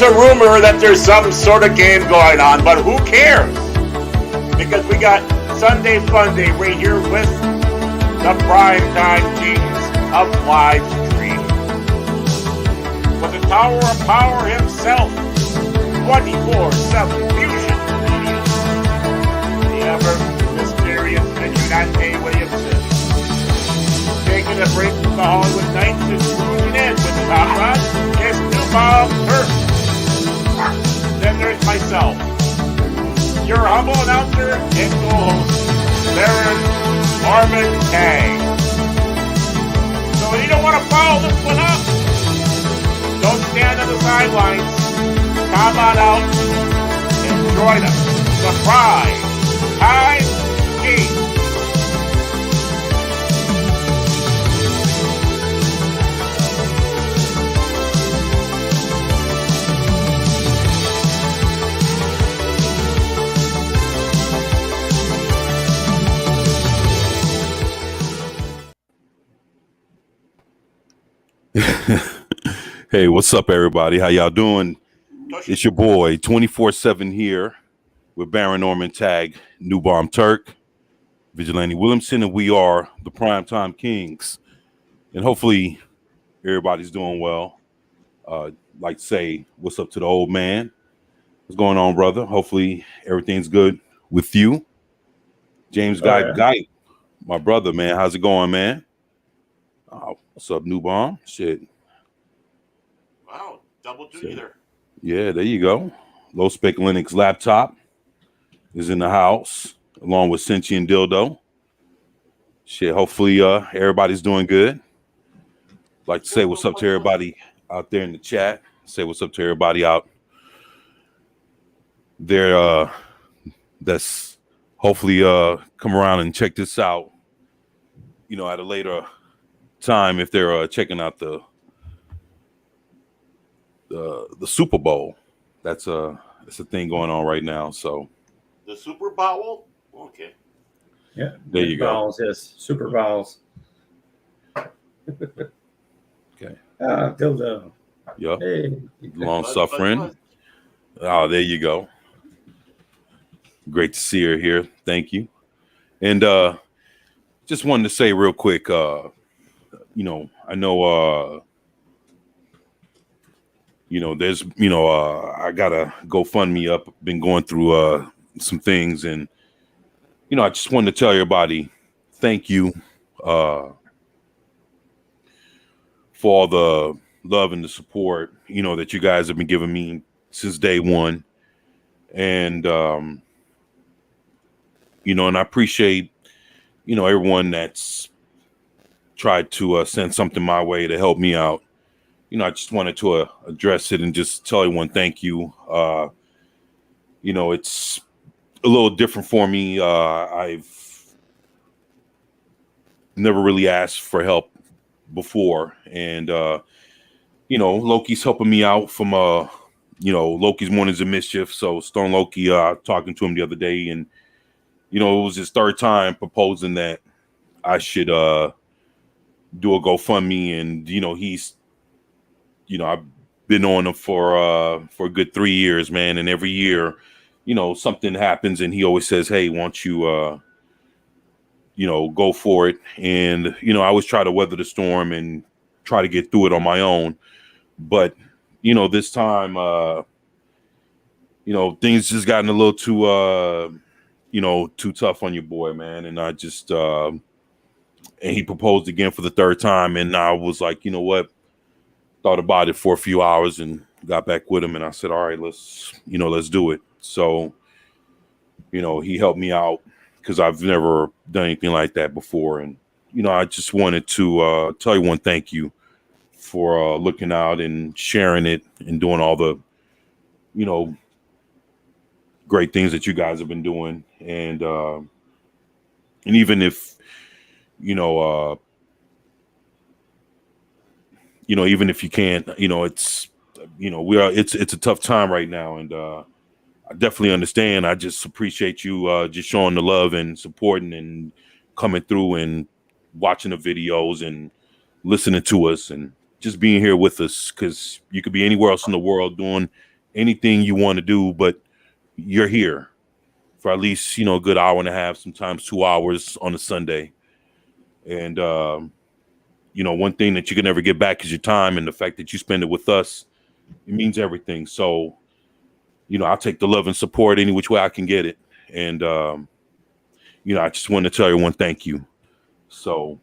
a rumor that there's some sort of game going on, but who cares? Because we got Sunday Fun Day right here with the Primetime Kings of live stream. With the Tower of Power himself, 24/7 Fusion Media. The ever mysterious Vigilante Williamson. Taking a break from the Hollywood Nights and tuning in with the Top Rod. It's New Bob Turk. Then there's myself, your humble announcer and co-host, Baron Norman Tag. So you don't want to follow this one up? Don't stand on the sidelines. Come on out and join us. The Primetime Kings. Hey, what's up, everybody? How y'all doing? It's your boy, 24/7 here with Baron Norman Tag, New Bomb Turk, Vigilante Williamson, and we are the Primetime Kings. And hopefully everybody's doing well. Like to say, what's up to the old man? What's going on, brother? Hopefully everything's good with you. James Guy, my brother, man. How's it going, man? What's up, New Bomb? Shit. Wow, double duty there. Yeah, there you go. Low Spec Linux laptop is in the house, along with Cincy and Dildo. Shit, hopefully everybody's doing good. Like to say what's up to everybody out there in the chat. Say what's up to everybody out there that's hopefully come around and check this out, you know, at a later time if they're checking out the Super Bowl. That's a thing going on right now. So the Super Bowl? Okay. Yeah. There you go. Bowls, yes. Super Bowls. Okay. Dildo. Yep. Hey. Long suffering. Oh, there you go. Great to see her here. Thank you. And just wanted to say real quick, you know, I know you know, there's, you know, I got a GoFundMe up. Been going through some things, and you know, I just wanted to tell everybody thank you for all the love and the support, you know, that you guys have been giving me since day one. And you know, and I appreciate, you know, everyone that's tried to send something my way to help me out. You know, I just wanted to address it and just tell everyone thank you. You know, it's a little different for me. I've never really asked for help before. And, you know, Loki's helping me out from, you know, Loki's Mornings of Mischief. So Stone Loki, talking to him the other day, and, you know, it was his third time proposing that I should do a GoFundMe. And, you know, he's, you know, I've been on him for a good 3 years, man. And every year, you know, something happens and he always says, hey, why don't you, you know, go for it. And, you know, I always try to weather the storm and try to get through it on my own. But, you know, this time, you know, things just gotten a little too, you know, too tough on your boy, man. And I just, and he proposed again for the third time. And I was like, you know what? Thought about it for a few hours and got back with him. And I said, all right, let's do it. So, you know, he helped me out because I've never done anything like that before. And, you know, I just wanted to tell everyone thank you for looking out and sharing it and doing all the, you know, great things that you guys have been doing. And even if, even if you can't, it's, it's a tough time right now. And I definitely understand. I just appreciate you just showing the love and supporting and coming through and watching the videos and listening to us and just being here with us, because you could be anywhere else in the world doing anything you want to do, but you're here for at least, a good hour and a half, sometimes 2 hours on a Sunday. And, one thing that you can never get back is your time, and the fact that you spend it with us, it means everything. So, I'll take the love and support any which way I can get it. And, I just want to tell everyone thank you. So,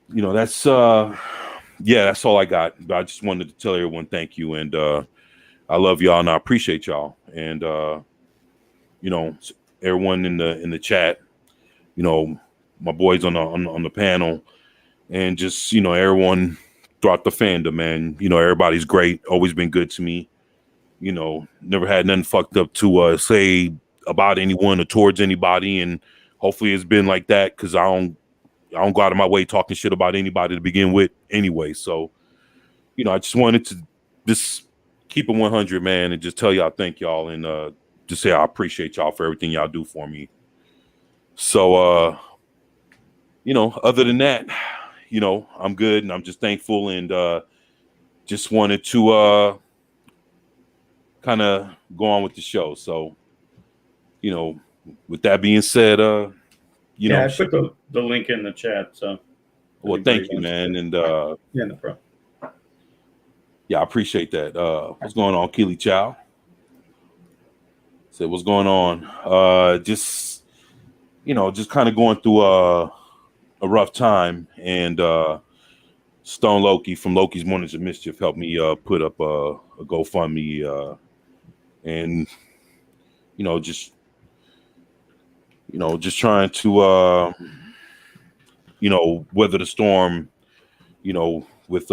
that's that's all I got. I just wanted to tell everyone thank you, and I love y'all and I appreciate y'all. And everyone in the chat, my boys on the panel, and just everyone throughout the fandom, man. Everybody's great, always been good to me. Never had nothing fucked up to say about anyone or towards anybody, and hopefully it's been like that, because I don't go out of my way talking shit about anybody to begin with anyway. So, I just wanted to just keep it 100, man, and just tell y'all thank y'all, and just say I appreciate y'all for everything y'all do for me. So, other than that, I'm good, and I'm just thankful, and just wanted to kind of go on with the show. So, with that being said, I put the link in the chat. So, well, thank you, man, and no problem. Yeah, I appreciate that. What's going on, Keely Chow? Say, what's going on? Just kind of going through a rough time, and Stone Loki from Loki's Mornings of Mischief helped me put up a GoFundMe, and just trying to weather the storm, with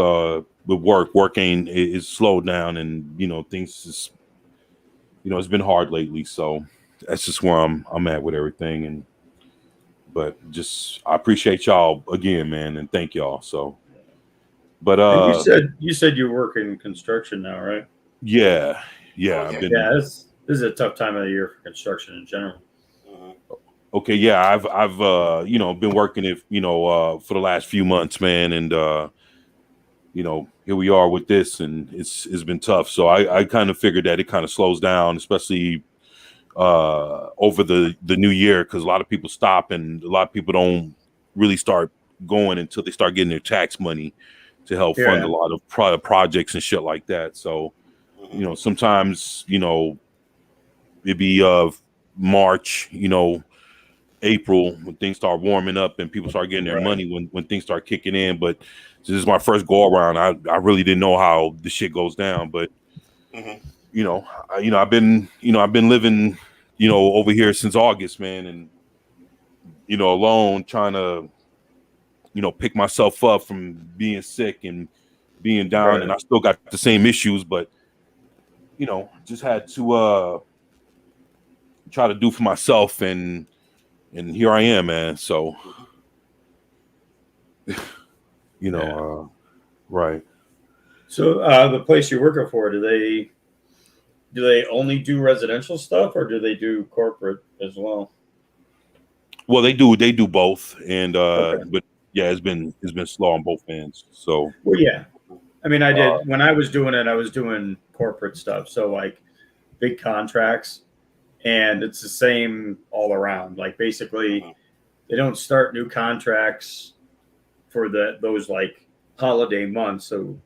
working is slowed down, and things just it's been hard lately. So that's just where I'm at with everything. But just I appreciate y'all again, man, and thank y'all. So, but and you said you work in construction now, right? Yeah. Okay. This is a tough time of the year for construction in general. Okay, yeah, I've been working it for the last few months, man, and here we are with this, and it's been tough. So I kind of figured that it kind of slows down, especially over the new year, because a lot of people stop, and a lot of people don't really start going until they start getting their tax money to help fund a lot of projects and shit like that. So sometimes it'd be March, April, when things start warming up and people start getting their money, when things start kicking in. But this is my first go around. I really didn't know how the shit goes down, but I've been living over here since August, man, and alone, trying to pick myself up from being sick and being down, and I still got the same issues, but just had to try to do for myself, and here I am, man. So right. So the place you're working for, do they only do residential stuff, or do they do corporate as well? Well, they do both, and but yeah, it's been slow on both ends. So I mean, I did when I was doing it, I was doing corporate stuff, so like big contracts, and it's the same all around. Like basically, they don't start new contracts for those like holiday months. So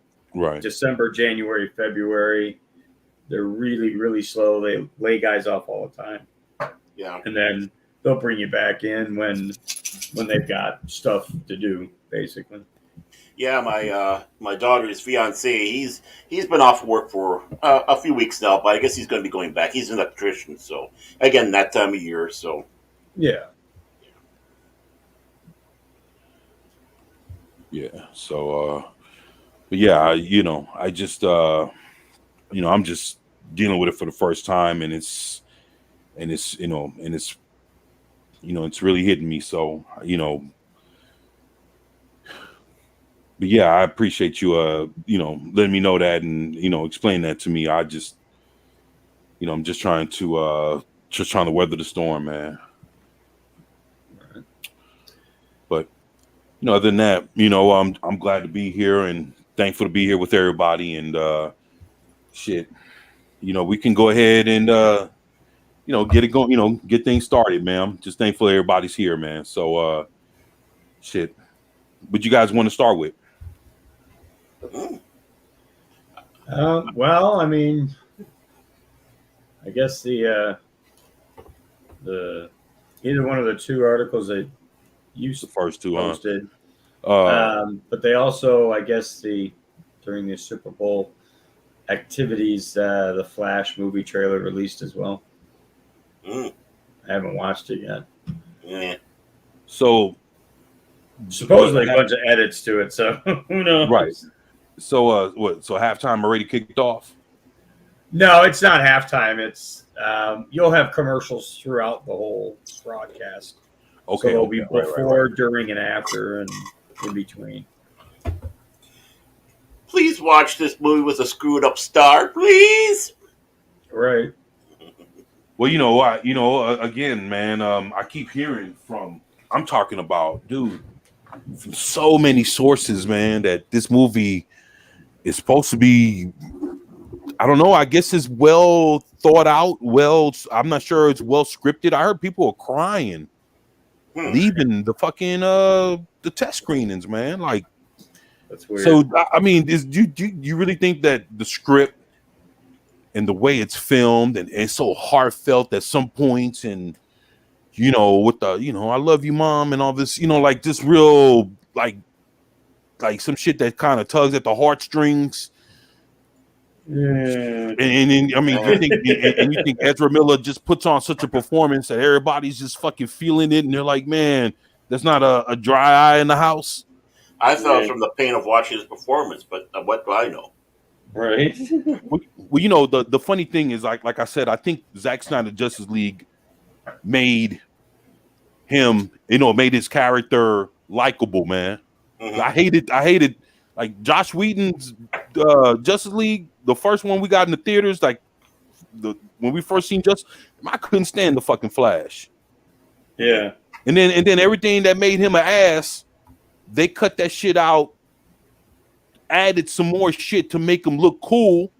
December, January, February, they're really, really slow. They lay guys off all the time. Yeah. And then they'll bring you back in when they've got stuff to do, basically. Yeah, my daughter's fiance, he's been off work for a few weeks now, but I guess he's going to be going back. He's an electrician, so again, that time of year. So yeah. So but yeah, I just I'm just dealing with it for the first time, and it's really hitting me. So but yeah, I appreciate you letting me know that, and explain that to me. I just I'm just trying to weather the storm, man. But other than that, I'm glad to be here and thankful to be here with everybody, and shit, we can go ahead and get it going, get things started, man. I'm just thankful everybody's here, man. So shit. What you guys want to start with? Well, I mean, I guess the either one of the two articles that you The first two, posted, but they also, I guess, during the Super Bowl activities, the Flash movie trailer released as well. I haven't watched it yet. Yeah. So supposedly a bunch of edits to it, so who knows? Right. So So halftime already kicked off? No, it's not halftime. It's you'll have commercials throughout the whole broadcast. Okay. So it'll be before, during, and after, and in between. Please watch this movie with a screwed up star, please. Right. Well, again, man, I keep hearing I'm talking about, dude, from so many sources, man, that this movie is supposed to be, I don't know, I guess it's well thought out. I'm not sure it's well scripted. I heard people are crying, leaving the fucking the test screenings, man. Like, that's weird. So, I mean, do you really think that the script and the way it's filmed and it's so heartfelt at some points, and with the I love you, mom, and all this, like this real like some shit that kind of tugs at the heartstrings. Yeah. And I mean, you think Ezra Miller just puts on such a performance that everybody's just fucking feeling it, and they're like, man, there's not a dry eye in the house. I felt from the pain of watching his performance, but what do I know? Right. Well, the funny thing is, like I said, I think Zack Snyder Justice League made his character likable, man. Mm-hmm. I hated like Josh Whedon's Justice League, the first one we got in the theaters, like when we first seen I couldn't stand the fucking Flash. Yeah. And then everything that made him an ass, they cut that shit out, added some more shit to make him look cool,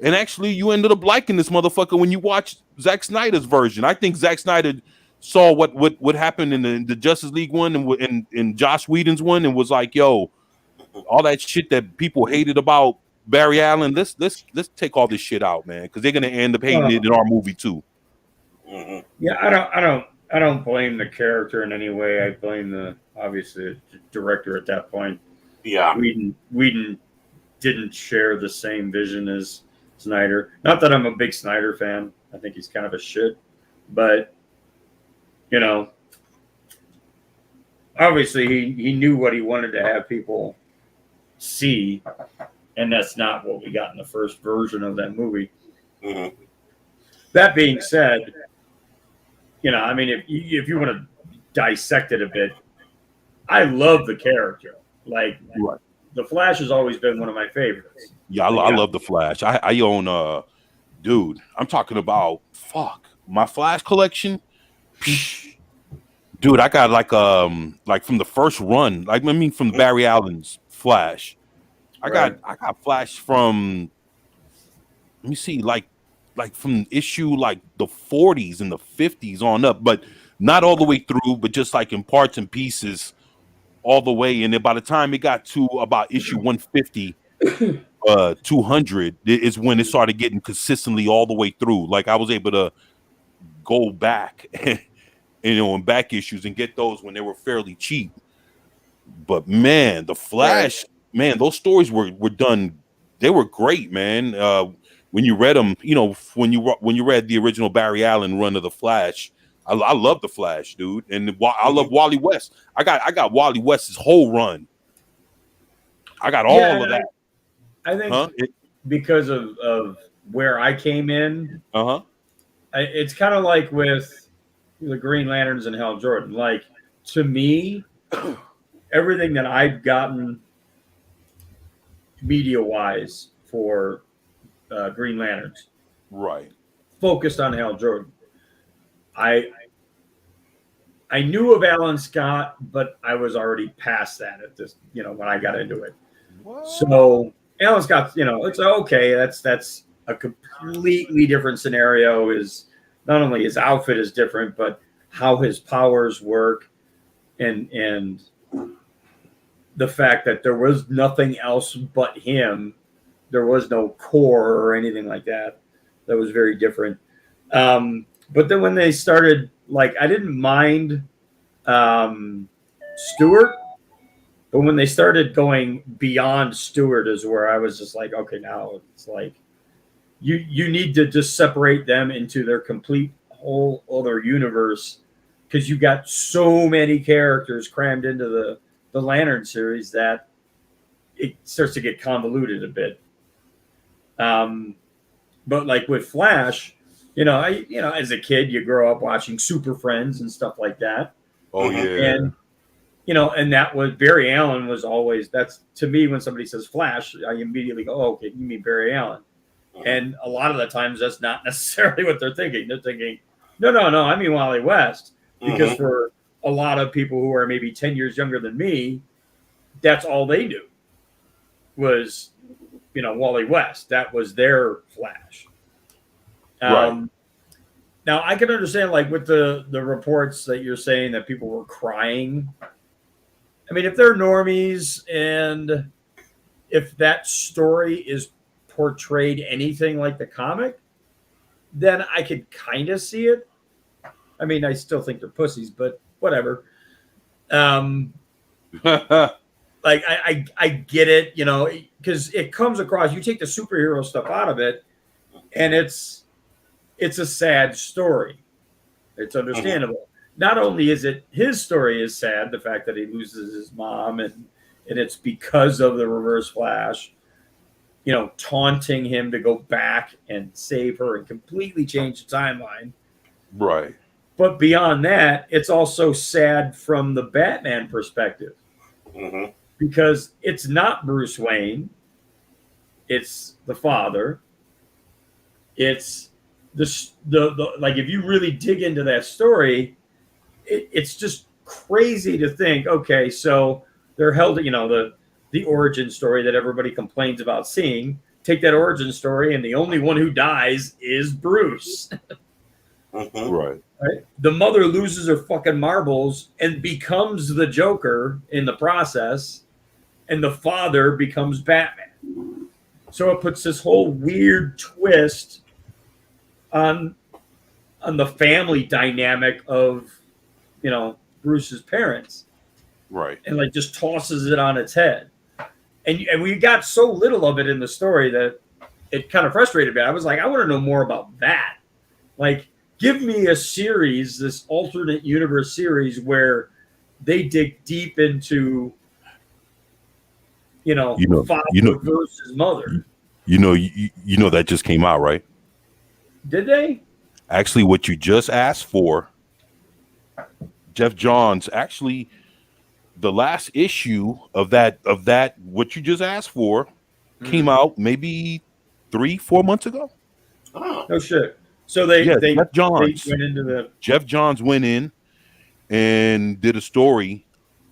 and actually you ended up liking this motherfucker when you watched Zack Snyder's version. I think Zack Snyder saw what happened in the Justice League one and in Josh Whedon's one, and was like, yo, all that shit that people hated about Barry Allen, let's take all this shit out, man, because they're gonna end up hating it in our movie too. Yeah, I don't blame the character in any way. I blame obviously the director at that point. Yeah. Whedon didn't share the same vision as Snyder. Not that I'm a big Snyder fan. I think he's kind of a shit. But, obviously he knew what he wanted to have people see, and that's not what we got in the first version of that movie. Mm-hmm. That being said, I mean, if you want to dissect it a bit, I love the character. Like, right. The Flash has always been one of my favorites. Yeah, I love the Flash. I own dude, I'm talking about my Flash collection. Dude, I got like from the first run, from Barry Allen's Flash. I got Flash from, let me see, like from issue like the 40s and the 50s on up, but not all the way through, but just like in parts and pieces all the way. And then by the time it got to about issue 150, 200 is when it started getting consistently all the way through. Like I was able to go back in back issues and get those when they were fairly cheap. But man, the Flash, man, those stories were done. They were great, man. When you read them, when you read the original Barry Allen run of the Flash, I love the Flash, dude, and I love Wally West. I got Wally West's whole run. I got all of that. I think because of where I came in, it's kind of like with the Green Lanterns and Hal Jordan. Like, to me, everything that I've gotten media-wise for Green Lanterns, right, focused on Hal Jordan. I knew of Alan Scott, but I was already past that at this, when I got into it. What? So Alan's got, it's okay. That's a completely different scenario. Is not only his outfit is different, but how his powers work, and the fact that there was nothing else but him. There was no core or anything like that. That was very different. But then when they started, like, I didn't mind Stewart, but when they started going beyond Stewart is where I was just like, okay, now it's like you need to just separate them into their complete whole other universe, because you got so many characters crammed into the Lantern series that it starts to get convoluted a bit. But like with Flash, as a kid, you grow up watching Super Friends and stuff like that. Oh yeah. And and that was Barry Allen was always, that's to me, when somebody says Flash, I immediately go, oh, okay, you mean Barry Allen. And a lot of the times that's not necessarily what they're thinking. They're thinking, no, I mean Wally West. Because for a lot of people who are maybe 10 years younger than me, that's all they knew was, Wally West. That was their Flash. Right. Now, I can understand, like, with the reports that you're saying that people were crying. I mean, if they're normies and if that story is portrayed anything like the comic, then I could kind of see it. I mean, I still think they're pussies, but whatever. Like, I get it, because it comes across, you take the superhero stuff out of it, and it's a sad story. It's understandable. Not only is it his story is sad, the fact that he loses his mom, and it's because of the Reverse Flash, taunting him to go back and save her and completely change the timeline. Right. But beyond that, it's also sad from the Batman perspective. Because it's not Bruce Wayne. It's the father. It's the like, if you really dig into that story, it's just crazy to think, okay, so they're held, the origin story that everybody complains about seeing. Take that origin story, and the only one who dies is Bruce. Right. Right? The mother loses her fucking marbles and becomes the Joker in the process, and the father becomes Batman. So it puts this whole weird twist on the family dynamic of, Bruce's parents. Right. And like just tosses it on its head. And we got so little of it in the story that it kind of frustrated me. I was like, I want to know more about that. Like, give me a series, this alternate universe series, where they dig deep into, father versus mother. You know that just came out, right? Did they? Actually, what you just asked for, Jeff Johns, actually, the last issue of that what you just asked for came out maybe 3-4 months ago. Oh. No shit. So they Jeff Johns went into the Jeff Johns went in and did a story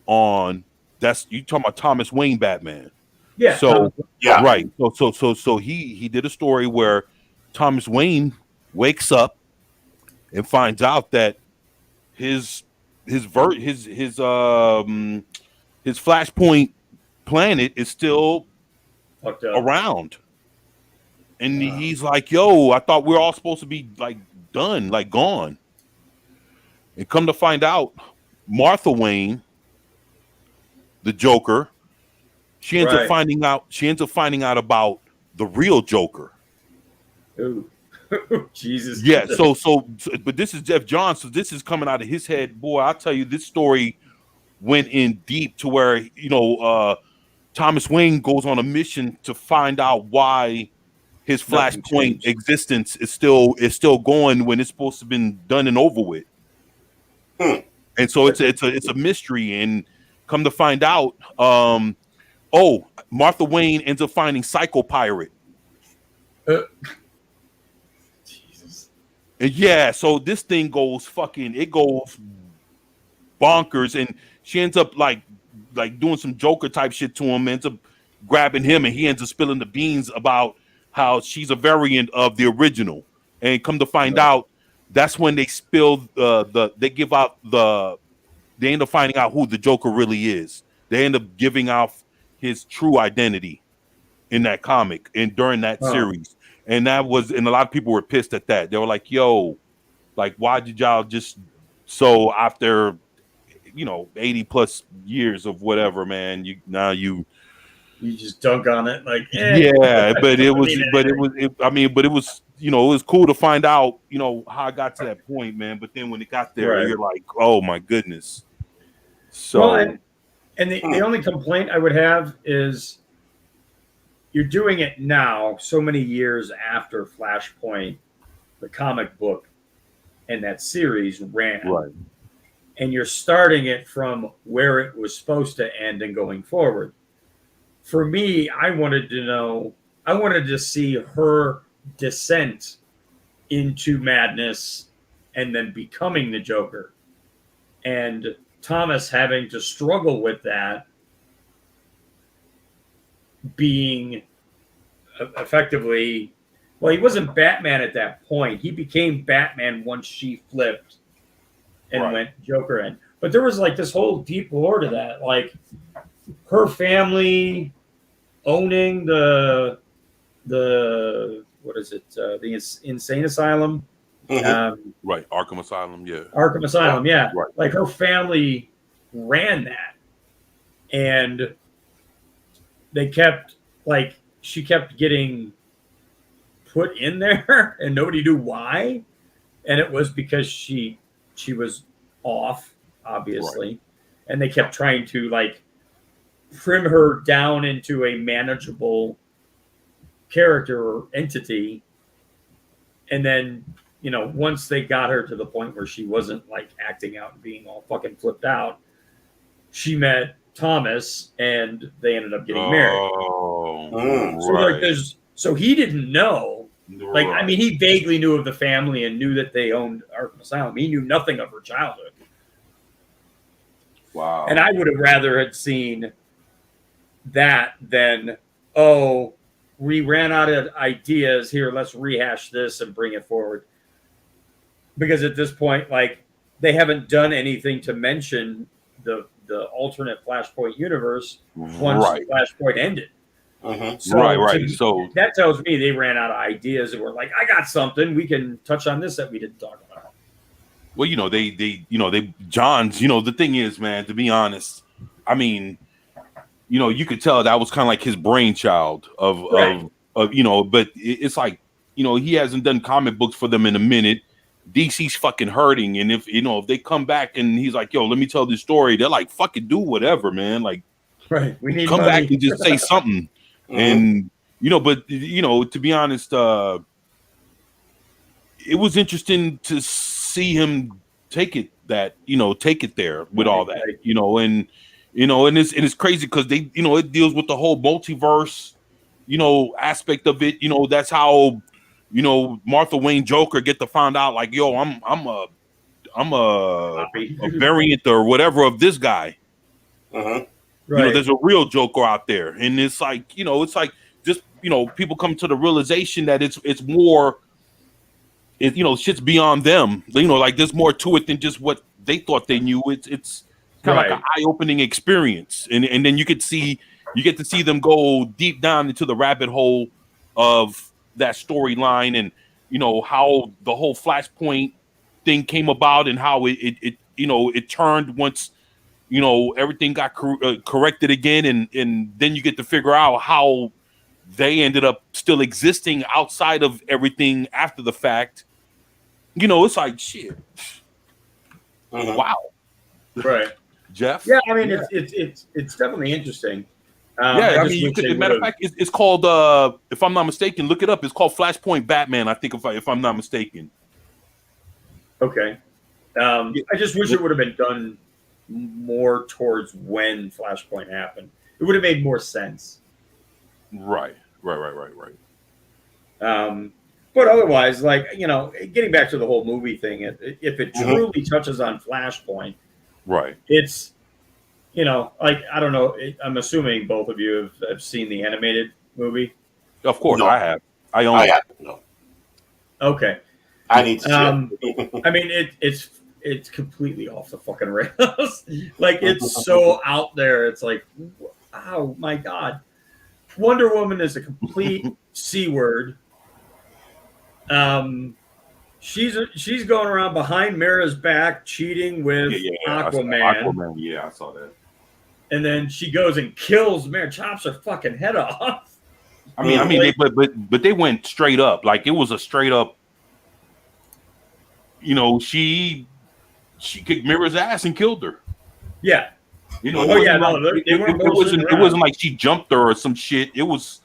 on, that's, you talking about Thomas Wayne Batman. Yeah. So Yeah. right. So he did a story where Thomas Wayne wakes up and finds out that his Flashpoint planet is still fucked up. around. And he's like, yo, I thought we were all supposed to be like done, like gone. And come to find out, Martha Wayne, the Joker, she ends up finding out about the real Joker. Ooh. Jesus. Yeah, so but this is Jeff Johns, so this is coming out of his head. Boy, I'll tell you, this story went in deep to where, Thomas Wayne goes on a mission to find out why his Flashpoint existence is still going when it's supposed to have been done and over with. And so it's a mystery, and come to find out, Martha Wayne ends up finding Psycho Pirate. Jesus. And yeah, so this thing goes bonkers, and she ends up like doing some Joker type shit to him, ends up grabbing him, and he ends up spilling the beans about how she's a variant of the original. And come to find out, that's when they spill they end up finding out who the Joker really is. They end up giving out his true identity in that comic and during that series. And a lot of people were pissed at that. They were like, yo, like, why did y'all just, so after, 80 plus years of whatever, man, you just dunk on it. Like, yeah, but it was cool to find out, how I got to that point, man. But then when it got there, you're like, oh my goodness. So, and the only complaint I would have is you're doing it now, so many years after Flashpoint, the comic book, and that series ran. Right. And you're starting it from where it was supposed to end and going forward. For me, I wanted to see her descent into madness and then becoming the Joker. And Thomas having to struggle with that, being effectively, well, he wasn't Batman at that point. He became Batman once she flipped and went Joker in. But there was like this whole deep lore to that, like her family owning the what is it? The insane asylum. Right, Arkham Asylum, yeah. Arkham Asylum, yeah. Right. Like her family ran that, and she kept getting put in there, and nobody knew why, and it was because she was off, obviously, and they kept trying to like trim her down into a manageable character or entity, and then once they got her to the point where she wasn't like acting out and being all fucking flipped out, she met Thomas and they ended up getting married. So he didn't know. Like, I mean, he vaguely knew of the family and knew that they owned Arkham Asylum. He knew nothing of her childhood. Wow. And I would have rather had seen that than, we ran out of ideas here. Let's rehash this and bring it forward. Because at this point, like, they haven't done anything to mention the alternate Flashpoint universe once Flashpoint ended. So that tells me they ran out of ideas and were like, I got something. We can touch on this that we didn't talk about. Well, Johns, the thing is, man, to be honest, I mean, you could tell that was kind of like his brainchild of but it's like, he hasn't done comic books for them in a minute. DC's fucking hurting. And if they come back and he's like, yo, let me tell this story, they're like, fucking do whatever, man. Like, we need come money. back and just say something. And, but, to be honest, it was interesting to see him take it there with all that, and it's crazy because they, it deals with the whole multiverse, aspect of it. That's how, Martha Wayne Joker get to find out like, yo, I'm a variant or whatever of this guy. There's a real Joker out there, and it's like, just people come to the realization that it's more, shit's beyond them. Like there's more to it than just what they thought they knew. It's kind of like an eye-opening experience, and then you get to see them go deep down into the rabbit hole of that storyline, and how the whole Flashpoint thing came about, and how it turned once everything got corrected again, and then you get to figure out how they ended up still existing outside of everything after the fact. It's like shit. Wow. Right. Jeff? Yeah, I mean it's definitely interesting. I mean, you could. Matter of fact, it's called. If I'm not mistaken, look it up. It's called Flashpoint Batman. I think if I'm not mistaken. Okay. I just wish it would have been done more towards when Flashpoint happened. It would have made more sense. Right. But otherwise, like, getting back to the whole movie thing, if it truly touches on Flashpoint, right, you know, like I don't know. I'm assuming both of you have seen the animated movie. Of course, No. I have. I own I it. have no. Okay. I need to see I mean, it's completely off the fucking rails. Like it's so out there. It's like, oh my god, Wonder Woman is a complete c word. She's going around behind Mara's back, cheating with Aquaman, Aquaman. Yeah, I saw that. and then she goes and kills Mara, chops her fucking head off. I mean, but they went straight up. Like it was a straight up. You know, she kicked Mira's ass and killed her. Yeah. You know, it wasn't like she jumped her or some shit. It was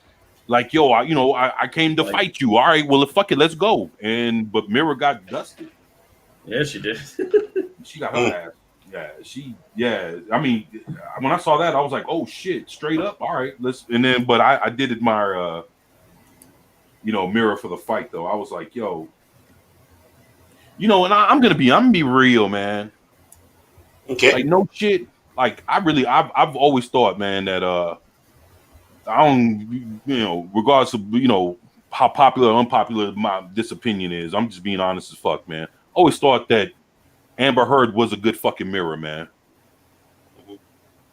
like, yo, I came to fight you. All right, well, fuck it, let's go. But Mira got dusted. Yeah, she did. She got her ass. I mean, when I saw that, I was like, oh shit, straight up. All right, let's. And then, but I did admire, Mira for the fight though. I was like, yo, and I'm gonna be real, man. Okay. Like no shit. Like I've always thought, man, that I don't, regardless of how popular or unpopular this opinion is, I'm just being honest as fuck, man. Always thought that Amber Heard was a good fucking mirror, man.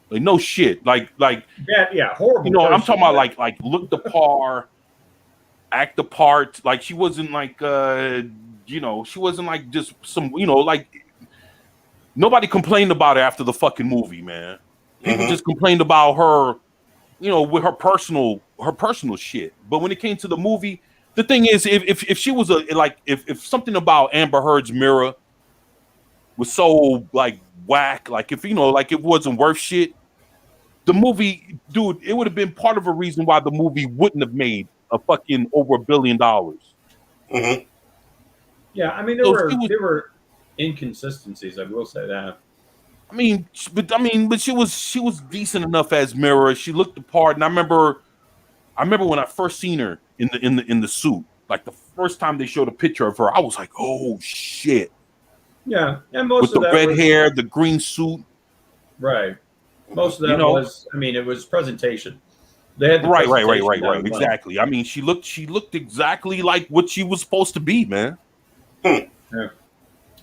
Like no shit, like yeah, horrible. I'm talking about like look the par, act the part. Like she wasn't like she wasn't like just some like. Nobody complained about her after the fucking movie, man. People just complained about her, with her personal shit. But when it came to the movie, the thing is, if she was if something about Amber Heard's mirror was so like whack, like if like it wasn't worth shit, the movie, dude, it would have been part of a reason why the movie wouldn't have made a fucking over $1 billion. Yeah, I mean there were inconsistencies. I will say that. But she was decent enough as Mira. She looked the part, and I remember when I first seen her in the suit. Like the first time they showed a picture of her, I was like, oh shit. Yeah, and most with of the that red was, hair, the green suit. Right. Most of that was. I mean, it was presentation. They had right. Exactly. I mean, she looked exactly like what she was supposed to be, man. Yeah.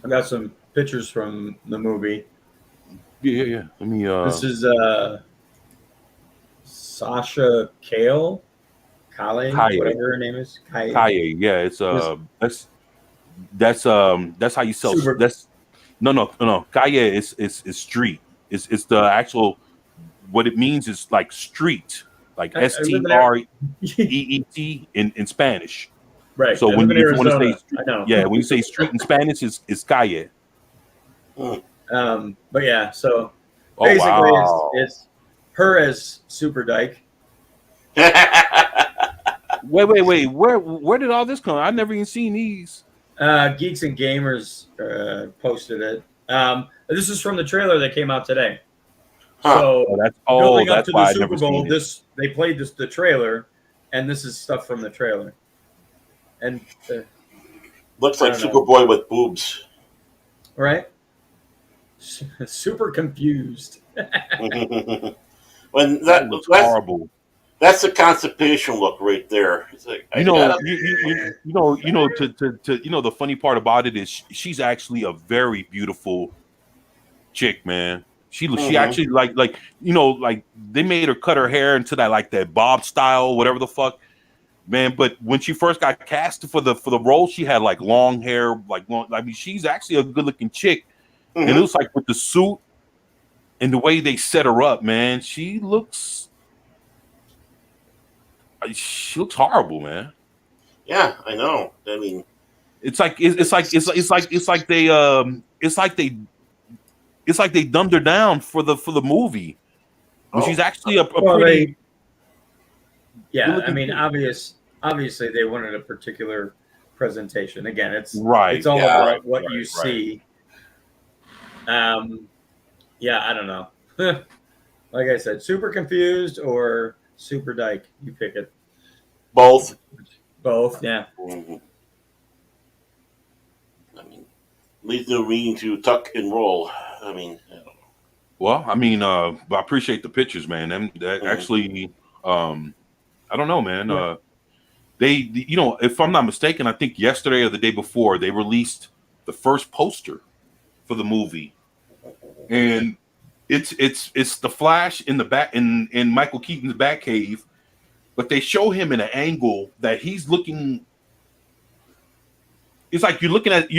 I got some pictures from the movie. Yeah. Let me. This is Sasha Kale, whatever her name is. Kaye. Yeah, it's that's how you sell. Super. That's no. Kaye is street. It's the actual. What it means is like street, like STREET in Spanish. Right. So when you want to say, when you say street in Spanish, it's calle. But yeah, so basically it's her as Super Dyke. Wait. Where did all this come? I've never even seen these. Geeks and Gamers posted it. This is from the trailer that came out today. So building up to the Super Bowl, they played the trailer, and this is stuff from the trailer. And looks like Superboy with boobs, right? Super confused. When that looks horrible. That's a constipation look right there. It's like the funny part about it is she's actually a very beautiful chick, man. She actually like they made her cut her hair into that bob style, whatever the fuck. Man, but when she first got cast for the role, she had like long hair, she's actually a good looking chick. And it was like with the suit and the way they set her up, man, she looks horrible, man. Yeah, I know. I mean, it's like they dumbed her down for the movie. She's actually a pretty. I mean, obviously they wanted a particular presentation. Again, it's right. It's all about what you see. I don't know. Like I said, super confused or Super Dyke. You pick it. Both, yeah. I mean, leaves no meaning to tuck and roll. I mean, Well, I mean, I appreciate the pictures, man. That actually, I don't know, man. They, if I'm not mistaken, I think yesterday or the day before they released the first poster for the movie, and it's the Flash in the back in Michael Keaton's Batcave, but they show him in an angle that he's looking. It's like you're looking at him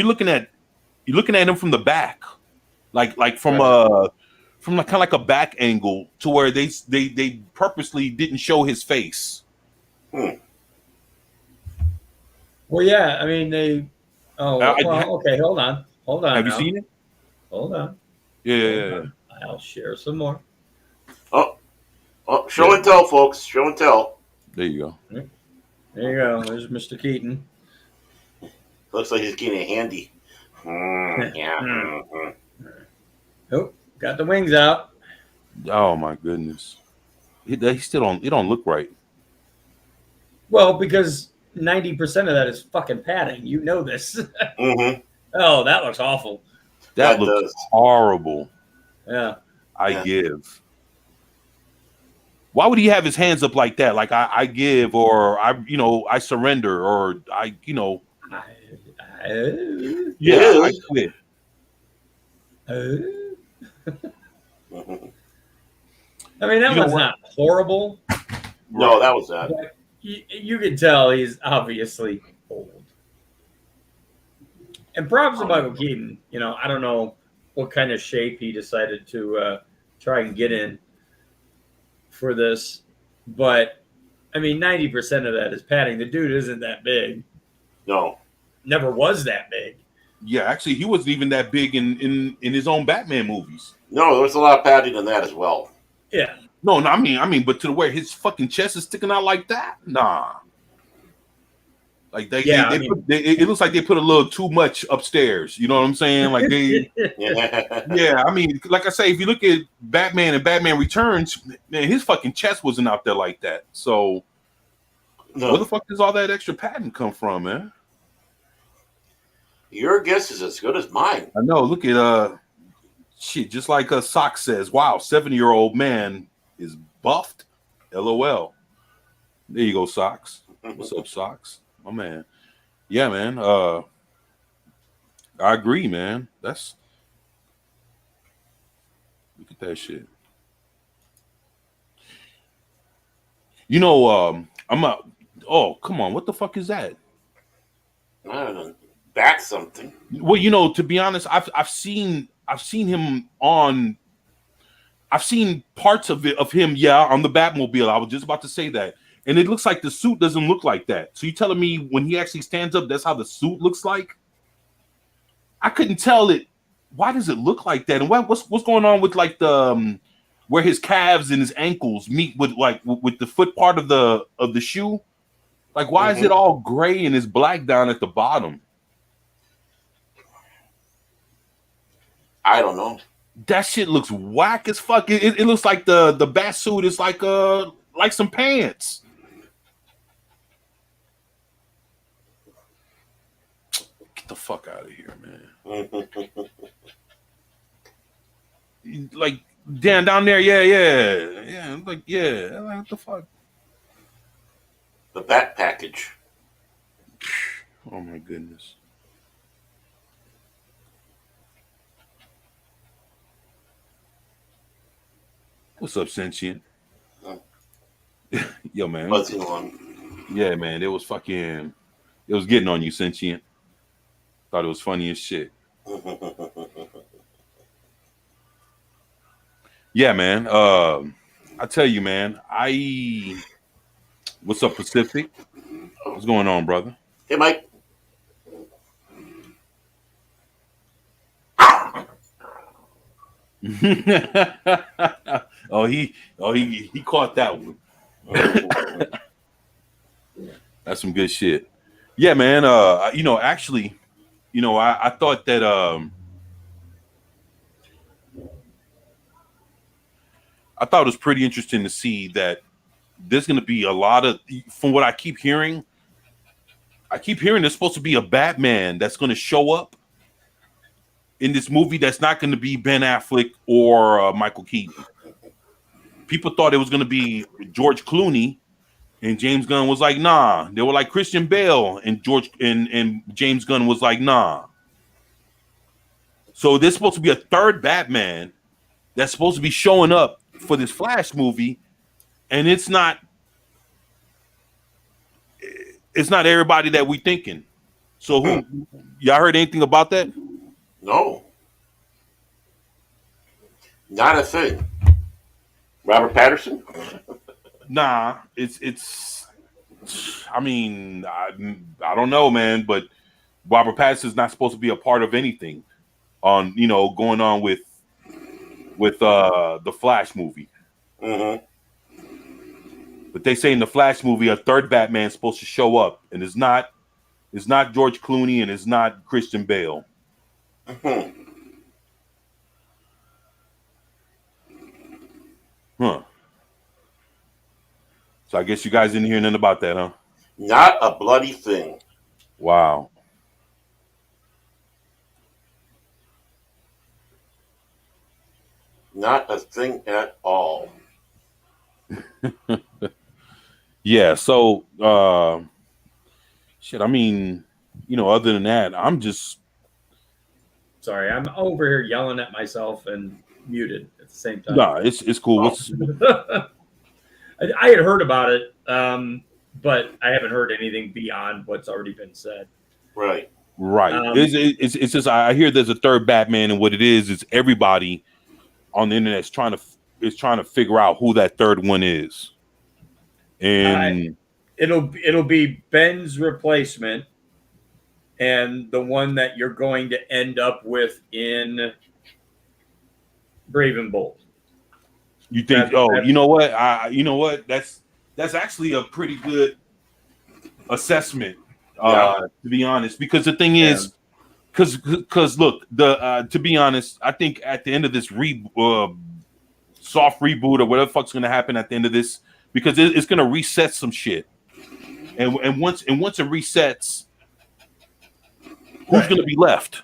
from the back, like from from kind of like a back angle to where they purposely didn't show his face. Well, yeah, I mean they. Oh, well, okay. Hold on. Have you seen it? Hold on. Yeah. I'll share some more. Oh, show and tell, folks. Show and tell. There you go. There you go. There's Mr. Keaton. Looks like he's getting a handy. Yeah. Oh, got the wings out. Oh my goodness, he still don't. It don't look right. Well, because 90% of that is fucking padding. You know this. Mm-hmm. Oh, that looks awful. That looks horrible. Yeah. I give. Why would he have his hands up like that? Like I give, or I surrender, or I quit. I mean, that was not horrible. No, that was that. You could tell he's obviously old. And props to Michael Keaton. I don't know what kind of shape he decided to try and get in for this, but I mean, 90% of that is padding. The dude isn't that big. No, never was that big. Yeah, actually, he wasn't even that big in his own Batman movies. No, there was a lot of padding in that as well. Yeah. No, I mean, but to the way his fucking chest is sticking out like that, nah. Like it looks like they put a little too much upstairs. You know what I'm saying? Like they, yeah. I mean, like I say, if you look at Batman and Batman Returns, man, his fucking chest wasn't out there like that. So, where the fuck does all that extra padding come from, man? Your guess is as good as mine. I know. Look at shit. Just like Sock says, wow, 70-year-old man is buffed. LOL. There you go, Socks. What's up, Socks? My man. Yeah, man. I agree, man. Look at that shit. Oh, come on. What the fuck is that? I don't know. Back something. Well, to be honest, I've seen him on. I've seen parts of him, on the Batmobile. I was just about to say that. And it looks like the suit doesn't look like that. So you telling me when he actually stands up, that's how the suit looks like? I couldn't tell it. Why does it look like that? And what's going on with like the where his calves and his ankles meet with with the foot part of the shoe? Like why is it all gray and it's black down at the bottom? I don't know. That shit looks whack as fuck. It looks like the bat suit is like some pants. Get the fuck out of here, man. Like down there, yeah. Like what the fuck? The Bat package. Oh my goodness. What's up, Sentient? Yo, man. What's going on? Yeah, man. It was getting on you, Sentient. Thought it was funny as shit. Yeah, man. I tell you, man. What's up, Pacific? What's going on, brother? Hey, Mike. he caught that one. That's some good shit. Yeah, man. Actually, I thought that I thought it was pretty interesting to see that there's going to be a lot of, from what I keep hearing there's supposed to be a Batman that's going to show up in this movie that's not going to be Ben Affleck or Michael Keaton. People thought it was going to be George Clooney, and James Gunn was like, nah. They were like Christian Bale, and James Gunn was like, nah. So there's supposed to be a third Batman that's supposed to be showing up for this Flash movie, and it's not everybody that we thinking. So y'all heard anything about that? No. Not a thing. Robert Patterson? Nah, it's. I mean, I don't know, man, but Robert Pattinson's not supposed to be a part of anything on going on with the Flash movie. Mm-hmm. But they say in the Flash movie a third Batman's supposed to show up, and it's not George Clooney and it's not Christian Bale. Mm-hmm. Huh. So I guess you guys didn't hear nothing about that, huh? Not a bloody thing. Wow. Not a thing at all. Yeah, so shit, I mean, other than that, I'm just Sorry, I'm over here yelling at myself and muted at the same time. nah, it's cool. I had heard about it, but I haven't heard anything beyond what's already been said. Right. Right. It's just I hear there's a third Batman, and what it is everybody on the internet is trying to figure out who that third one is. And it'll be Ben's replacement, and the one that you're going to end up with in Brave and Bold. You think? You know what? That's actually a pretty good assessment. To be honest, because the thing is, because look, to be honest, I think at the end of this soft reboot or whatever the fuck's going to happen at the end of this, because it's going to reset some shit, and once it resets, who's going to be left?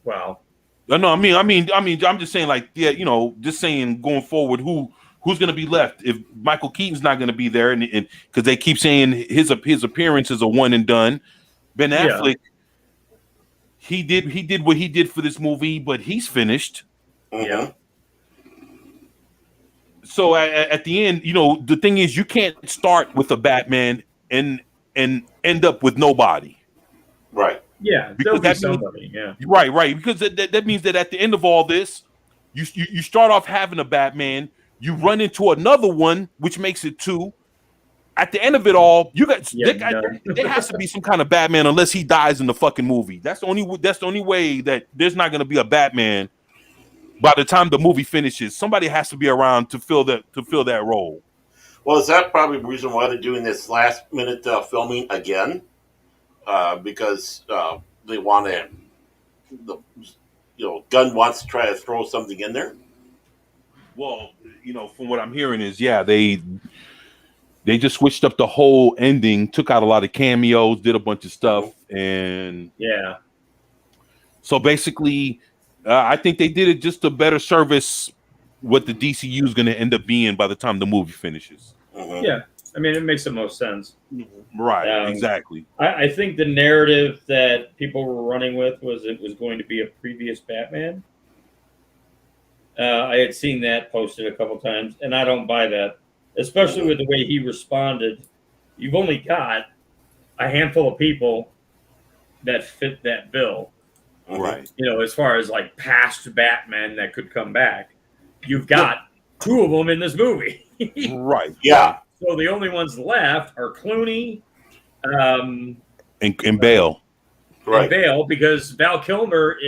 Well, No, I mean, I'm just saying, like, yeah, just saying going forward, who's going to be left if Michael Keaton's not going to be there, and because they keep saying his appearance is a one and done. Ben Affleck, he did what he did for this movie, but he's finished. yeah. So at the end, the thing is, you can't start with a Batman and end up with nobody. Right. Yeah, Because there'll be that somebody. Yeah. Right. Because that means that at the end of all this, you start off having a Batman, you run into another one, which makes it two. At the end of it all, there has to be some kind of Batman, unless he dies in the fucking movie. That's the only way that there's not going to be a Batman by the time the movie finishes. Somebody has to be around to fill that role. Well, is that probably the reason why they're doing this last minute filming again? Because they want Gunn wants to try to throw something in there. Well, from what I'm hearing is, they just switched up the whole ending, took out a lot of cameos, did a bunch of stuff, and so basically, I think they did it just to better service what the DCU is going to end up being by the time the movie finishes. Mm-hmm. Yeah, I mean, it makes the most sense. Right, exactly. I think the narrative that people were running with was it was going to be a previous Batman. I had seen that posted a couple times, and I don't buy that, especially with the way he responded. You've only got a handful of people that fit that bill. Right. As far as like past Batman that could come back, you've got two of them in this movie. Right. Yeah. So the only ones left are Clooney, and Bale. Right. and Bale, because Val Kilmer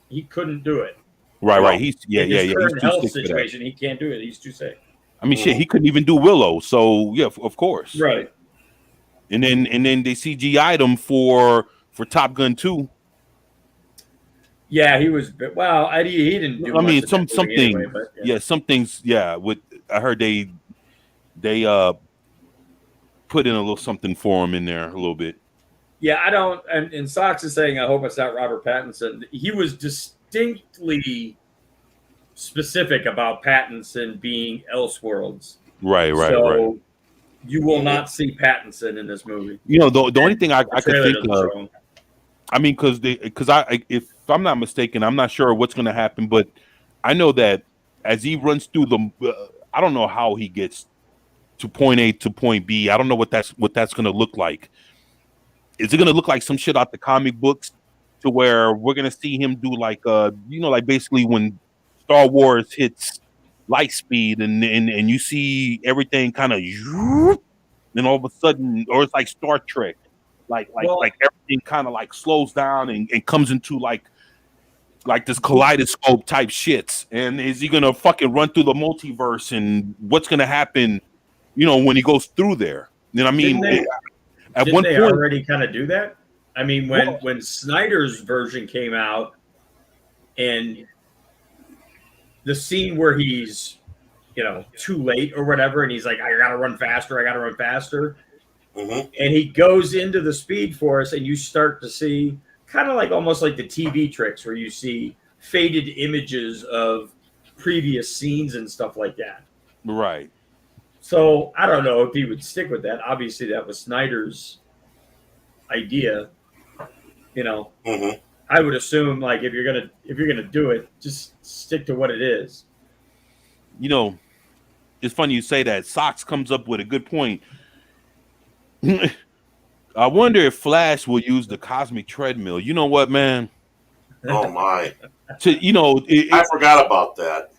he couldn't do it. Right. He's In his current he's too health sick for that. situation, he can't do it. He's too sick. I mean, shit, he couldn't even do Willow. So yeah, of course. Right. And then they CGI'd him for Top Gun 2. Yeah, he was. Well, he didn't do. I mean, much of that movie anyway, but, some things. Yeah, I heard they put in a little something for him in there a little bit. Yeah, I don't. And Sox is saying, I hope it's not Robert Pattinson. He was distinctly specific about Pattinson being Elseworlds. Right. So you will not see Pattinson in this movie. You know, the only thing I could Trailer think doesn't of, show him. I mean, because if I'm not mistaken, I'm not sure what's going to happen, but I know that as he runs through I don't know how he gets to point A to point B. I don't know what that's going to look like. Is it going to look like some shit out the comic books, to where we're going to see him do like like basically when Star Wars hits light speed and you see everything kind of, then all of a sudden, or it's like Star Trek, like everything kind of like slows down and comes into like this kaleidoscope type shits. And is he gonna fucking run through the multiverse, and what's gonna happen, when he goes through there? And I mean, Didn't they already kind of do that? I mean, when Snyder's version came out, and the scene where he's, too late or whatever, and he's like, I gotta run faster. Mm-hmm. And he goes into the Speed Force, and you start to see kind of like almost like the TV tricks where you see faded images of previous scenes and stuff like that. Right. So I don't know if he would stick with that. Obviously, that was Snyder's idea. Mm-hmm. I would assume like if you're gonna do it, just stick to what it is. It's funny you say that. Sox comes up with a good point. I wonder if Flash will use the cosmic treadmill. You know what, man? Oh my! I forgot about that.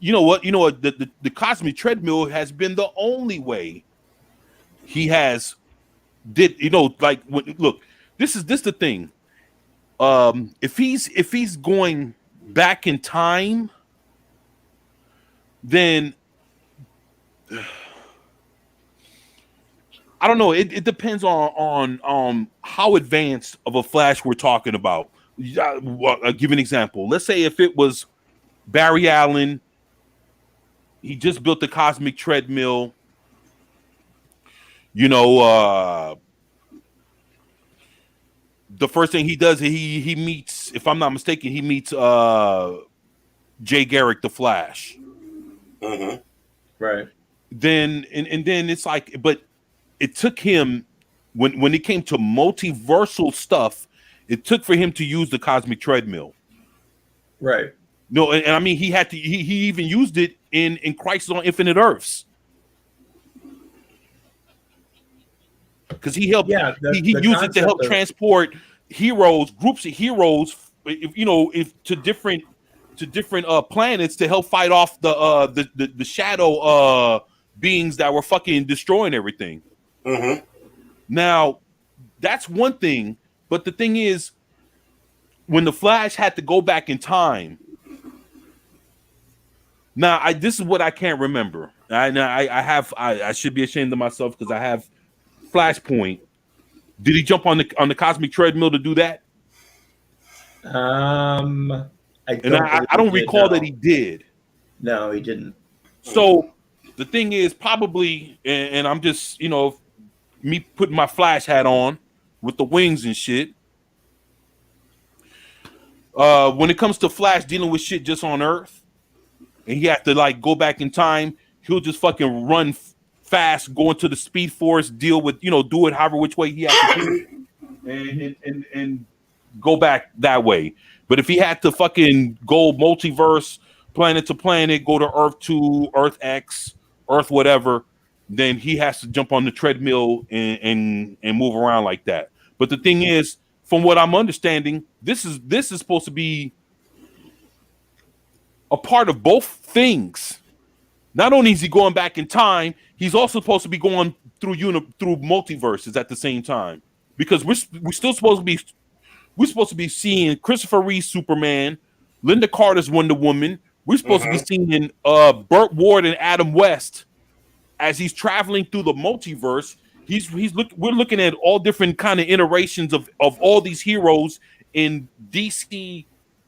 You know what? The cosmic treadmill has been the only way he has look. This is the thing. If he's going back in time, then I don't know. It depends on how advanced of a Flash we're talking about. I'll give an example. Let's say if it was Barry Allen, he just built the cosmic treadmill. The first thing he does, he meets, if I'm not mistaken, he meets Jay Garrick, the Flash. Mm-hmm. Right. Then and then it's like, but it took him when it came to multiversal stuff, it took for him to use the cosmic treadmill. Right. No, and I mean he had to. He even used it in Crisis on Infinite Earths, because he helped. Yeah, he used it to help transport groups of heroes, if to different planets to help fight off the shadow beings that were fucking destroying everything. Mm-hmm. Now, that's one thing, but the thing is, when the Flash had to go back in time. Now, this is what I can't remember. I should be ashamed of myself because I have Flashpoint. Did he jump on the cosmic treadmill to do that? I don't recall that he did. No, he didn't. So the thing is, probably, and I'm just, me putting my Flash hat on with the wings and shit. When it comes to Flash dealing with shit just on Earth, and he has to like go back in time, he'll just fucking run fast, go into the Speed Force, deal with, do it however which way he has to do it, and go back that way. But if he had to fucking go multiverse, planet to planet, go to Earth 2, Earth X, Earth whatever, then he has to jump on the treadmill and move around like that. But the thing is, from what I'm understanding, this is supposed to be a part of both things. Not only is he going back in time, he's also supposed to be going through multiverses at the same time, because we're still supposed to be seeing Christopher Reeve Superman, Linda Carter's Wonder Woman. We're supposed to be seeing Burt Ward and Adam West as he's traveling through the multiverse. We're looking at all different kind of iterations of all these heroes in DC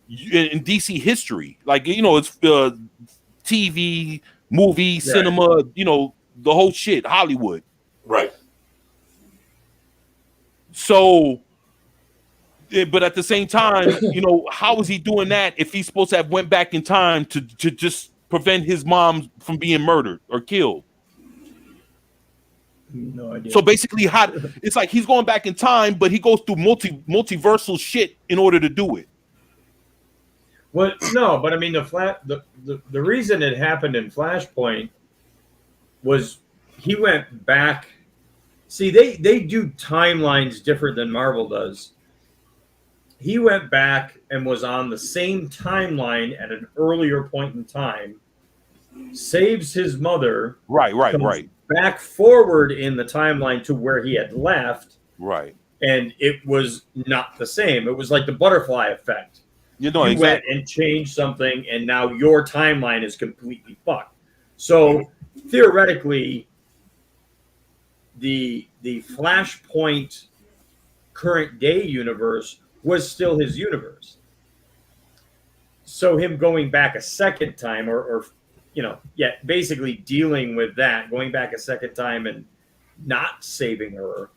history. Like, it's TV, movie, cinema, the whole shit, Hollywood. Right. So, but at the same time, you know, how is he doing that if he's supposed to have went back in time to just prevent his mom from being murdered or killed? No idea. So basically, it's like he's going back in time, but he goes through multiversal shit in order to do it. Well, no, but I mean the reason it happened in Flashpoint was he went back. See, they do timelines different than Marvel does. He went back and was on the same timeline at an earlier point in time, saves his mother. Right. Back forward in the timeline to where he had left. Right. And it was not the same. It was like the butterfly effect. You know, you went and changed something, and now your timeline is completely fucked. So theoretically, the Flashpoint current day universe was still his universe. So him going back a second time, or basically dealing with that, going back a second time and not saving her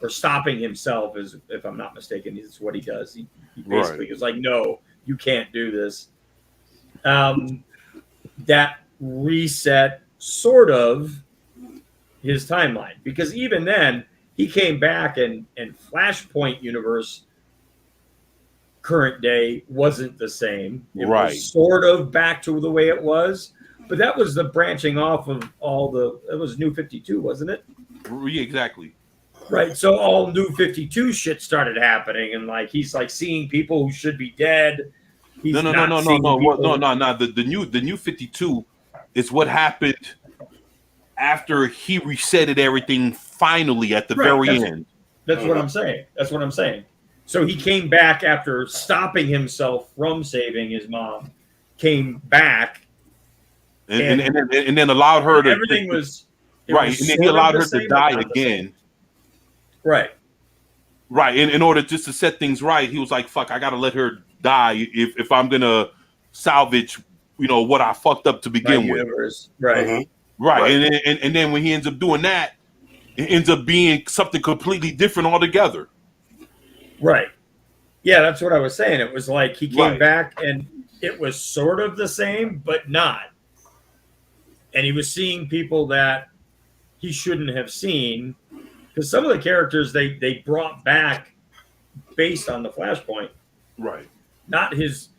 or stopping himself, is, if I'm not mistaken, is what he does. He basically is like, no, you can't do this. That reset sort of his timeline, because even then he came back and Flashpoint universe current day wasn't the same. It was sort of back to the way it was, but that was the branching off of it was New 52, wasn't it? Yeah, exactly. Right. So all New 52 shit started happening, and like he's like seeing people who should be dead. No. The new 52 is what happened after he resetted everything finally at the very end. That's what I'm saying. So he came back after stopping himself from saving his mom, came back and then allowed her to everything was right, and then he allowed her to die again. Right. In order just to set things right, he was like, "Fuck, I gotta let her die if I'm gonna salvage, what I fucked up to begin with." Right. Mm-hmm. Right. And then when he ends up doing that, it ends up being something completely different altogether. Right. Yeah, that's what I was saying. It was like he came back and it was sort of the same, but not. And he was seeing people that he shouldn't have seen, because some of the characters they brought back based on the Flashpoint. Right. Not his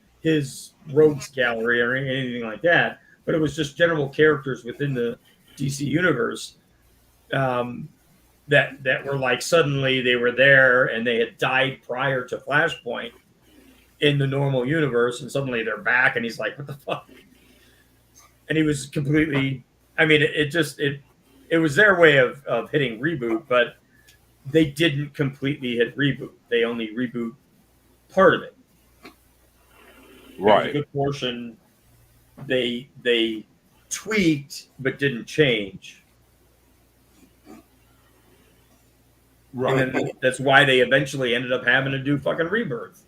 rogues gallery or anything like that, but it was just general characters within the DC universe that were like suddenly they were there and they had died prior to Flashpoint in the normal universe, and suddenly they're back and he's like, what the fuck? And he was completely, I mean, it was their way of hitting reboot, but they didn't completely hit reboot. They only reboot part of it. Right. A good portion they tweaked but didn't change. Right. And then that's why they eventually ended up having to do fucking Rebirth.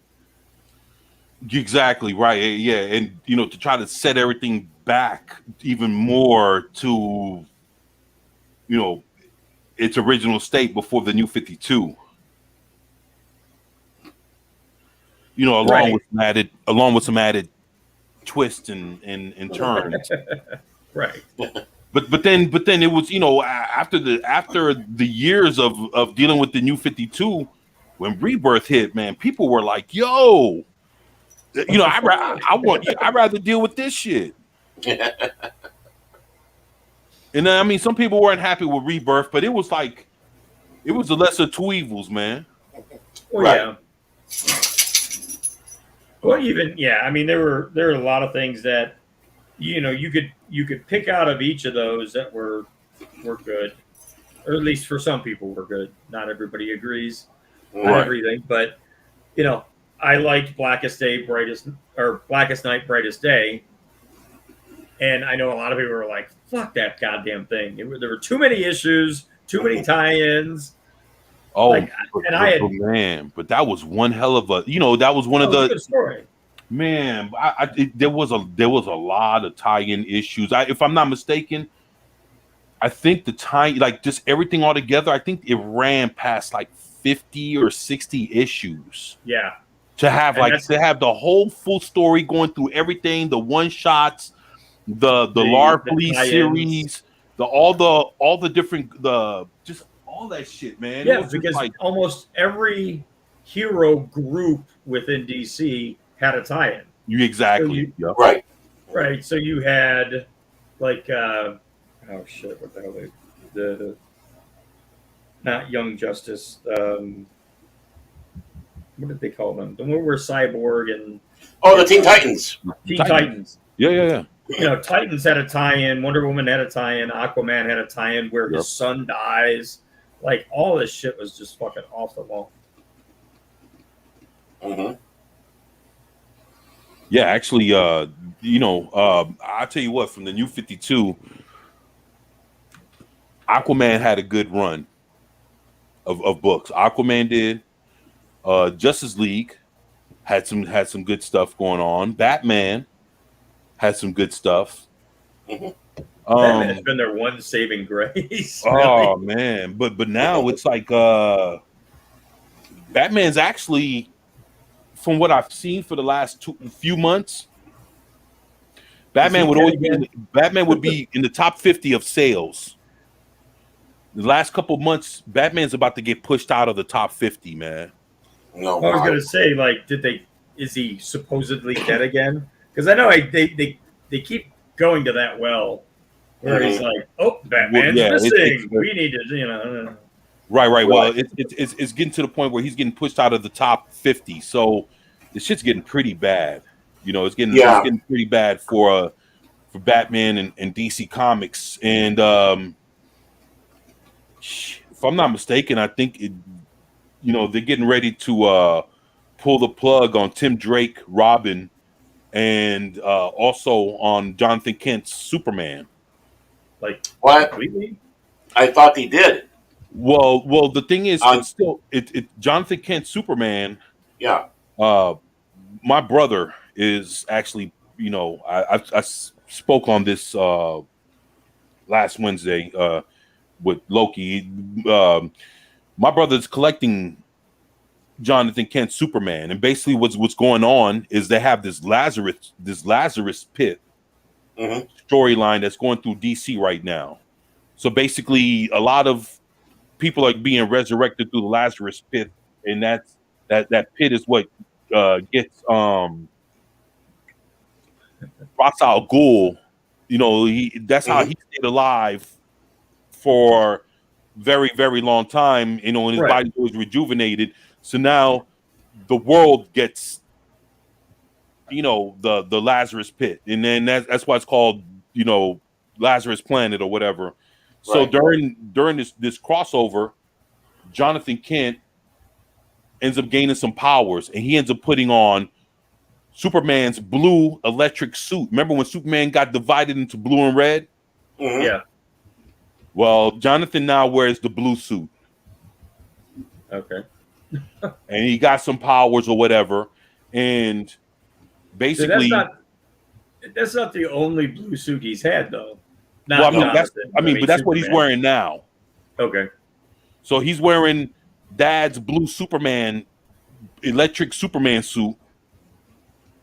Exactly right. Yeah, and to try to set everything back even more to its original state before the New 52. Along with some added twists and turns. Right. But then it was after the years of dealing with the New 52, when Rebirth hit, man, people were like, "Yo, I'd rather deal with this shit." And I mean, some people weren't happy with Rebirth, but it was the lesser two evils, man. Well, yeah. Well, I mean, there were a lot of things that you could pick out of each of those that were good, or at least for some people were good. Not everybody agrees on everything, but I liked Blackest Night, Brightest Day, and I know a lot of people were like, "Fuck that goddamn thing!" There were too many issues, too many tie-ins. Oh, but that was one hell of a, that was one of the good story. Man, there was a lot of tie-in issues. If I'm not mistaken, I think just everything all together, I think it ran past like 50 or 60 issues Yeah. to have And to have the whole full story going through everything, the one shots, the Larfleeze tie-ins. series, all the different just all that shit, man. It Yeah, was just because like almost every hero group within DC had a tie-in. you exactly. So you- yeah. Right. Right. So you had like oh shit, what the hell the not Young Justice, what did they call them? The one where Cyborg and Oh, the Teen Titans. Teen Titans. Yeah. You know, Titans had a tie-in, Wonder Woman had a tie-in, Aquaman had a tie-in where Yep. his son dies. Like all this shit was just fucking off the wall. Mm-hmm. Yeah, actually, I'll tell you what, from the New 52, Aquaman had a good run of books. Aquaman did. Justice League had some good stuff going on. Batman had some good stuff. Mm-hmm. Batman's been their one saving grace. Oh Really. man, but now it's like Batman's actually, from what I've seen for the last few months, Batman would be in the top 50 of sales. The last couple of months, Batman's about to get pushed out of the top 50, man. No, I was gonna say, like, is he supposedly dead again? Because I know they keep going to that well where he's like, oh, Batman's missing. We need to, you know. Right. Well, it's getting to the point where he's getting pushed out of the top 50. So the shit's getting pretty bad. You know, it's getting pretty bad for Batman and DC Comics. And if I'm not mistaken, I think they're getting ready to pull the plug on Tim Drake, Robin, and also on Jonathan Kent's Superman. Like what? Completely? I thought he did. Well, the thing is, it's still Jonathan Kent's Superman. Yeah. My brother is actually, I spoke on this last Wednesday with Loki. My brother's collecting Jonathan Kent's Superman, and basically what's going on is they have this Lazarus Pit storyline that's going through DC right now. So basically, a lot of people are being resurrected through the Lazarus Pit, and that pit is what gets Ra's al Ghul. That's how he stayed alive for very, very long time. And his body was rejuvenated. So now the world gets, the Lazarus Pit, and then that's why it's called, Lazarus Planet or whatever. So during this crossover, Jonathan Kent ends up gaining some powers, and he ends up putting on Superman's blue electric suit. Remember when Superman got divided into blue and red? Mm-hmm. Yeah. Well, Jonathan now wears the blue suit. Okay. And he got some powers or whatever. And basically, that's not the only blue suit he's had, though. But that's what he's wearing now. Okay. So he's wearing Dad's blue Superman, electric Superman suit,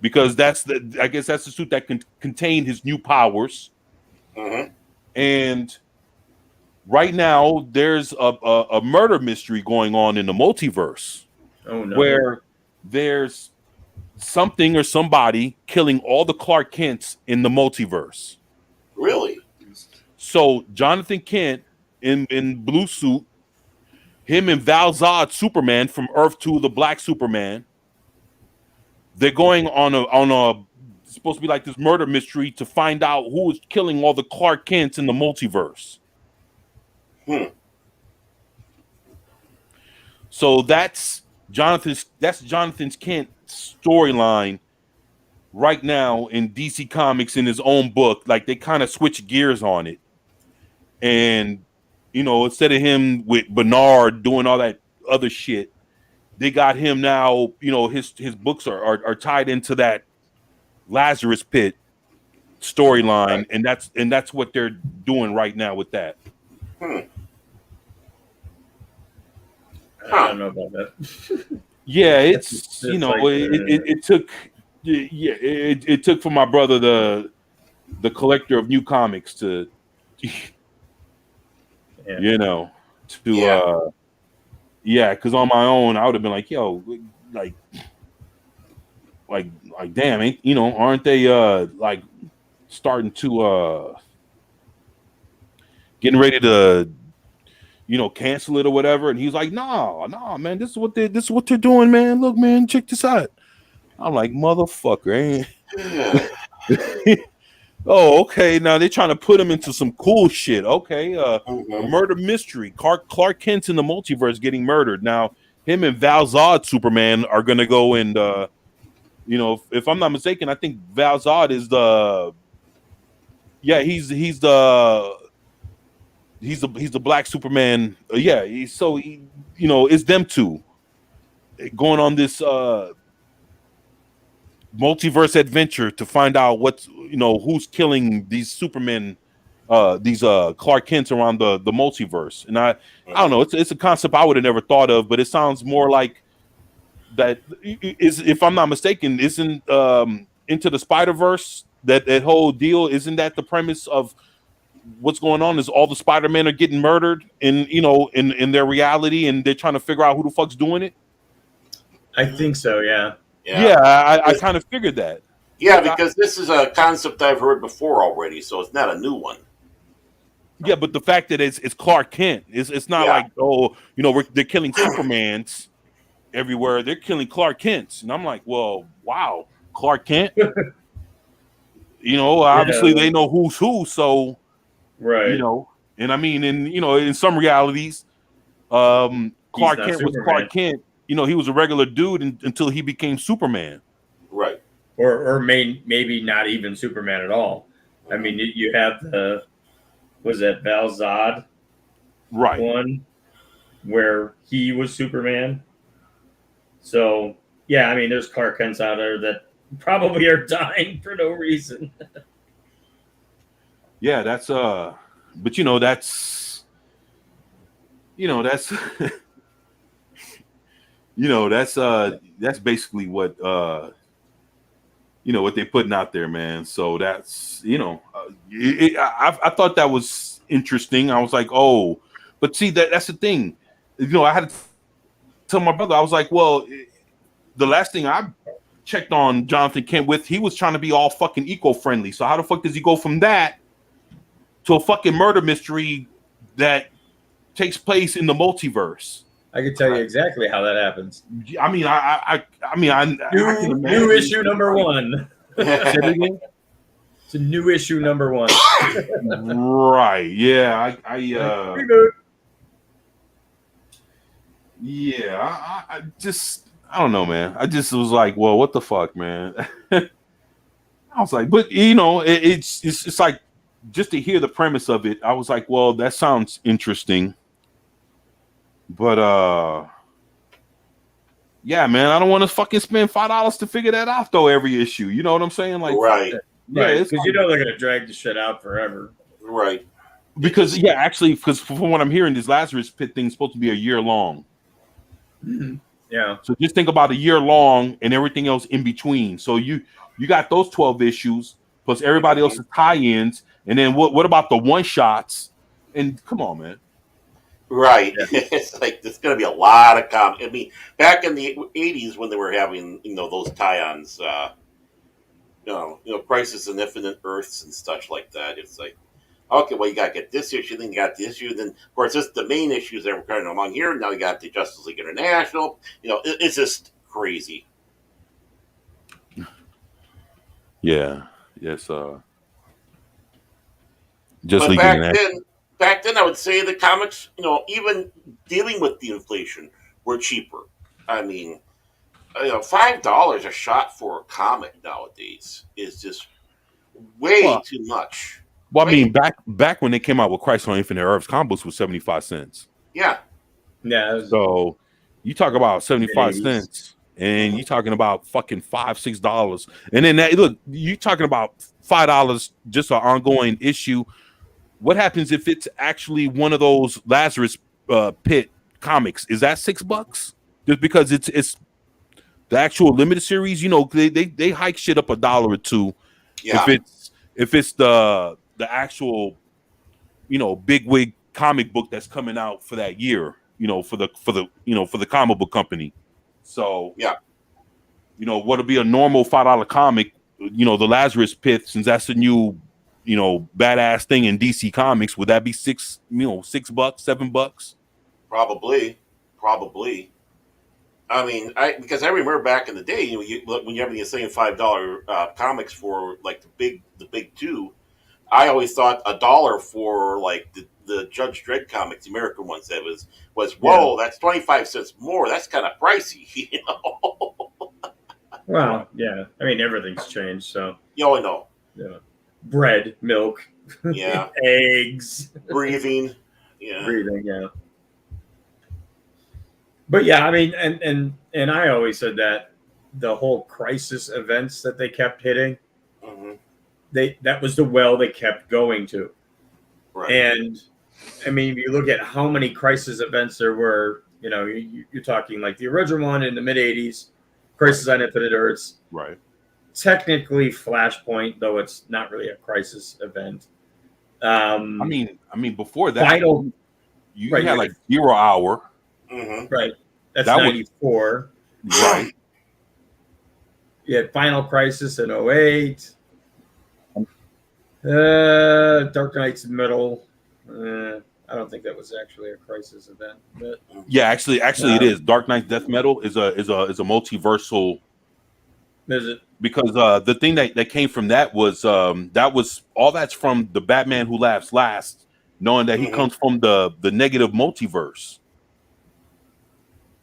because I guess that's the suit that can contain his new powers. Mm-hmm. And right now, there's a murder mystery going on in the multiverse. Oh no! Where there's something or somebody killing all the Clark Kents in the multiverse. Really? So Jonathan Kent in blue suit, him and Val Zod Superman from Earth 2, the Black Superman, they're going on a supposed to be like this murder mystery to find out who is killing all the Clark Kents in the multiverse. So that's Jonathan Kent's storyline right now in DC Comics in his own book. Like they kind of switch gears on it. And, instead of him with Bernard doing all that other shit, they got him now, his books are tied into that Lazarus Pit storyline. Right. And that's what they're doing right now with that. I don't know about that. Yeah, it's It's you know like, it took it took for my brother the collector of new comics to Yeah. you know to Yeah. yeah, because on my own I would have been like, yo, like like damn, ain't aren't they like starting to getting ready to cancel it or whatever? And he's like, nah, man, this is what they're doing, man. Look, man, check this out. I'm like, motherfucker, ain't oh, okay. Now they're trying to put him into some cool shit. Okay, a murder mystery. Clark Kent's in the multiverse getting murdered. Now him and Val Zod Superman are gonna go and if I'm not mistaken, I think Val Zod is he's the black Superman. It's them two going on this multiverse adventure to find out who's killing these Supermen, these Clark Kents around the multiverse. And I don't know, it's a concept I would have never thought of, but it sounds more like that is, if I'm not mistaken, isn't Into the Spider-Verse, that whole deal, isn't that the premise of what's going on? Is all the Spider-Men are getting murdered in their reality, and they're trying to figure out who the fuck's doing it? I think so. Yeah. Yeah, I kind of figured that. Yeah, because this is a concept I've heard before already, so it's not a new one. Yeah, but the fact that it's Clark Kent, it's not like, they're killing Supermans everywhere. They're killing Clark Kents, and I'm like, well, wow, Clark Kent. Obviously they know who's who, so right. And I mean, in some realities, Clark Kent was Clark Kent. He was a regular dude until he became Superman. Right. Or maybe not even Superman at all. I mean, you have was that Val Zod one where he was Superman? So, yeah, I mean, there's Clark Kents out there that probably are dying for no reason. Yeah, that's but that's that's basically what what they're putting out there, man. So that's I thought that was interesting. I was like, oh, but see, that's the thing. I had to tell my brother, I was like, well, the last thing I checked on Jonathan Kent with, he was trying to be all fucking eco-friendly. So how the fuck does he go from that to a fucking murder mystery that takes place in the multiverse? I can tell you exactly how that happens. I mean, I new issue number 1. It's a new issue number 1. Right? Yeah, I just, I don't know, man. I just was like, well, what the fuck, man? I was like, but it's like, just to hear the premise of it, I was like, well, that sounds interesting. But yeah, man, I don't want to fucking spend $5 to figure that out though every issue. You know what I'm saying? Like, right. Yeah, because they're gonna drag the shit out forever. Right. Because because from what I'm hearing, this Lazarus Pit thing's supposed to be a year long. Mm-hmm. Yeah. So just think about a year long and everything else in between. So you got those 12 issues plus everybody else's tie-ins, and then what about the one shots? And come on, man. Right. Yeah. It's like there's going to be a lot of I mean, back in the 80s when they were having those tie-ons, Crisis on Infinite Earths and such like that. It's like, okay, well, you got to get this issue, then you got the issue, then of course it's the main issues that were coming along here. Now you got the Justice League International. It's just crazy. Yeah. Yes. But back then, I would say the comics, even dealing with the inflation, were cheaper. I mean, $5 a shot for a comic nowadays is just way too much. Well, I mean, back when they came out with Crisis on Infinite Earths, comic books was 75 cents. Yeah. Yeah. So you talk about 75 cents, and you're talking about fucking $5, $6, and then look, you talking about $5 just an ongoing issue. What happens if it's actually one of those Lazarus Pit comics, is that $6? Just because it's the actual limited series, you know, they hike shit up $1 or $2. Yeah. If it's the actual, you know, big wig comic book that's coming out for that year, you know, for the comic book company. So Yeah. you know, what'll be a normal $5 comic, you know, the Lazarus Pit, since that's the new, you know, badass thing in DC Comics, would that be $6, $7? Probably. I mean, because I remember back in the day, you know, when you're having the same $5 comics for like the big two, I always thought $1 for like the Judge Dredd comics, the American ones, that was whoa, that's 25 cents more. That's kind of pricey, you know. Well, yeah. I mean, everything's changed. So, You know, I know. yeah. Bread, milk, Yeah. eggs, Breathing. Yeah. breathing. Yeah. But yeah, I mean, and I always said that the whole crisis events that they kept hitting, hmm that was the well they kept going to. Right. And I mean, if you look at how many crisis events there were, you know, you're talking like the original one in the mid '80s, Crisis on Infinite Earths. Right. Technically, Flashpoint, though it's not really a crisis event. I mean, before that, Final, you right, had like 0 Hour. hmm right? That's That was- 94. Right. You had Final Crisis in 08. Dark Knight's middle. I don't think that was actually a crisis event, but Yeah, actually it is. Dark Knight Death Metal is a multiversal, is it? because the thing that came from that was all that's from the Batman Who Laughs Last, knowing that he Mhm. comes from the negative multiverse.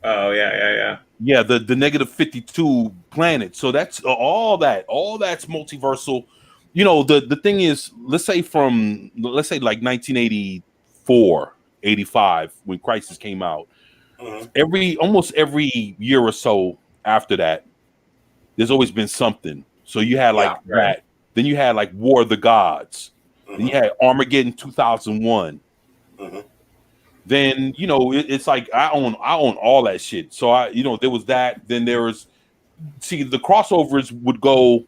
Oh yeah. Yeah, the negative 52 planet. So that's all that's multiversal. You know, the thing is, let's say like 1984, 85, when Crisis came out, hmm almost every year or so after that, there's always been something. So you had like Yeah, right. that. Then you had like War of the Gods. Then you had Armageddon 2001. Mhm. Then, you know, it's like I own all that shit. So there was that. Then there was, the crossovers would go.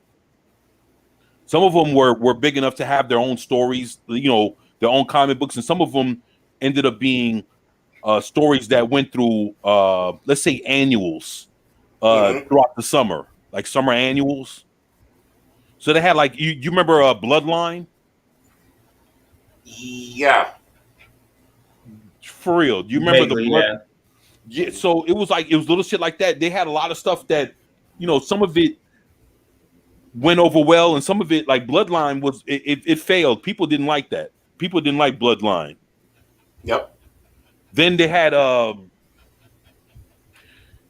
Some of them were big enough to have their own stories, you know, their own comic books, and some of them ended up being stories that went through, let's say, annuals throughout the summer, like summer annuals. So they had like you remember Bloodline? Yeah. For real, do you remember Vaguely, the Blood? Yeah. So it was little shit like that. They had a lot of stuff that, you know, some of it went over well, and some of it, like Bloodline, it failed. People didn't like that. People didn't like Bloodline. Yep. Then they had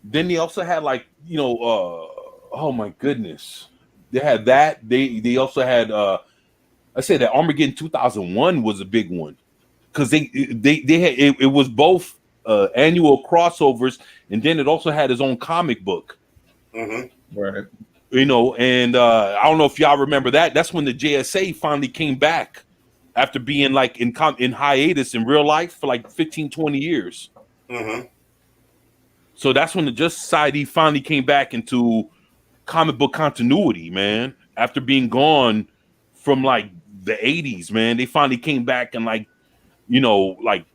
then they also had, like, you know, oh my goodness, they had that. They also had I say that Armageddon 2001 was a big one, because they had it was both annual crossovers, and then it also had its own comic book. hmm Right. You know, and I don't know if y'all remember that. That's when the JSA finally came back after being like in hiatus in real life for like 15, 20 years. hmm So that's when the Justice Society finally came back into comic book continuity, man. After being gone from like the 80s, man, they finally came back, and like, you know, like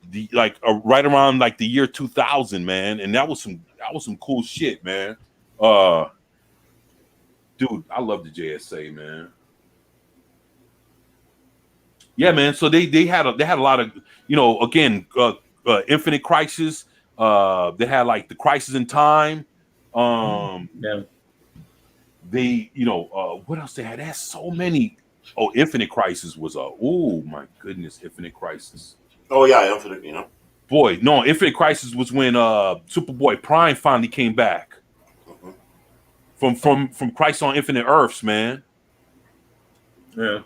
right around like the year 2000, man. And that was some cool shit, man. Dude, I love the JSA, man. Yeah, man. So they had a lot of, you know, again, Infinite Crisis. They had like the Crisis in Time. Yeah. They, you know, what else they had? They had so many. Oh, Infinite Crisis was oh my goodness, Infinite Crisis. Oh yeah, Infinite. You know. Boy, no, Infinite Crisis was when Superboy Prime finally came back from Crisis on Infinite Earths, man. Yeah.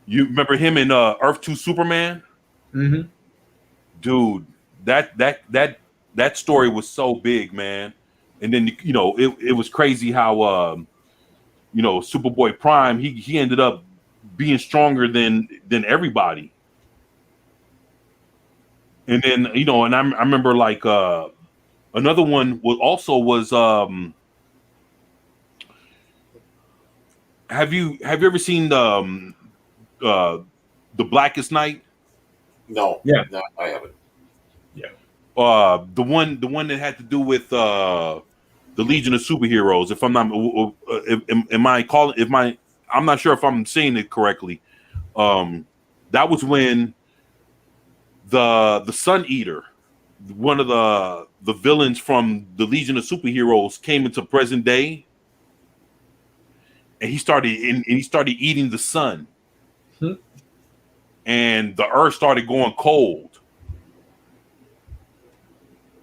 You remember him in Earth 2 Superman? Mm-hmm. Dude, that story was so big, man. And then, you know, it was crazy how you know, Superboy Prime, he ended up being stronger than everybody. And then and I remember like another one was have you ever seen the Blackest Night? No. Yeah. No, I haven't. The one that had to do with the Legion of Superheroes. If I'm not, I'm not sure if I'm saying it correctly. That was when the Sun Eater, one of the villains from the Legion of Superheroes, came into present day, and he started eating the sun, and the Earth started going cold,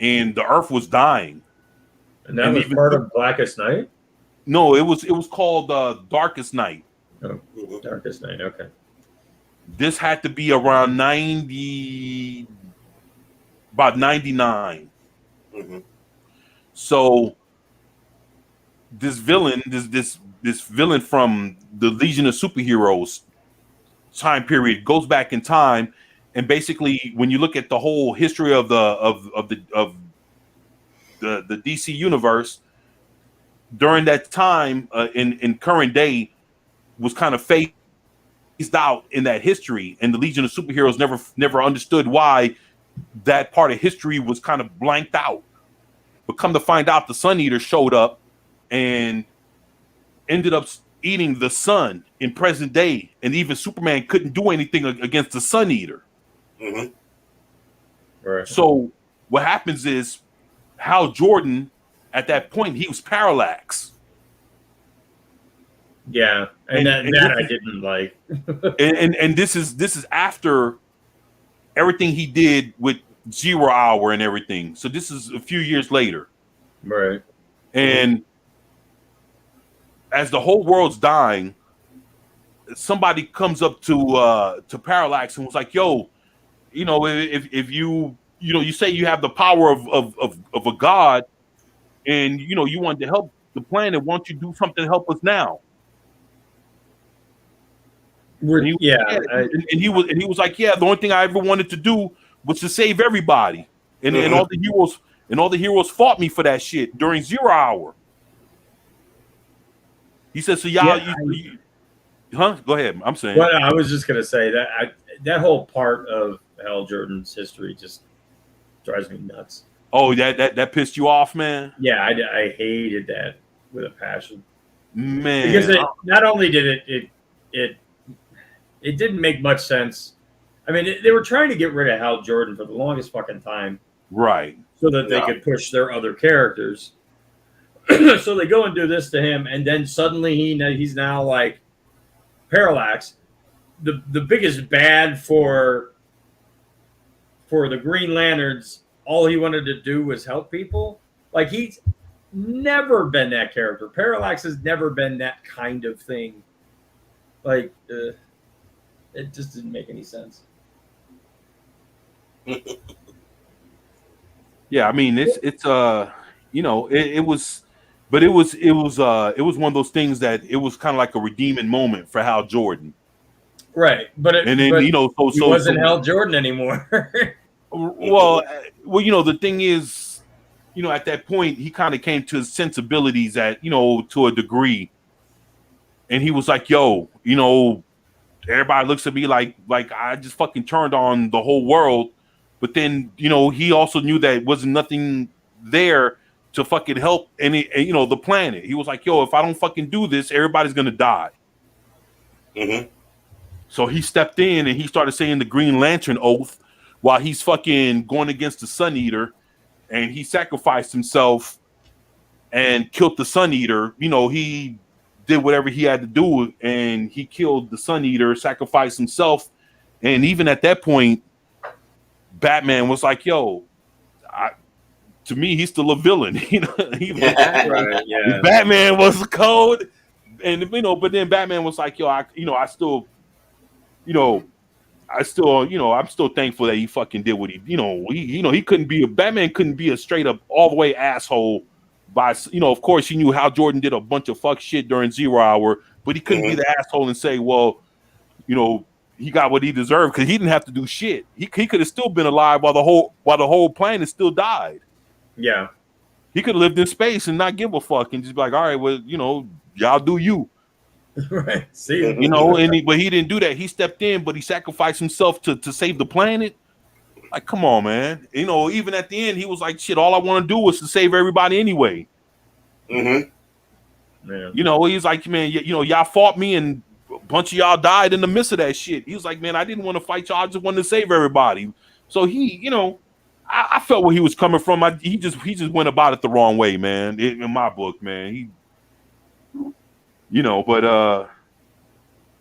and the Earth was dying. And that was part of Blackest Night? No, it was called Darkest Night. Oh, Darkest Night, okay. This had to be around about 99. Mm-hmm. So this villain, this villain from the Legion of Superheroes time period goes back in time, and basically, when you look at the whole history of the DC universe during that time, in current day, was kind of phased out in that history, and the Legion of Superheroes never understood why that part of history was kind of blanked out. But come to find out, the Sun Eater showed up and ended up eating the sun in present day, and even Superman couldn't do anything against the Sun Eater. Mm-hmm. Right. So what happens is Hal Jordan, at that point, he was parallax. Yeah, and that I didn't like. and this is after everything he did with Zero Hour and everything. So this is a few years later. Right. And as the whole world's dying, somebody comes up to Parallax and was like, "Yo, if you say you have the power of a god, and you want to help the planet, why don't you do something to help us now?" And he was like, "Yeah, the only thing I ever wanted to do was to save everybody, and all the heroes fought me for that shit during Zero Hour." He said, "So y'all, huh? Go ahead. I'm saying." Well, I was just gonna say that that whole part of Hal Jordan's history just drives me nuts. Oh, that pissed you off, man? Yeah, I hated that with a passion, man. Because not only did it didn't make much sense. I mean, they were trying to get rid of Hal Jordan for the longest fucking time, right? So that they could push their other characters. So they go and do this to him, and then suddenly he's now like Parallax, the biggest bad for the Green Lanterns. All he wanted to do was help people. Like, he's never been that character. Parallax has never been that kind of thing. Like, it just didn't make any sense. Yeah, I mean, it was. But it was one of those things that it was kind of like a redeeming moment for Hal Jordan, right? But he wasn't Hal Jordan anymore. well, the thing is, at that point he kind of came to his sensibilities to a degree, and he was like, "Yo, everybody looks at me like I just fucking turned on the whole world," but then he also knew that it wasn't nothing there to fucking help the planet. He was like, "Yo, if I don't fucking do this, everybody's gonna die." Mm-hmm. So he stepped in and he started saying the Green Lantern oath while he's fucking going against the Sun Eater, and he sacrificed himself and killed the Sun Eater. He did whatever he had to do, and he killed the Sun Eater, sacrificed himself, and even at that point, Batman was like, "Yo, to me, he's still a villain." Batman was the code, and but then Batman was like, "Yo, I'm still thankful that he fucking did what he couldn't be Batman couldn't be a straight up all the way asshole by of course he knew Hal Jordan did a bunch of fuck shit during Zero Hour, but he couldn't be the asshole and say, well, he got what he deserved because he didn't have to do shit. He could have still been alive while the whole planet still died. Yeah. He could have lived in space and not give a fuck and just be like, all right, well, y'all do you. Right. See ya. But he didn't do that. He stepped in, but he sacrificed himself to save the planet. Like, come on, man. Even at the end, he was like, shit, all I want to do was to save everybody anyway. Mm-hmm. Yeah. He's like, man, y'all fought me and a bunch of y'all died in the midst of that shit. He was like, man, I didn't want to fight y'all. I just wanted to save everybody. So he, I felt where he was coming from. He just went about it the wrong way, man. In my book, man. But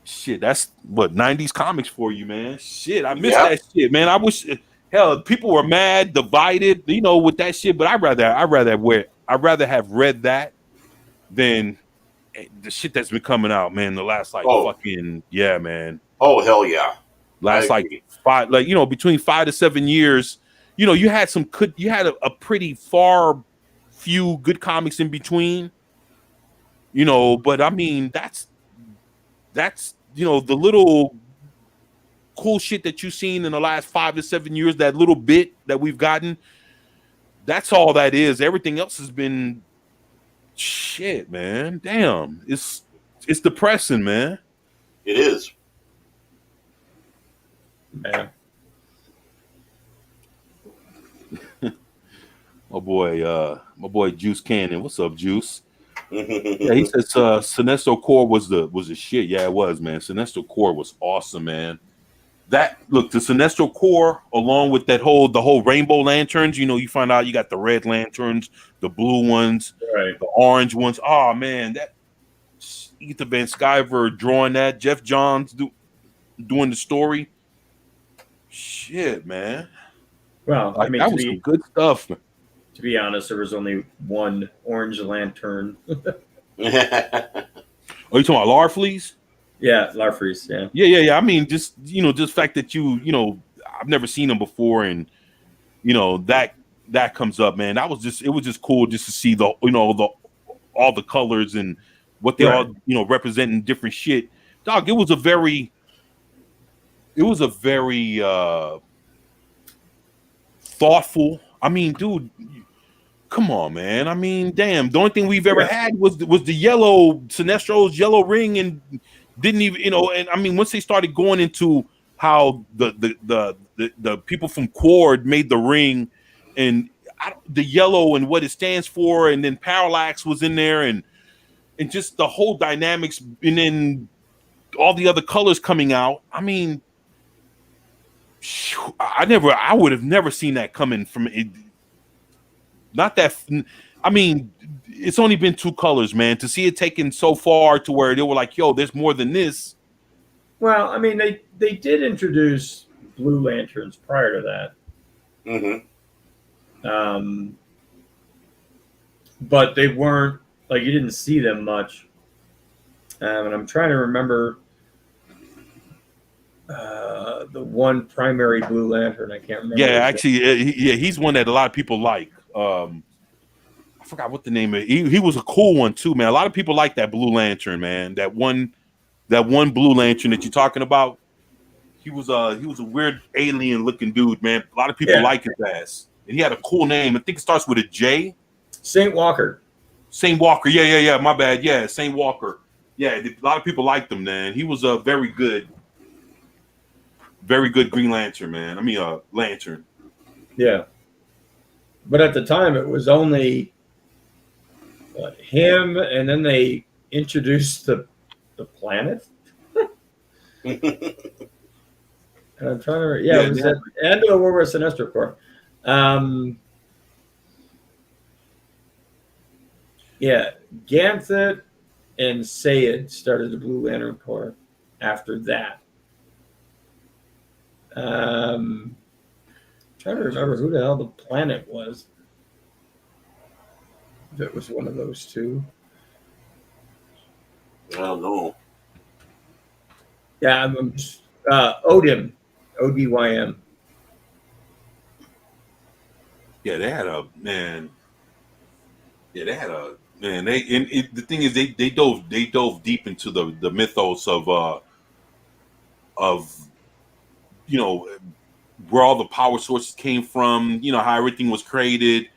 shit, that's what 90s comics for you, man. Shit, I missed that shit, man. I wish hell people were mad, divided, with that shit. But I'd rather have read that than the shit that's been coming out, man. The last fucking man. Oh hell yeah. Last five, between 5 to 7 years. You had a pretty far few good comics in between. But I mean that's the little cool shit that you've seen in the last 5 to 7 years, that little bit that we've gotten, that's all that is. Everything else has been shit, man. Damn. It's depressing, man. It is. Man. My boy Juice Cannon. What's up, Juice? Yeah, he says Sinestro Corps was the shit. Yeah, it was, man. Sinestro Corps was awesome, man. The Sinestro Corps, along with the whole rainbow lanterns, you find out you got the red lanterns, the blue ones, right, the orange ones. Oh man, that Ethan Van Sciver drawing that, Jeff Johns doing the story. Shit, man. Well, that was some good stuff. To be honest, there was only one orange lantern. Are you talking about Larfleeze? Yeah, Larfleeze. Yeah. Yeah. I mean, just just fact that I've never seen them before, and that comes up, man. It was just cool just to see all the colors and what they all representing different shit. Dog, it was a very thoughtful. I mean, dude, come on, man. I mean, damn. The only thing we've ever had was the yellow Sinestro's yellow ring, and didn't even And I mean, once they started going into how the people from Quard made the ring, and the yellow and what it stands for, and then Parallax was in there, and just the whole dynamics, and then all the other colors coming out. I mean, I would have never seen that coming from it. Not that, I mean, it's only been 2 colors, man. To see it taken so far to where they were like, yo, there's more than this. Well, I mean, they did introduce blue lanterns prior to that. Mm-hmm. But they weren't, like, you didn't see them much. And I'm trying to remember the one primary blue lantern. I can't remember. Yeah, actually, he's one that a lot of people like. I forgot what the name is. He was a cool one too, man. A lot of people like that blue lantern, man. That one blue lantern that you're talking about. He was a weird alien looking dude, man. A lot of people like his ass, and he had a cool name. I think it starts with a J. Saint Walker. Saint Walker. Yeah. My bad. Yeah, Saint Walker. Yeah, a lot of people liked him, man. He was a very good Green Lantern, man. I mean, lantern. Yeah. But at the time, it was only him, and then they introduced the planet. And I'm trying to. Yeah, it was at the end of the World War Sinestro Corps. Ganthet and Sayed started the Blue Lantern Corps after that. Trying to remember who the hell the planet was. If it was one of those two. I don't know. Yeah, Odym. ODYM. Yeah, they had a man. Yeah, they had a man. The thing is, they dove deep into the mythos of of where all the power sources came from, how everything was created,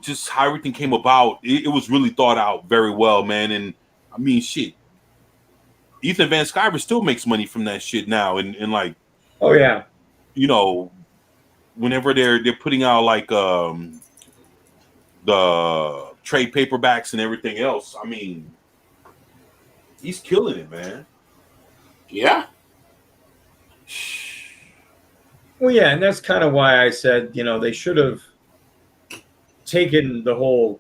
just how everything came about. It was really thought out very well, man. And I mean, shit, Ethan Van Sciver still makes money from that shit now, and like, oh yeah, whenever they're putting out like the trade paperbacks and everything else, I mean, he's killing it, man. Yeah. Well, yeah, and that's kind of why I said, they should have taken the whole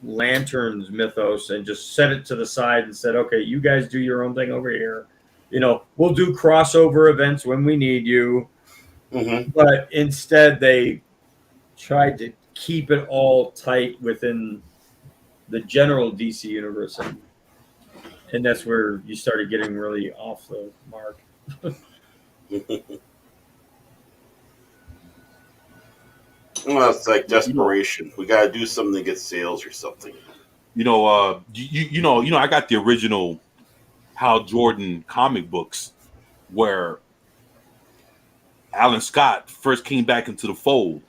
Lanterns mythos and just set it to the side and said, okay, you guys do your own thing over here. We'll do crossover events when we need you. Mm-hmm. But instead, they tried to keep it all tight within the general DC universe. And that's where you started getting really off the mark. Well, it's like desperation. We got to do something to get sales or something. I got the original Hal Jordan comic books where Alan Scott first came back into the fold.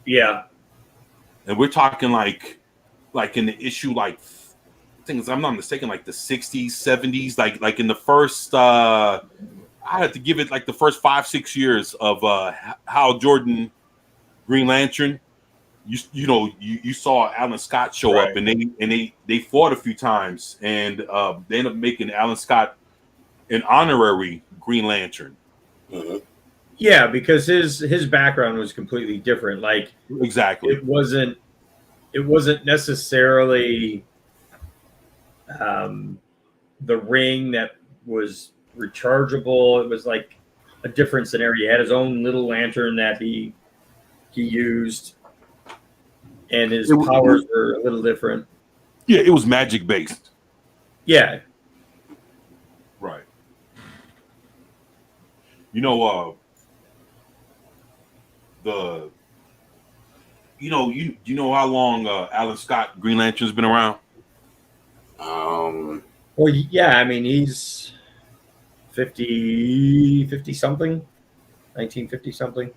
Yeah. And we're talking like in the issue, like, I think, if I'm not mistaken, like the 60s, 70s, like in the first, I had to give it like the first 5-6 years of Hal Jordan Green Lantern. You saw Alan Scott show Right. up, and they fought a few times, and they ended up making Alan Scott an honorary Green Lantern. Mm-hmm. Yeah, because his background was completely different. Like, Exactly. it wasn't necessarily the ring that was rechargeable. It was like a different scenario. He had his own little lantern that he used, and his powers were a little different. Yeah, it was magic based. Yeah. Right. You know how long Alan Scott Green Lantern's been around? Well, yeah, I mean, he's 50 something, 1950 something.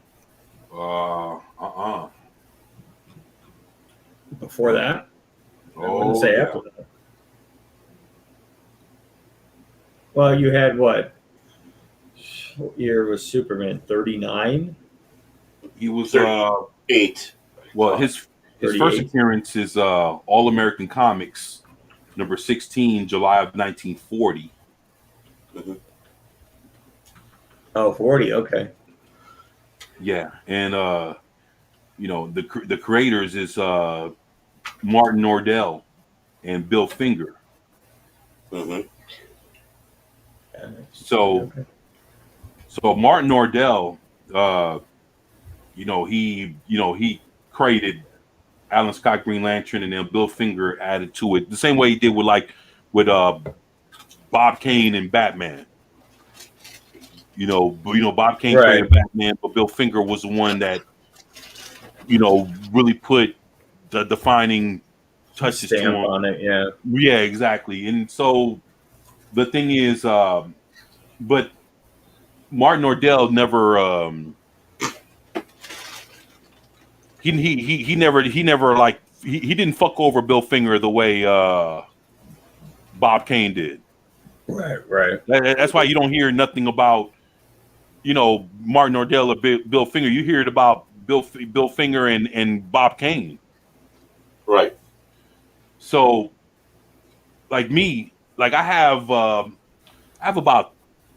Before that, I wouldn't say after that. Well, you had what year was Superman? 39. He was 8. Well, his 38. first appearance is All American Comics, number 16, July of 1940. Mm-hmm. Oh, 40. Okay. Yeah, and the creators is Martin Nordell and Bill Finger. Mm-hmm. So Martin Nordell, he created Alan Scott Green Lantern, and then Bill Finger added to it the same way he did with Bob Kane and Batman. Bob Kane created Batman, but Bill Finger was the one that really put the defining touches to him on it. Yeah. Yeah, exactly. And so the thing is, but Martin Nordell never he didn't fuck over Bill Finger the way Bob Kane did. Right. That's why you don't hear nothing about Martin Nordell or Bill Finger. You hear it about Bill Finger and Bob Kane. Right. So, like me, like I have about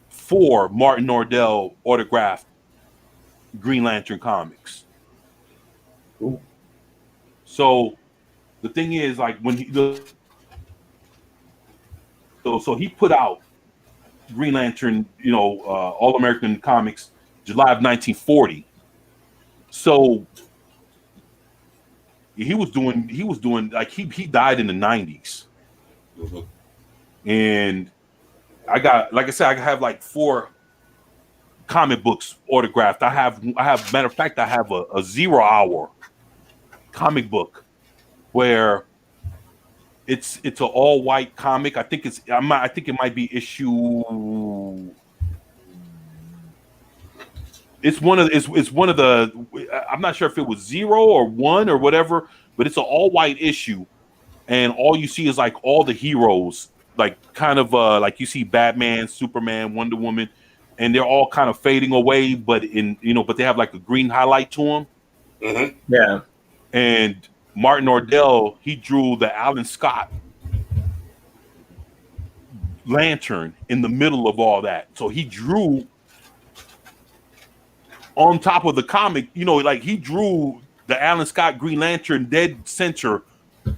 4 Martin Nordell autographed Green Lantern comics. Ooh. So the thing is, like, when so he put out Green Lantern, All American Comics, July of 1940. So he was doing like he died in the 90s. Mm-hmm. And I got, like I said, I have like 4 comic books autographed. I have matter of fact, I have a 0 Hour comic book where it's an all white comic. I think it might be issue it's one of the. I'm not sure if it was 0 or 1 or whatever, but it's an all white issue, and all you see is like all the heroes, like kind of like you see Batman, Superman, Wonder Woman, and they're all kind of fading away, but but they have like a green highlight to them. Mm-hmm. Yeah. And Martin Ordell, he drew the Alan Scott lantern in the middle of all that. So he drew on top of the comic, like he drew the Alan Scott Green Lantern dead center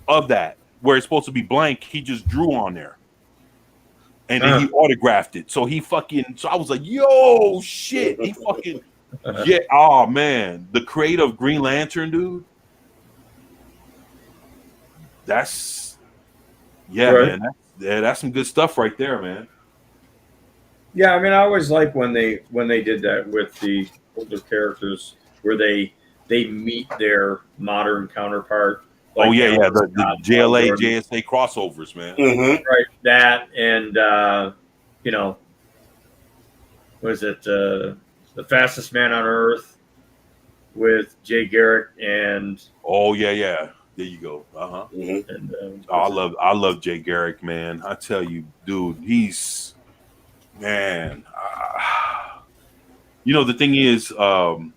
of that, where it's supposed to be blank. He just drew on there. And then he autographed it. So I was like, yo, shit. He fucking, yeah. Oh, man. The creator of Green Lantern, dude. That's, right. Man. That's some good stuff right there, man. Yeah, I mean, I always like when they did that with the older characters, where they meet their modern counterpart. Like the JLA, JSA crossovers, man. Mm-hmm. Right, that and was it The Fastest Man on Earth with Jay Garrick and there you go. Mm-hmm. And I love Jay Garrick, man. I tell you, dude, he's man. The thing is, the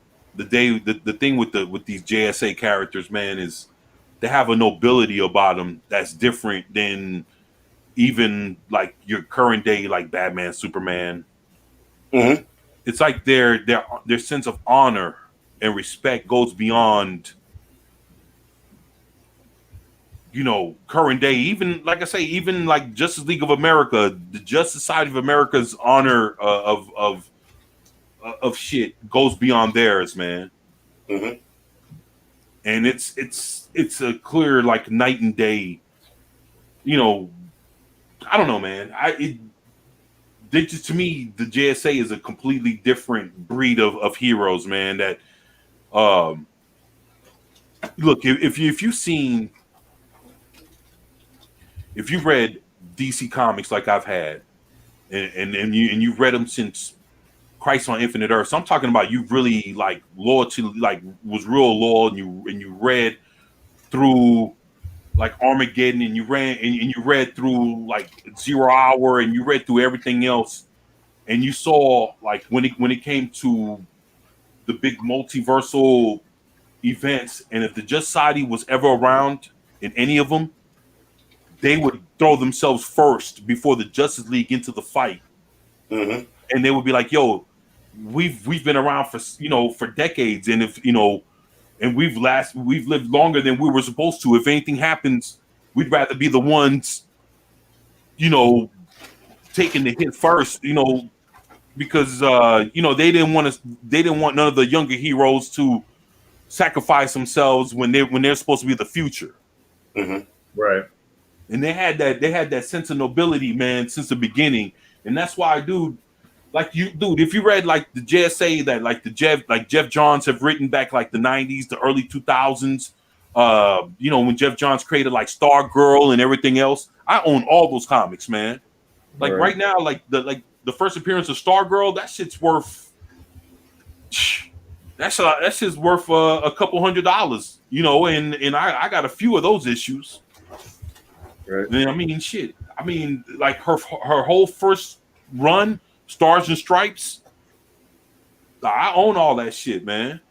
thing with these JSA characters, man, is they have a nobility about them that's different than even like your current day, like Batman, Superman. Mm-hmm. It's like their sense of honor and respect goes beyond, current day. Even like I say, even like Justice League of America, the Justice Society of America's honor of shit goes beyond theirs, man. Mm-hmm. And it's a clear like night and day. I don't know, man. To me, the JSA is a completely different breed of heroes, man. That look, if you've read DC Comics like I've had, and you've read them since Christ on Infinite Earth. So I'm talking about you've really like loyal to, like was real loyal, and you read through like Armageddon, and you read through like 0 Hour, and you read through everything else, and you saw like when it came to the big multiversal events, and if the Just Society was ever around in any of them, they would throw themselves first before the Justice League into the fight. Mm-hmm. And they would be like, yo, we've been around for decades, and if and we've lived longer than we were supposed to. If anything happens, we'd rather be the ones, taking the hit first, because they didn't want none of the younger heroes to sacrifice themselves when they're supposed to be the future. Mm-hmm. right. And they had that sense of nobility, man, since the beginning. And that's why, dude, if you read like the JSA that like Jeff Johns have written back like the 90s, the early 2000s, when Jeff Johns created like Stargirl and everything else, I own all those comics, man. Like right now, like the first appearance of Stargirl, that shit's worth worth a couple $100, and I got a few of those issues. Right. And I mean, shit. I mean, like her whole first run, Stars and Stripes. I own all that shit, man.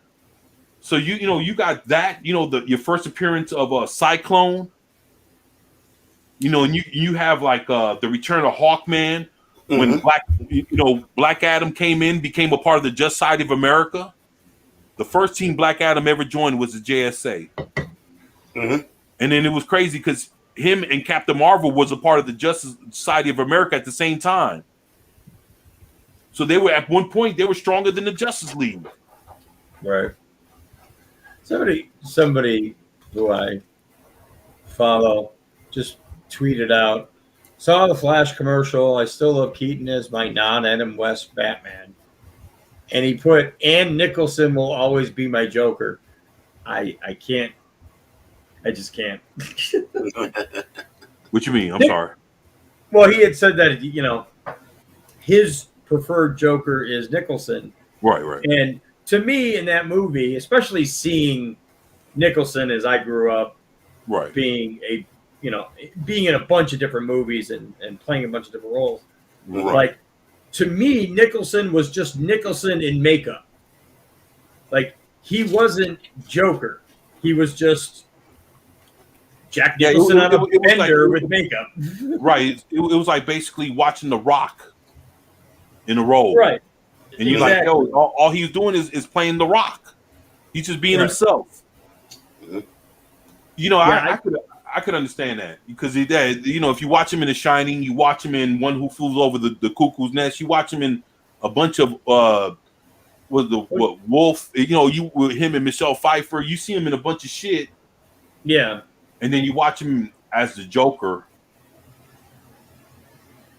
So you got that. Your first appearance of Cyclone. And you have like the return of Hawkman when Black Adam came in, became a part of the Just Society of America. The first team Black Adam ever joined was the JSA. Mm-hmm. And then it was crazy because him and Captain Marvel was a part of the Justice Society of America at the same time. So they were at one point they were stronger than the Justice League. Right. Somebody who I follow just tweeted out, saw the Flash commercial. I still love Keaton as my non-Adam West Batman. And he put, and Nicholson will always be my Joker. I can't. I just can't. What you mean? I'm sorry. Well, he had said that, his preferred Joker is Nicholson. Right. And to me in that movie, especially seeing Nicholson as I grew up Right. being being in a bunch of different movies and playing a bunch of different roles. Right. Like, to me, Nicholson was just Nicholson in makeup. Like, he wasn't Joker. He was just Jack Nicholson on a bender with makeup. Right. It was like basically watching The Rock in a role. Right. And you're like, yo, all he's doing is playing The Rock. He's just being himself. Mhm. You know, I could understand that because you know, if you watch him in The Shining, you watch him in One Who Flew Over the Cuckoo's Nest, you watch him in a bunch of Wolf, you know, you with him and Michelle Pfeiffer, you see him in a bunch of shit. Yeah. And then you watch him as the Joker.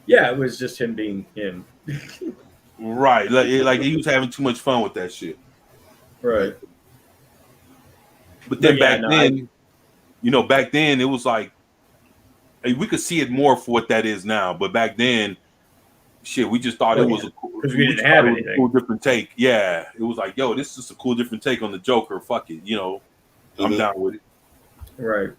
Yeah, it was just him being him. Right. Like he was having too much fun with that shit. Right. But then back then it was like we could see it more for what that is now. But back then, shit, we just thought it was a cool, cool different take. Yeah, it was like, yo, this is a cool different take on the Joker. Fuck it, you know, I'm down with it. Right.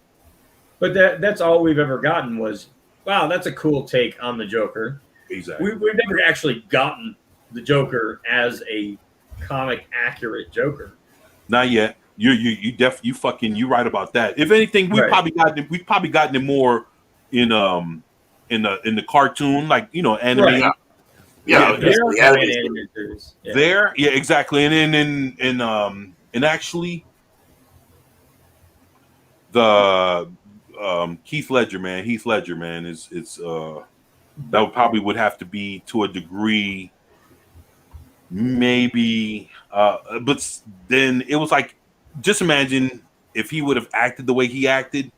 But that's all we've ever gotten was, wow, that's a cool take on the Joker. Exactly. We've never actually gotten the Joker as a comic accurate Joker. Not yet. You right about that. If anything, we've probably gotten it more in the cartoon, like, you know, animated. Right. Yeah, there, yeah, exactly. And then and actually the Heath Ledger man is that would have to be to a degree, maybe, but then it was like, just imagine if he would have acted the way he acted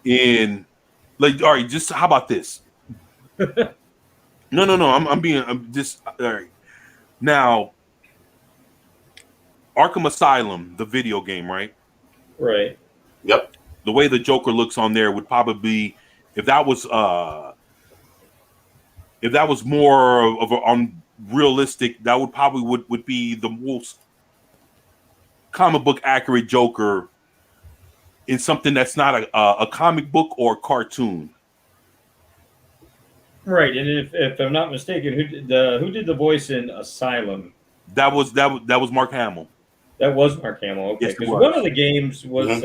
in, like, all right, just how about this? No, I'm just all right. Now, Arkham Asylum, the video game, right? Right. Yep. The way the Joker looks on there would probably, if that was more of an unrealistic, that would probably would be the most comic book accurate Joker in something that's not a comic book or cartoon. Right, and if I'm not mistaken, who did the voice in Asylum? That was Mark Hamill. That was Mark Hamill. Okay, because yes, one of the games was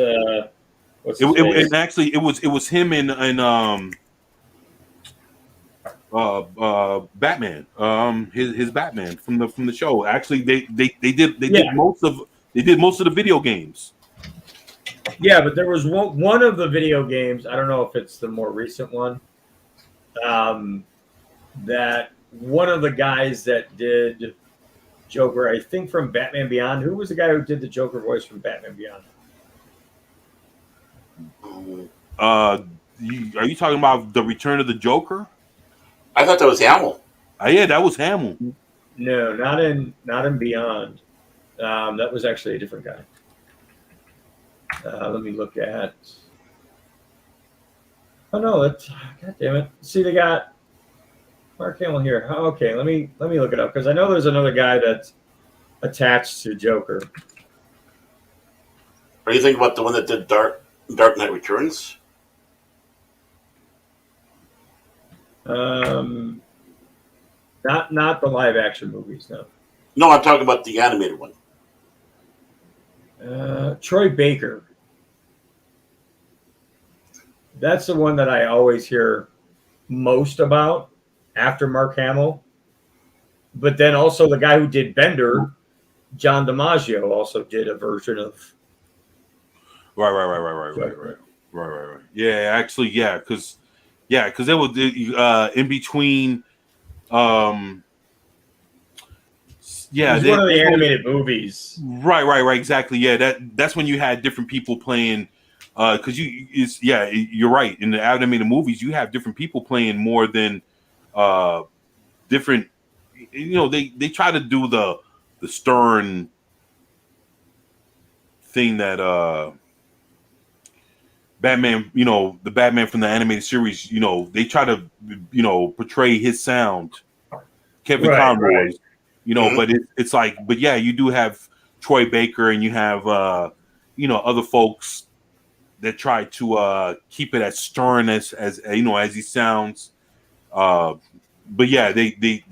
it was him in Batman. His Batman from the show. Actually, they did most of the video games. Yeah, but there was one of the video games. I don't know if it's the more recent one. That one of the guys that did Joker, I think from Batman Beyond. Who was the guy who did the Joker voice from Batman Beyond? Are you talking about the Return of the Joker? I thought that was Hamill. Yeah, that was Hamill. No, not in Beyond. That was actually a different guy. Let me look at. Oh no! God damn it! See, they got Mark Hamill here. Oh, okay, let me look it up because I know there's another guy that's attached to Joker. Are you thinking about the one that did Dark Knight Returns? Not the live action movies, no. No, I'm talking about the animated one. Troy Baker. That's the one that I always hear most about after Mark Hamill. But then also the guy who did Bender, John DiMaggio, also did a version of. Right. Yeah, actually, yeah, because it was in between. Yeah, one of the animated movies. Right, exactly. Yeah, that's when you had different people playing. Because you're right. In the animated movies, you have different people playing more than different. You know, they try to do the stern thing that Batman. You know, the Batman from the animated series. You know, they try to portray his sound. Kevin Conroy. you know. But it's like, but yeah, you do have Troy Baker, and you have you know, other folks that try to keep it as stern as you know, as he sounds. But yeah, they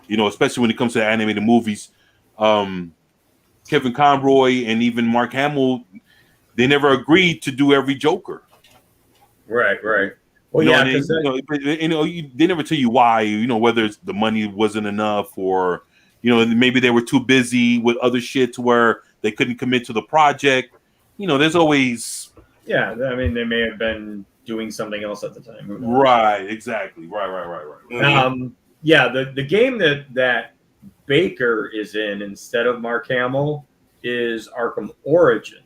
you know, especially when it comes to animated movies, Kevin Conroy and even Mark Hamill, they never agreed to do every Joker. Right. Well, you know, yeah, and because they never tell you why. You know, whether it's the money wasn't enough, or you know, maybe they were too busy with other shit to where they couldn't commit to the project. You know, there's always yeah. I mean, they may have been doing something else at the time. Who knows? right, exactly, right. Yeah, the game that Baker is in instead of Mark Hamill is Arkham Origins.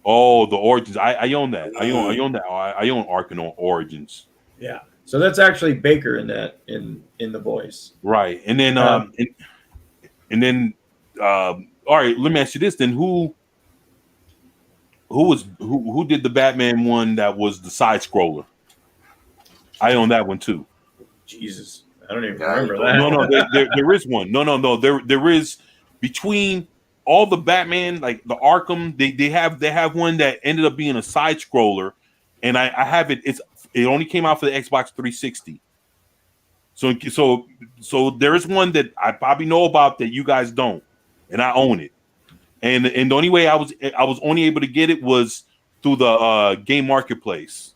Oh, the Origins. I own that. I own that. I own Arkham Origins. Yeah. So that's actually Baker in that in the voice. Right. And then and then all right, let me ask you this then. Who did the Batman one that was the side scroller? I own that one too. Jesus. I don't even remember that. No, there is one. No. There is, between all the Batman, like the Arkham, they have one that ended up being a side scroller, and I have it. It only came out for the Xbox 360. So there is one that I probably know about that you guys don't, and I own it. And the only way I was only able to get it was through the game marketplace.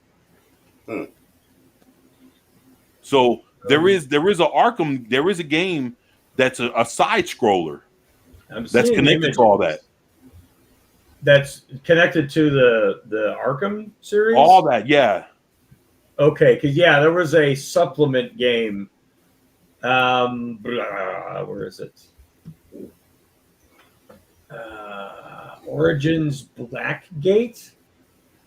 So there is a Arkham. There is a game that's a side scroller that's connected to all that. That's connected to the Arkham series. All that, yeah. Okay, because there was a supplement game. Where is it? Origins Blackgate.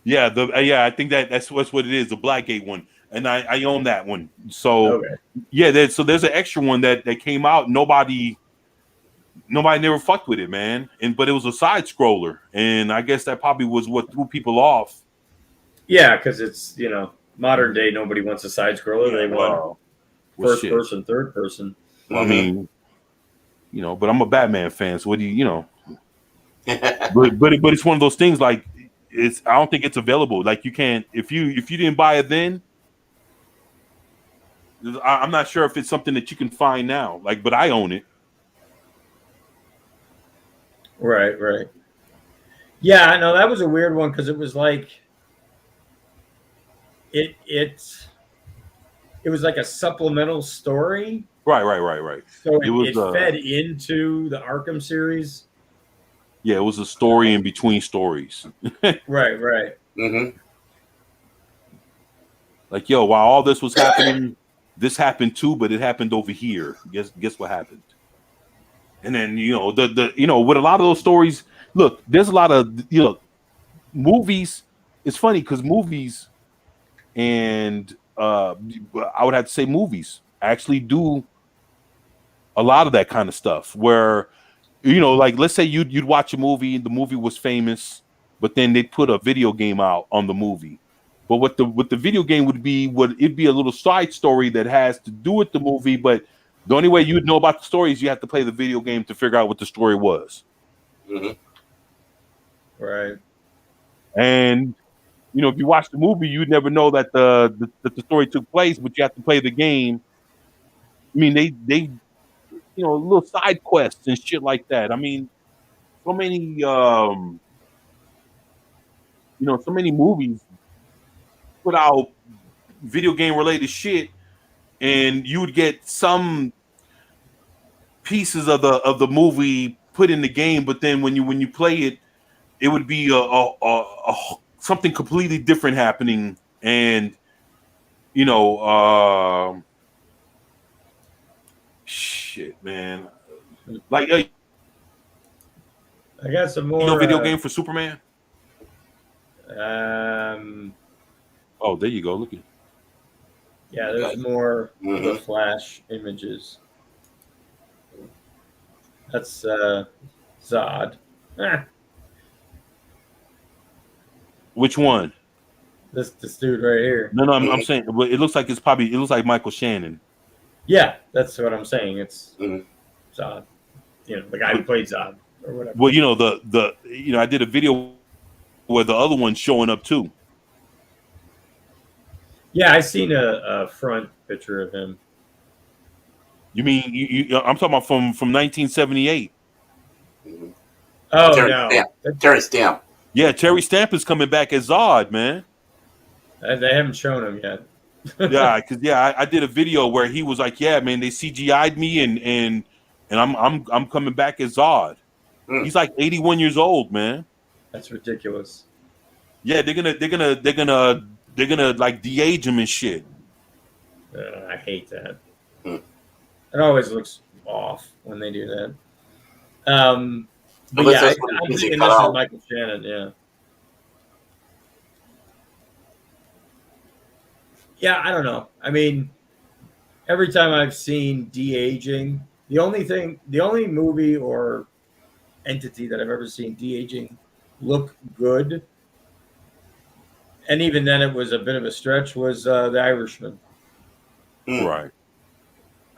Yeah, I think that's what it is, the Blackgate one, and I own that one. So yeah, there's an extra one that came out. Nobody never fucked with it, man. But it was a side scroller, and I guess that probably was what threw people off. Yeah, because it's modern day. Nobody wants a side scroller. They want first person, third person. I mean, but I'm a Batman fan, so what do you but it's one of those things, like, I don't think it's available. Like, you can't, if you didn't buy it then, I'm not sure if it's something that you can find now. Like, but I own it. Right. Yeah, I know that was a weird one because it was like it was like a supplemental story. Right. So it fed into the Arkham series. Yeah, it was a story in between stories. Right. Mm-hmm. Like, yo, while all this was happening, this happened too, but it happened over here. Guess what happened? And then with a lot of those stories, look, there's a lot of movies. It's funny because movies, and I would have to say movies actually do a lot of that kind of stuff where. Like, let's say you'd watch a movie, the movie was famous, but then they'd put a video game out on the movie. But what the video game it'd be a little side story that has to do with the movie, but the only way you'd know about the story is you have to play the video game to figure out what the story was. Mm-hmm. Right. And if you watch the movie, you'd never know that the story took place, but you have to play the game. I mean, they little side quests and shit like that. I mean, so many, so many movies put out video game related shit, and you would get some pieces of the movie put in the game, but then when you play it, it would be a something completely different happening, and shit, man. Like, I got some more. Video game for Superman. Oh, there you go. Look at. Yeah, there's more of the Flash images. That's Zod. Which one? This dude right here. No, I'm saying, but it looks like Michael Shannon. Yeah, that's what I'm saying. It's Zod. The guy who played Zod or whatever. Well, I did a video where the other one's showing up too. Yeah, I seen a front picture of him. You mean I'm talking about from 1978? Mhm. Oh Terrence no, Stamp. Terrence Stamp. Yeah, Terry Stamp is coming back as Zod, man. they haven't shown him yet. Yeah, because I did a video where he was like, "Yeah, man, they CGI'd me and I'm coming back as Zod." Hmm. He's like 81 years old, man. That's ridiculous. Yeah, they're gonna like de-age him and shit. I hate that. Hmm. It always looks off when they do that. But Unless yeah, that's what I'm the music thinking cut this is out. Michael Shannon. Yeah. Yeah, I don't know. I mean, every time I've seen de-aging, the only movie or entity that I've ever seen de-aging look good, and even then it was a bit of a stretch, was The Irishman. Hmm. Right.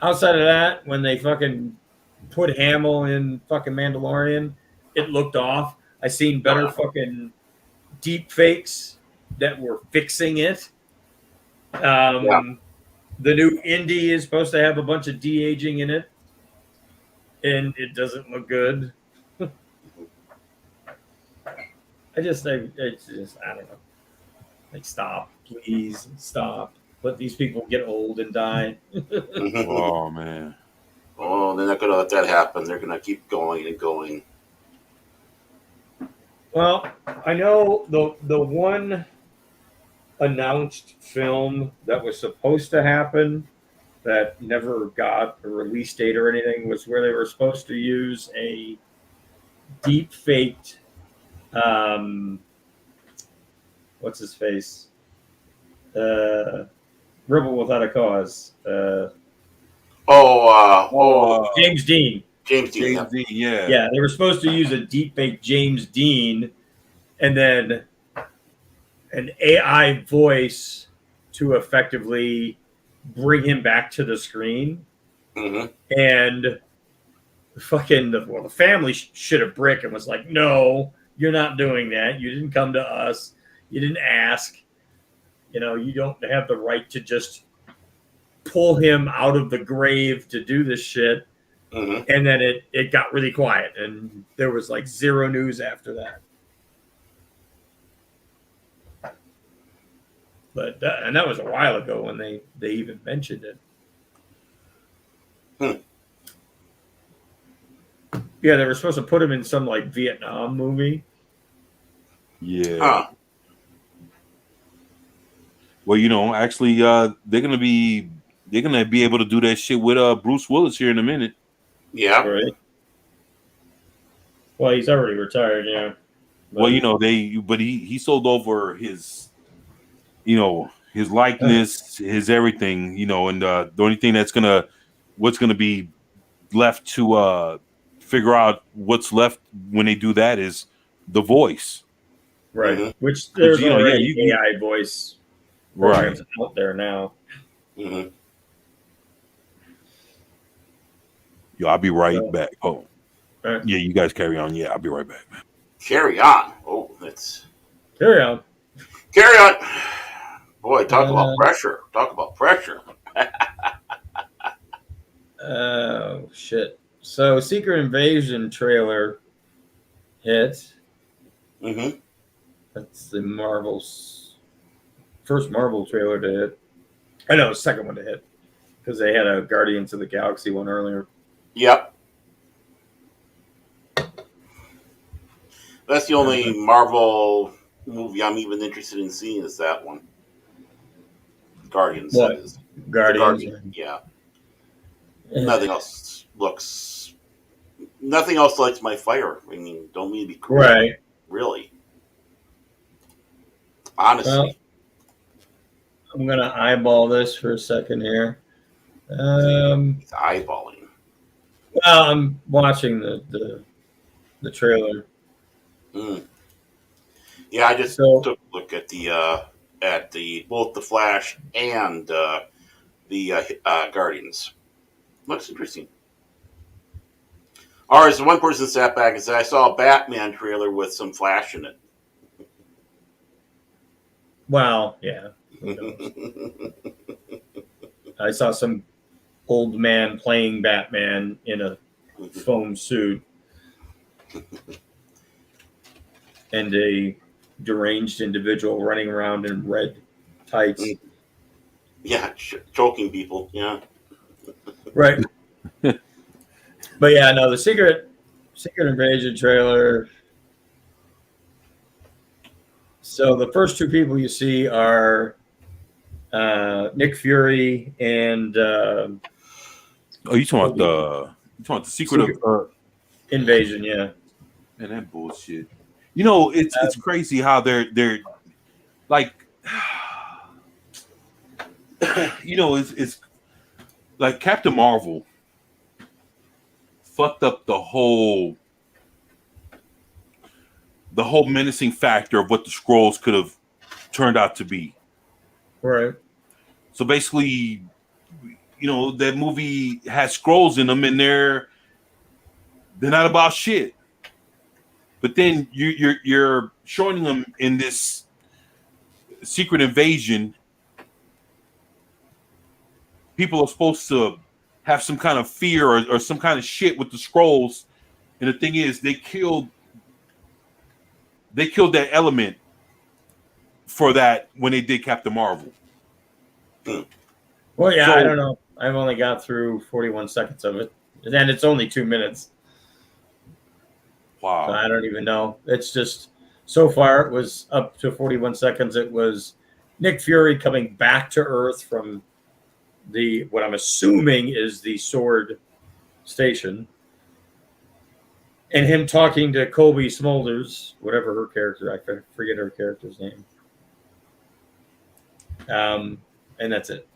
Outside of that, when they fucking put Hamill in fucking Mandalorian, it looked off. I seen better fucking deep fakes that were fixing it. The new Indy is supposed to have a bunch of de-aging in it, and it doesn't look good. It's just, I don't know. Like, stop, please, stop. Let these people get old and die. Mhm. Oh man. Oh, they're not going to let that happen. They're going to keep going and going. Well, I know the one announced film that was supposed to happen that never got a release date or anything was where they were supposed to use a deep faked what's his face? Rebel Without a Cause. James Dean. James Dean. James Dean, yeah. Yeah, they were supposed to use a deep fake James Dean and then an AI voice to effectively bring him back to the screen. Mm-hmm. And the family shit a brick and was like, no, you're not doing that. You didn't come to us. You didn't ask. You don't have the right to just pull him out of the grave to do this shit. Mm-hmm. And then it got really quiet and there was like zero news after that. But that was a while ago when they even mentioned it. Yeah, they were supposed to put him in some like Vietnam movie. Yeah. Huh. Well, actually, they're gonna be able to do that shit with Bruce Willis here in a minute. Yeah. Right. Well, he's already retired, yeah. Well, he sold over his, his likeness, his everything, and the only thing what's gonna be left to figure out what's left when they do that is the voice. Right. Mhm. Which there's already you- AI voice Right. programs out there now. Mm-hmm. Yo, I'll be right So- back. Oh, Right. yeah, you guys carry on. Yeah, I'll be right back, man. Carry on. Oh, that's Carry on. carry on. Boy, talk about pressure. Talk about pressure. Oh shit. So Secret Invasion trailer hit. Mm-hmm. That's the Marvel's first Marvel trailer to hit. I know, second one to hit. Because they had a Guardians of the Galaxy one earlier. Yep. That's the only Marvel movie I'm even interested in seeing is that one. Guardians. What? That is. Guardians. Yeah. Nothing else looks. Nothing else lights my fire. I mean, don't mean to be cruel. Right. Really. Honestly. Well, I'm going to eyeball this for a second here. He's eyeballing. Well, I'm watching the trailer. Mm. Yeah, I just took a look at the both the Flash and the Guardians. Looks interesting. Or as one person sat back and said, I saw a Batman trailer with some Flash in it. Well, yeah. Who knows? I saw some old man playing Batman in a foam suit and a deranged individual running around in red tights. Yeah, choking people. Yeah. Right. But yeah, no, the Secret Invasion trailer. So the first two people you see are Nick Fury and Oh, you talking about the Secret of Invasion? Yeah. Man, that bullshit. You know, it's crazy how they're like, you know, it's like Captain Marvel fucked up the whole menacing factor of what the Skrulls could have turned out to be. Right. So basically, you know, that movie has Skrulls in them, and they're not about shit. But then you're showing them in this Secret Invasion. People are supposed to have some kind of fear or some kind of shit with the Skrulls, and the thing is, they killed that element for that when they did Captain Marvel. Well, yeah, So- I don't know. I've only got through 41 seconds of it, and it's only 2 minutes. Wow. So I don't even know. It's just so far it was up to 41 seconds. It was Nick Fury coming back to Earth from what I'm assuming is the Sword Station, and him talking to Colby Smulders, whatever her character, I forget her character's name. And that's it.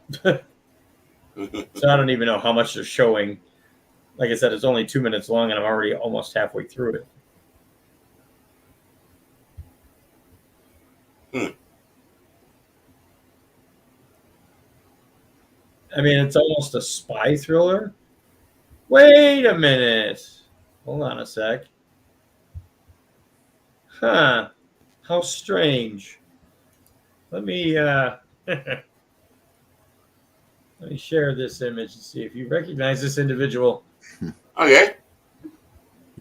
So I don't even know how much they're showing. Like I said, it's only 2 minutes long, and I'm already almost halfway through it. I mean, it's almost a spy thriller. Wait a minute. Hold on a sec. Huh. How strange. Let me let me share this image and see if you recognize this individual. Okay.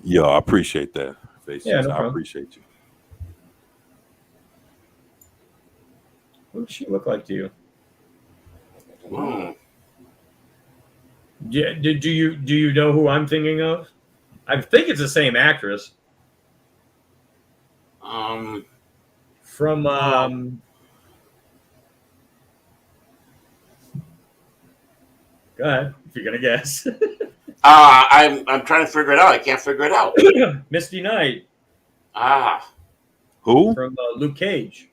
Yeah, I appreciate that. Faces. Yeah, no I problem. appreciate you. What does she look like to you? Hmm. Do you know who I'm thinking of? I think it's the same actress from go ahead if you're gonna guess. I'm trying to figure it out. I can't figure it out. Misty Knight Who? from Luke Cage.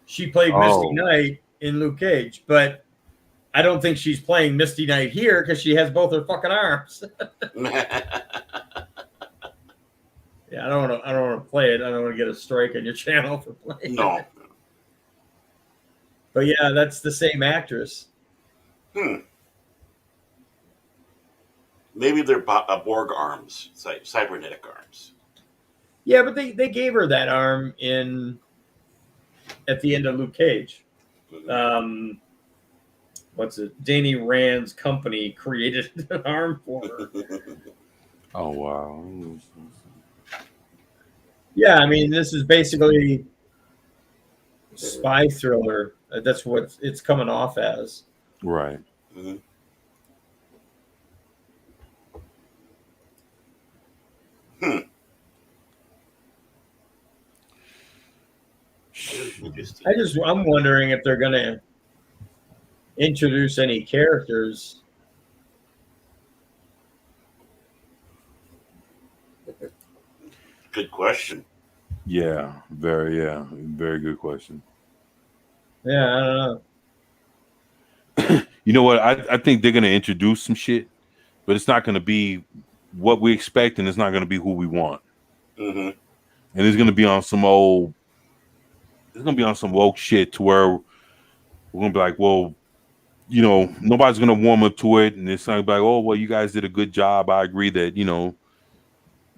She played Oh. Misty Knight in Luke Cage, but I don't think she's playing Misty Knight here because she has both her fucking arms. Yeah, I don't want to play it. I don't want to get a strike on your channel for playing. No. But yeah, that's the same actress. Maybe they're Borg arms, cybernetic arms. Yeah, but they gave her that arm at the end of Luke Cage. What's it? Danny Rand's company created an arm for her. Oh wow. Yeah, I mean, this is basically spy thriller. That's what it's coming off as. Right. Mhm. Interesting. I'm wondering if they're going to introduce any characters. Good question. Yeah. Very good question. Yeah, I don't know. You know what? I think they're gonna introduce some shit, but it's not gonna be what we expect, and it's not gonna be who we want. Mm-hmm. And it's gonna be on some woke shit to where we're gonna be like, well, you know, nobody's gonna warm up to it, and it's not gonna be like, oh, well, you guys did a good job. I agree that, you know,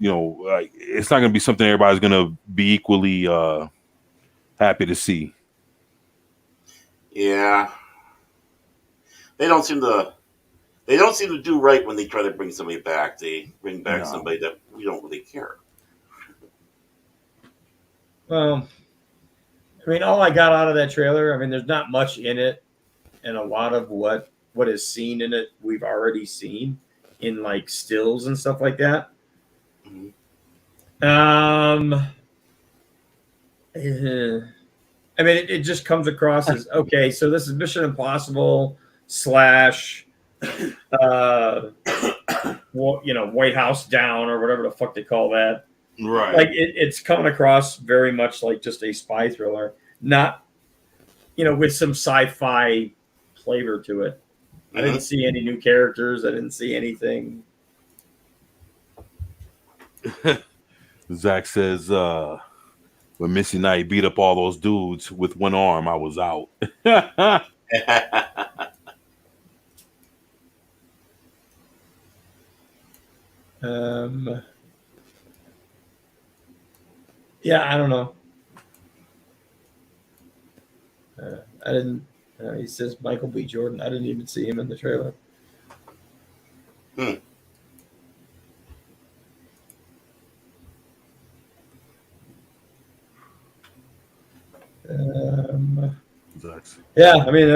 like, it's not going to be something everybody's going to be equally happy to see. Yeah, they don't seem to do right when they try to bring somebody back. They bring back somebody that we don't really care. Well, I mean, all I got out of that trailer, I mean, there's not much in it, and a lot of what is seen in it we've already seen in like stills and stuff like that. Mhm. I mean, it just comes across as okay. So this is Mission Impossible / White House Down or whatever the fuck they call that. Right. Like it's coming across very much like just a spy thriller, not with some sci-fi flavor to it. Mm-hmm. I didn't see any new characters. I didn't see anything. Zach says, when Missy Knight beat up all those dudes with one arm, I was out. Yeah, I don't know. I didn't. He says Michael B. Jordan. I didn't even see him in the trailer. Yeah, I mean,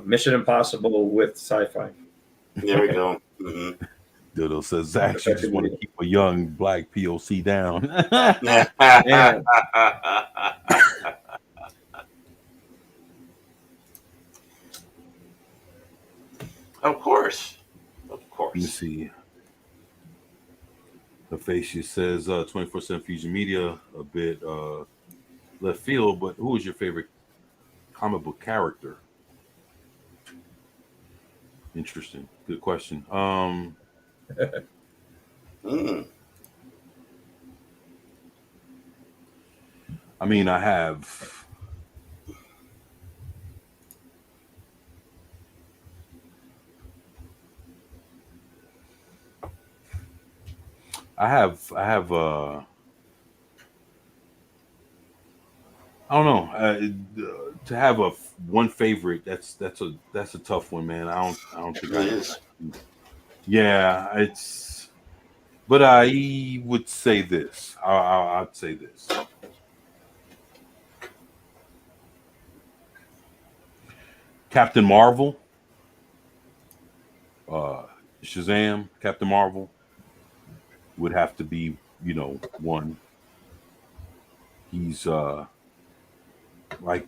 Mission Impossible with sci-fi. There we go. Mm-hmm. Doodle says, Zach, you just want to keep a young black POC down. Yeah. Of course. Let me see. The face says 24/7 Fusion Media, a bit left field, but who is your favorite comic book character? Interesting. Good question. I mean, I have I don't know. To have one favorite, that's a tough one, man. I don't think it is. Yeah, it's. But I would say this. I'd say this. Captain Marvel. Shazam, Captain Marvel would have to be, one. He's like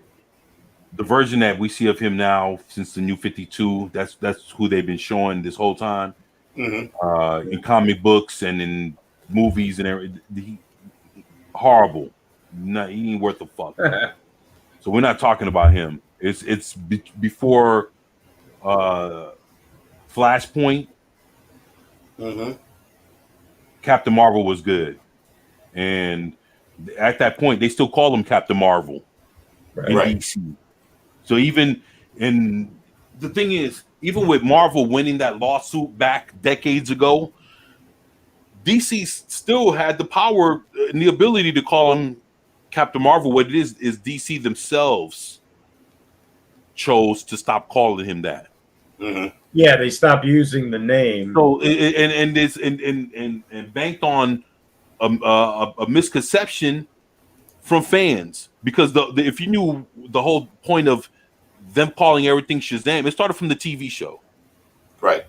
the version that we see of him now since the New 52. That's who they've been showing this whole time. Mm-hmm. In comic books and in movies and everything. Horrible. He ain't worth a fuck. So we're not talking about him. It's before Flashpoint. Mm-hmm. Captain Marvel was good, and at that point they still call him Captain Marvel in DC. So even the thing is, even with Marvel winning that lawsuit back decades ago, DC still had the power and the ability to call him Captain Marvel. What it is DC themselves chose to stop calling him that. Mm-hmm. Yeah, they stopped using the name. So and banked on a misconception from fans, because if you knew the whole point of them calling everything Shazam, it started from the TV show. Right.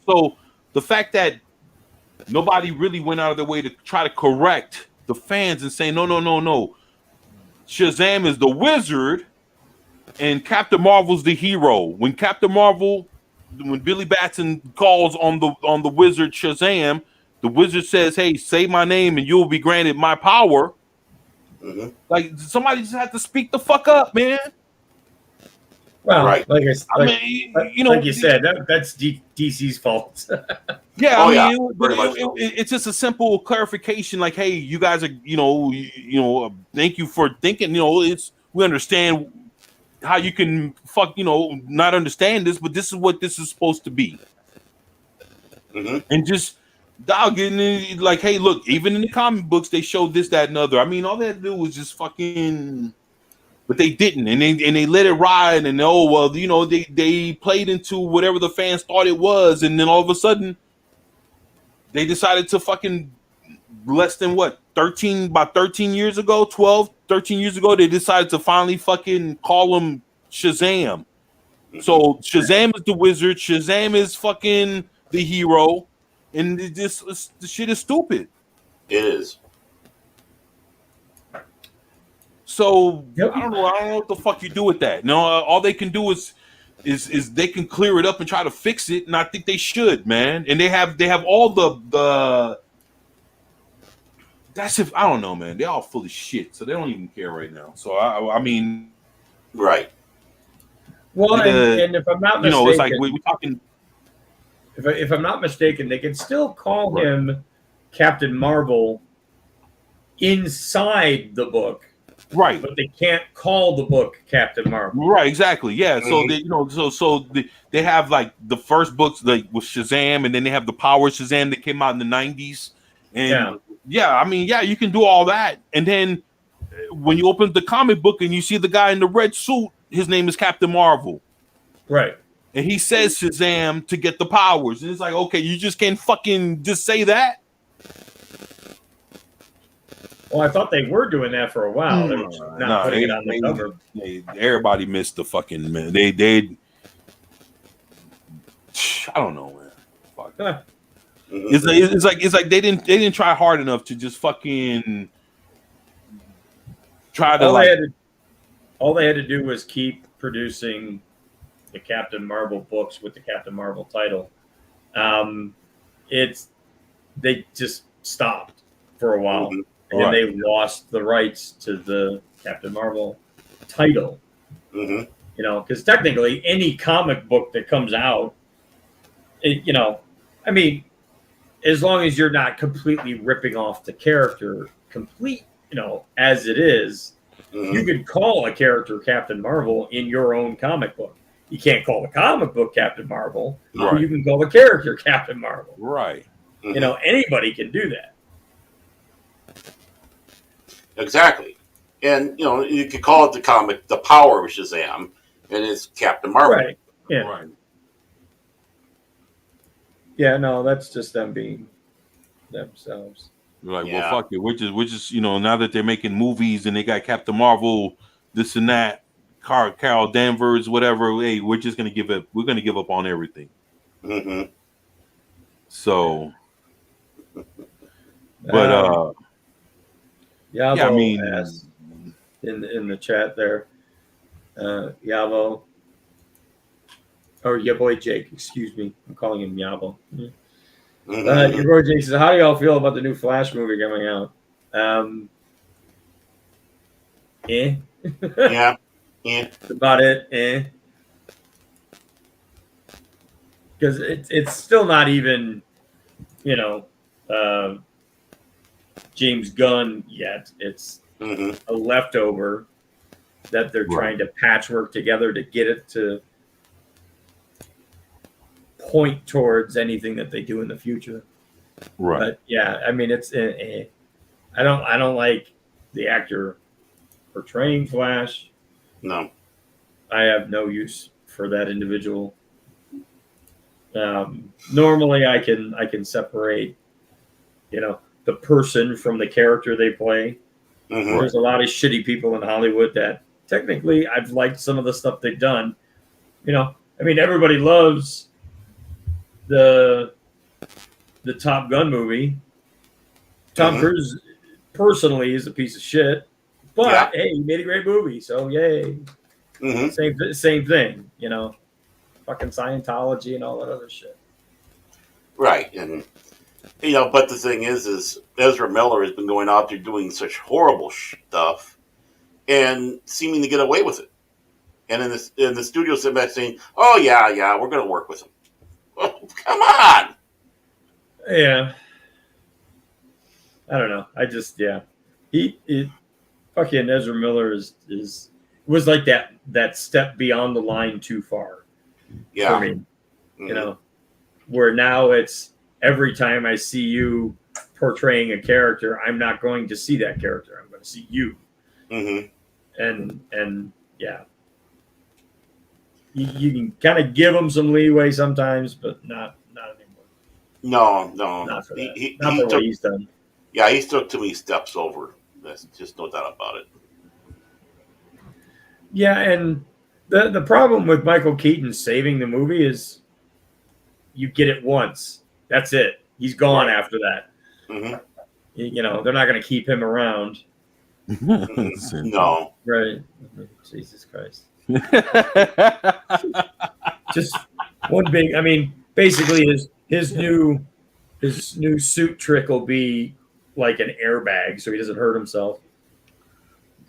So the fact that nobody really went out of their way to try to correct the fans and say, no. Shazam is the wizard and Captain Marvel's the hero. When Billy Batson calls on the wizard Shazam, the wizard says, "Hey, say my name and you'll be granted my power." Mm-hmm. Like, somebody just had to speak the fuck up, man. Well, right. like you said, that's DC's fault. Yeah, it's just a simple clarification. Like, hey, you guys are, thank you for thinking. We understand how you can not understand this, but this is what this is supposed to be. and just dog and like, hey, look, even in the comic books they showed this, that, and other. I mean, all they had to do was just fucking, but they didn't, and they let it ride, and oh well, you know, they played into whatever the fans thought it was, and then all of a sudden they decided to fucking less than what 13 years ago, 13 years ago, they decided to finally fucking call him Shazam. So Shazam is the wizard, Shazam is fucking the hero, and the shit is stupid. It is. So I don't know what the fuck you do with that. No, all they can do is they can clear it up and try to fix it, and I think they should, man. And they have all the that's if I don't know, man. They're all full of shit, so they don't even care right now. So I mean, right. Well, and if I'm not mistaken, you know, it's like we're talking. If I'm not mistaken, they can still call him Captain Marvel inside the book, right? But they can't call the book Captain Marvel, right? Exactly, yeah. So they, you know, they have like the first books like with Shazam, and then they have the Power Shazam that came out in the '90s, and I mean, you can do all that, and then when you open the comic book and you see the guy in the red suit, his name is Captain Marvel, right? And he says Shazam to get the powers. And it's like, okay, you just can't fucking just say that. Well, I thought they were doing that for a while. They were not putting it on the cover. Everybody missed the fucking man. They I don't know, man. Fuck. Huh. It's like they didn't try hard enough to just fucking try to all they had to do was keep producing the Captain Marvel books with the Captain Marvel title. They just stopped for a while, and then they lost the rights to the Captain Marvel title. You know, because technically any comic book that comes out, you know, I mean, as long as you're not completely ripping off the character, you know, as it is, you could call a character Captain Marvel in your own comic book. You can't call the comic book Captain Marvel. Right. You can call the character Captain Marvel. Right. You know, anybody can do that. Exactly. And, you know, you could call it the comic, The Power of Shazam, and it's Captain Marvel. Right. Yeah. Right. Yeah, no, that's just them being themselves. You're like, well, fuck it. We're just, you know, now that they're making movies and they got Captain Marvel, this and that, Carol Danvers, whatever. Hey, we're just gonna give up. We're gonna give up on everything. So, but Yavo I mean, asked in the chat there, Yavo, or your boy Jake, excuse me, I'm calling him Yavo. Your boy Jake says, "How do y'all feel about the new Flash movie coming out?" Yeah. That's about it. Because it's still not even, you know, James Gunn yet. It's a leftover that they're trying to patchwork together to get it to point towards anything that they do in the future. Right. But yeah, I mean, it's I don't like the actor portraying Flash. No, I have no use for that individual. Normally, I can separate, you know, the person from the character they play. There's a lot of shitty people in Hollywood that technically I've liked some of the stuff they've done. You know, I mean, everybody loves the Top Gun movie. Tom Cruise personally is a piece of shit. But hey, he made a great movie, so yay. Same thing, you know, fucking Scientology and all that other shit. Right, and you know, but the thing is Ezra Miller has been going out there doing such horrible stuff and seeming to get away with it. And in the studio sitting back saying, "Oh yeah, we're going to work with him." Well, come on. Yeah, I don't know. I just he fucking Ezra Miller was like that step beyond the line too far for me. You know, where now it's every time I see you portraying a character, I'm not going to see that character. I'm going to see you. And yeah, you can kind of give him some leeway sometimes, but not anymore. No, Not for that. He Not for took, what he's done. yeah, he took too many steps over. There's just no doubt about it. Yeah, and the problem with Michael Keaton saving the movie is you get it once. That's it. He's gone after that. You know, they're not going to keep him around. No. Right. Jesus Christ. Just one big, I mean, basically his new suit trick will be like an airbag so he doesn't hurt himself.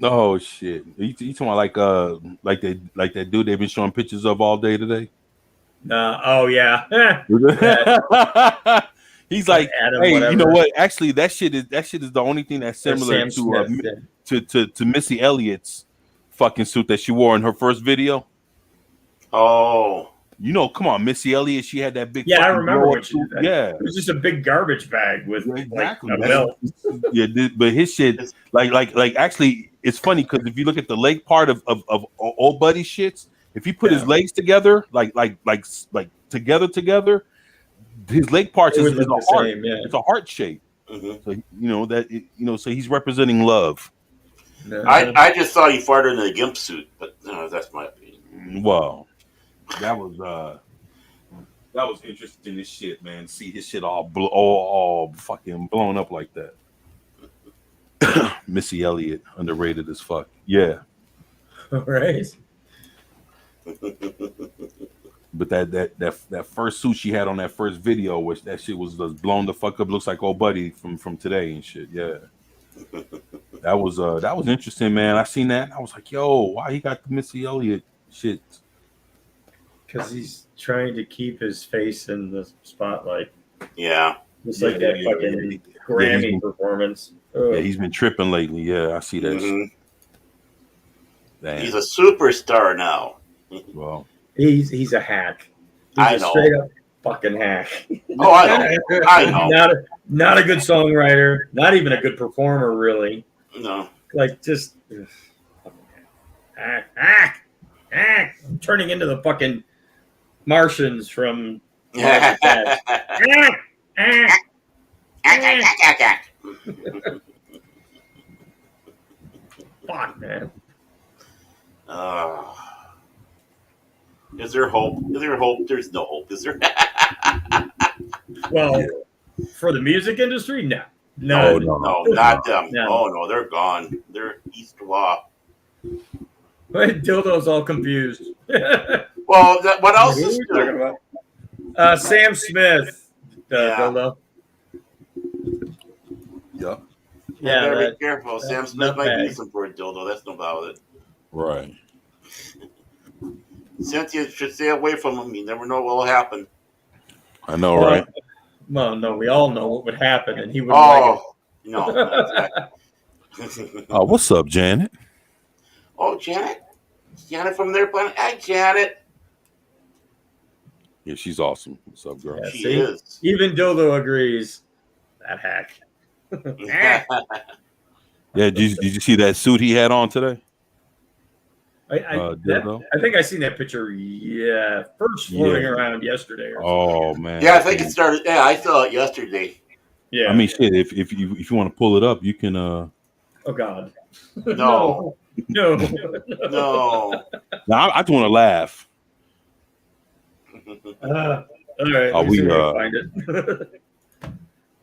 Oh shit! You talking about like that dude they've been showing pictures of all day today? Oh yeah. He's like, Adam, hey, whatever. you know what? Actually, that shit is the only thing that's similar Sam Smith, to Missy Elliott's fucking suit that she wore in her first video. Oh, you know, come on, Missy Elliott. She had that big. Yeah, I remember when she did that. Yeah, it was just a big garbage bag with exactly. like a belt. Yeah, but his shit, like actually, it's funny because if you look at the leg part of old buddy shits, if he put his legs together, like together, his leg parts is a heart. Same, yeah. It's a heart shape. So you know so he's representing love. No. I just thought he farted in a gimp suit, but that's my opinion. Well, that was interesting as shit, man. See his shit all fucking blown up like that. Missy Elliott, underrated as fuck. Yeah. All right. But that first suit she had on that first video, which that shit was just blown the fuck up, looks like old buddy from today and shit. Yeah. That was interesting, man. I seen that. I was like, yo, why he got the Missy Elliott shit? Because he's trying to keep his face in the spotlight. Yeah. Just like that fucking Grammy performance. Yeah, he's been tripping lately. Yeah, I see that shit. Damn. He's a superstar now. Well, he's a hack. He's I a know. straight up fucking hack. Oh, I know. Not a good songwriter. Not even a good performer, really. No. Like just hack. I'm turning into the fucking Martians from. Fuck, man. Is there hope? Is there hope? There's no hope. Is there? Well, for the music industry, no. No. No, not them. No. Oh no, they're gone. They're east of law. Dildo's all confused. Well, what else is new? Sam Smith. Dildo. Yep. Yeah, Better be careful. Sam Smith might nutbag. use them for a dildo. That's no about it. Right. Cynthia should stay away from him. You never know what will happen. I know, right? Well, no, we all know what would happen, and he wouldn't Oh, no. Not exactly. Oh, what's up, Janet? Oh, Janet? Janet from their planet. Hi, Janet. Yeah, she's awesome. What's up, girl? Yeah, She see? is. Even Dildo agrees. That hack. Yeah, did you see that suit he had on today? I think I seen that picture. Yeah, first floating around yesterday. Or Oh man. Yeah, I think it started. Yeah, I saw it yesterday. yeah. I mean, shit. If you want to pull it up, you can. Oh God. No. No. No. Now I just want to laugh. All right. Oh, let me see we, if I can find it.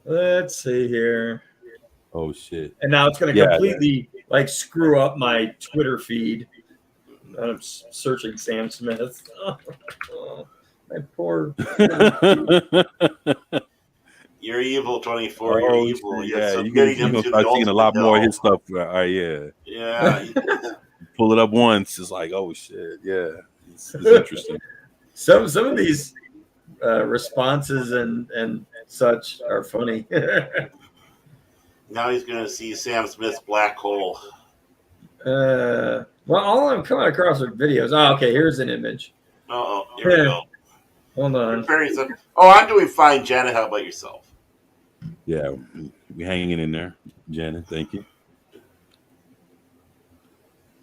Let's see here. Oh shit. And now it's going to completely like screw up my Twitter feed. I'm searching Sam Smith. Oh, my poor. You're evil, 24. Oh, You're evil. yeah, you're gonna start seeing a lot more of his stuff. Yeah. Yeah. Pull it up once, it's like, oh shit, yeah. It's interesting. Some of these responses and such are funny. Now he's going to see Sam Smith's black hole. Well, all I'm coming across are videos. Oh, okay, here's an image. Uh-oh. Here we go. Hold on. Prepare yourself. Oh, I'm doing fine, Janet. How about yourself? Yeah, we hanging in there, Janet. Thank you.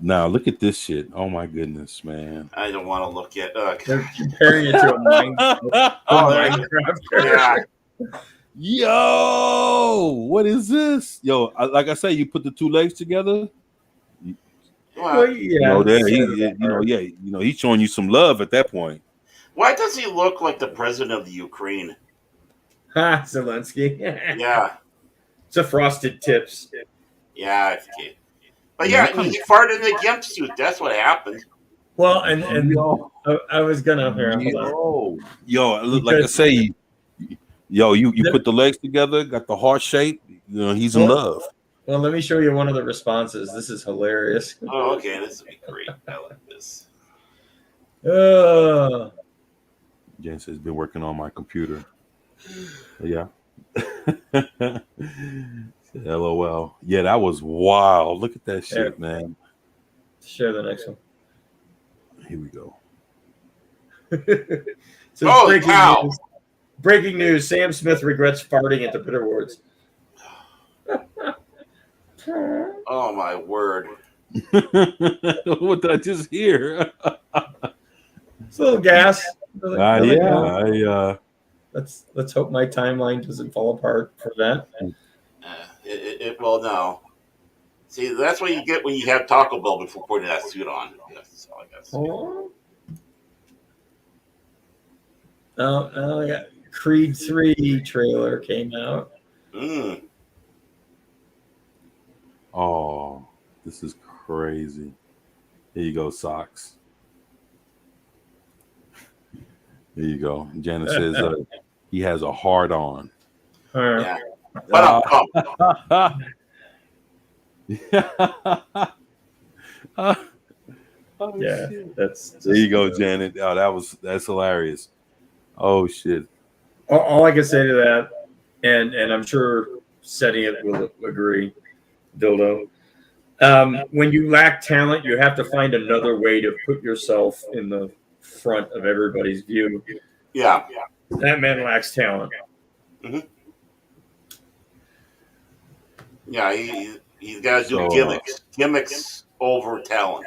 Now look at this shit. Oh my goodness, man. I don't want to look at. They're comparing it to a Oh, there you Minecraft. Yeah. Yo, what is this? Yo, like I say, you put the two legs together. Well, yeah. He's showing you some love at that point. Why does he look like the president of the Ukraine? Ha, Zelensky. Yeah. It's a frosted tips. Yeah. Okay. But yeah, he farted in the gimp suit. That's what happened. Well, and I was gonna Yo, like I say, you put the legs together, got the heart shape. He's in love. Well, let me show you one of the responses. This is hilarious. Oh, okay. This would be great. I like this. Jen says, been working on my computer. Yeah. LOL. Yeah, that was wild. Look at that shit, man. Share the next one. Here we go. So Holy cow. Breaking news. Sam Smith regrets farting at the Brit Awards. Oh, my word. What did I just hear? It's a little gas. Let's hope my timeline doesn't fall apart for that. Well, no. See, that's what you get when you have Taco Bell before putting that suit on. That's all I guess. Oh, I got Creed 3 trailer came out. Oh, this is crazy. Here you go, socks. There you go. Janet says he has a hard on. Yeah. But yeah, that's there you go, Janet. Oh, that's hilarious. Oh shit. All I can say to that, and I'm sure Setting It will agree, Dildo. When you lack talent, you have to find another way to put yourself in the front of everybody's view. Yeah. That man lacks talent. Mm-hmm. Yeah, he's got to do gimmicks over talent.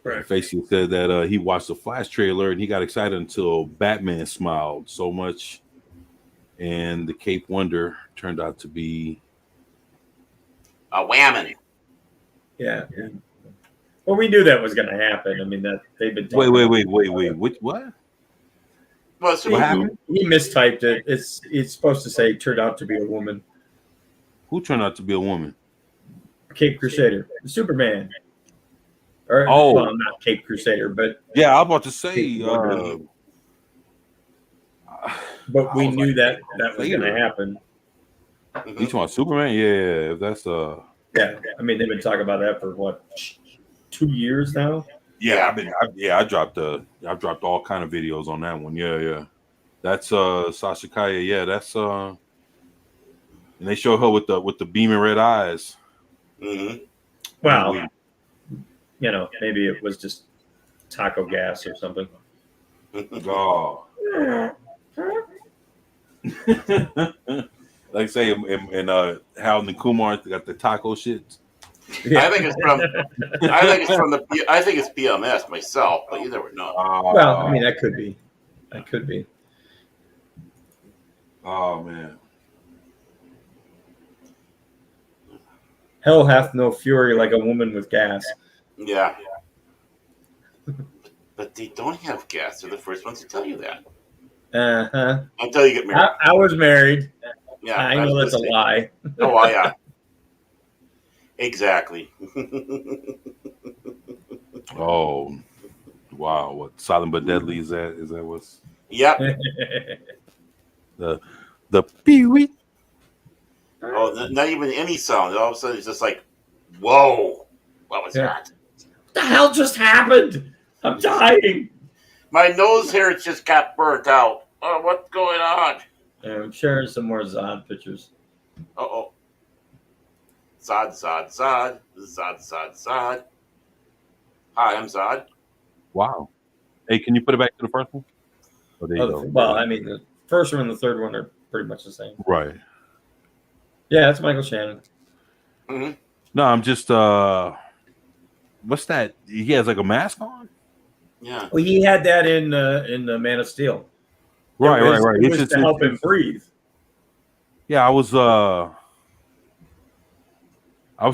Right. Facey said that he watched the Flash trailer and he got excited until Batman smiled so much, and the Cape Wonder turned out to be a whammon. Yeah. Well, we knew that was going to happen. I mean, that they've been. Wait. What? Well, so what happened? He mistyped it. It's supposed to say turned out to be a woman. Who turned out to be a woman? Cape Crusader, Superman. Or, well, not Cape Crusader, but yeah, I was about to say. But we knew that was going to happen. You talking about Superman? Yeah, that's Yeah, I mean they've been talking about that for what 2 years now. Yeah, I dropped all kind of videos on that one. Yeah. That's Sasha Kaya. Yeah, that's and they show her with the beaming red eyes. Mm-hmm. Well, maybe it was just taco gas or something. Oh. Like I say, and Harold and Kumar got the taco shit. Yeah. I think it's PMS myself, but you never know. Well, I mean that could be. Oh man. Hell hath no fury like a woman with gas. Yeah. But they don't have gas. They're the first ones to tell you that. Uh-huh. Until you get married. I was married. Yeah, I know that's a lie. Oh, well, yeah. Exactly. Oh, wow! What Silent but Deadly is that? Is that what's? Yep. the pee-wee. Oh, not even any sound. All of a sudden, it's just like, whoa! What was that? What the hell just happened? I'm dying. My nose hair just got burnt out. Oh, what's going on? I'm sharing some more Zod pictures. Uh-oh. Zod. Hi, I'm Zod. Wow. Hey, can you put it back to the first one? Oh, there you go. Well, I mean, the first one and the third one are pretty much the same. Right. Yeah, that's Michael Shannon. Mm-hmm. No, I'm just what's that? He has like a mask on? Yeah. Well, he had that in the Man of Steel. Right. It was to help him breathe. Yeah, I was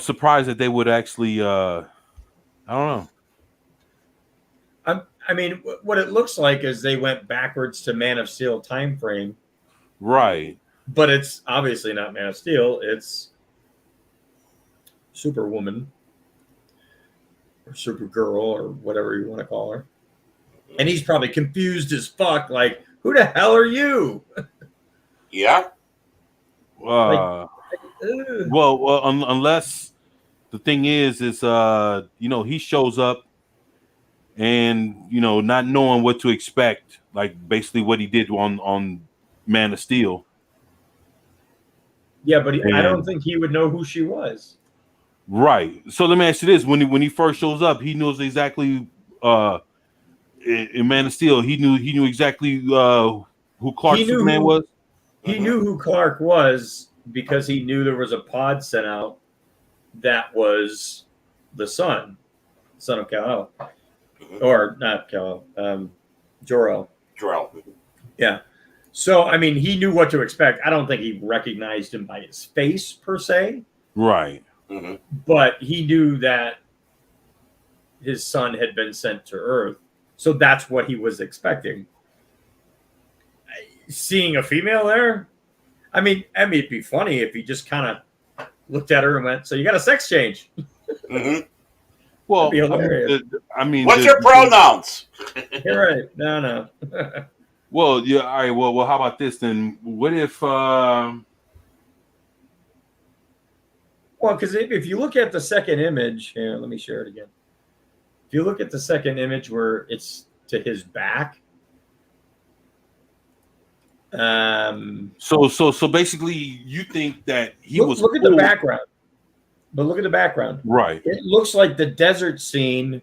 surprised that they would actually I don't know. I mean, what it looks like is they went backwards to Man of Steel time frame, Right. but it's obviously not Man of Steel. It's Superwoman or Supergirl or whatever you want to call her. And he's probably confused as fuck. Like, who the hell are you? Yeah. Ugh. Well, unless the thing is he shows up and not knowing what to expect, like basically what he did on Man of Steel. Yeah, but I don't think he would know who she was. Right. So let me ask you this: when he first shows up, he knows exactly. In Man of Steel, he knew exactly who Clark Superman was. He knew who Clark was because he knew there was a pod sent out that was the son of Kal-El. Or not Kal-El, Jor-El. Jor-El. Yeah. So, I mean, he knew what to expect. I don't think he recognized him by his face per se. Right. Mm-hmm. But he knew that his son had been sent to Earth. So that's what he was expecting. Seeing a female there, I mean, it'd be funny if he just kind of looked at her and went, "So you got a sex change?" Mm-hmm. Well, I mean, what's your pronouns? You're right. No. Well, yeah. All right. Well, how about this then? What if? Well, because if you look at the second image, here, let me share it again. If you look at the second image where it's to his back, so basically, you think that he was look at the background, but look at the background. Right. It looks like the desert scene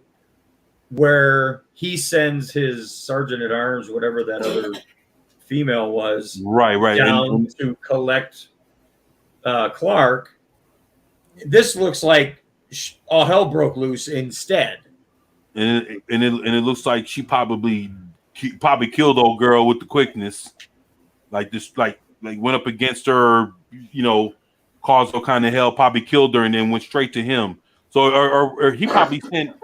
where he sends his sergeant at arms, whatever that other female was, right, down to collect Clark. This looks like all hell broke loose instead. And it looks like she probably killed old girl with the quickness, like went up against her, caused all kind of hell, probably killed her, and then went straight to him. So or he probably sent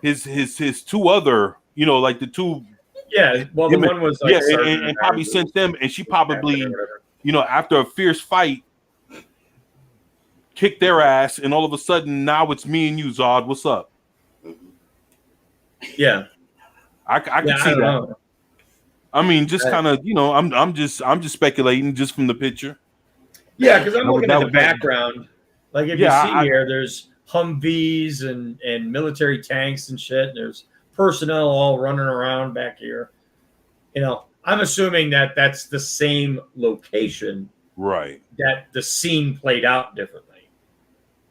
his two other, like the two. Yeah, well, the one was like and probably sent them, and she probably, after a fierce fight, kicked their ass, and all of a sudden now it's me and you, Zod. What's up? Yeah, I can see that. Know. I mean, just kind of, I'm just speculating just from the picture. Yeah, because I'm looking at the background. Like if you see here, there's Humvees and military tanks and shit. And there's personnel all running around back here. I'm assuming that that's the same location. Right. That the scene played out differently.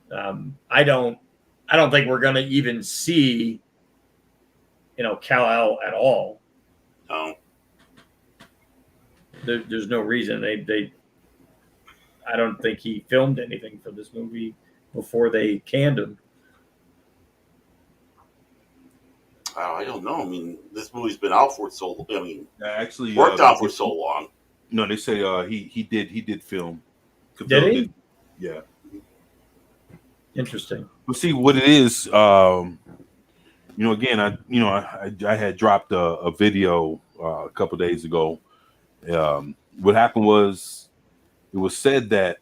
I don't think we're gonna even see, Kal-El at all. No. There's no reason I don't think he filmed anything for this movie before they canned him. Oh, I don't know. I mean, this movie's been out for so long. I mean, actually worked out for so long. No, they say he did film. Did he? Yeah. Interesting. But see what it is. Again, I had dropped a video a couple days ago. What happened was, it was said that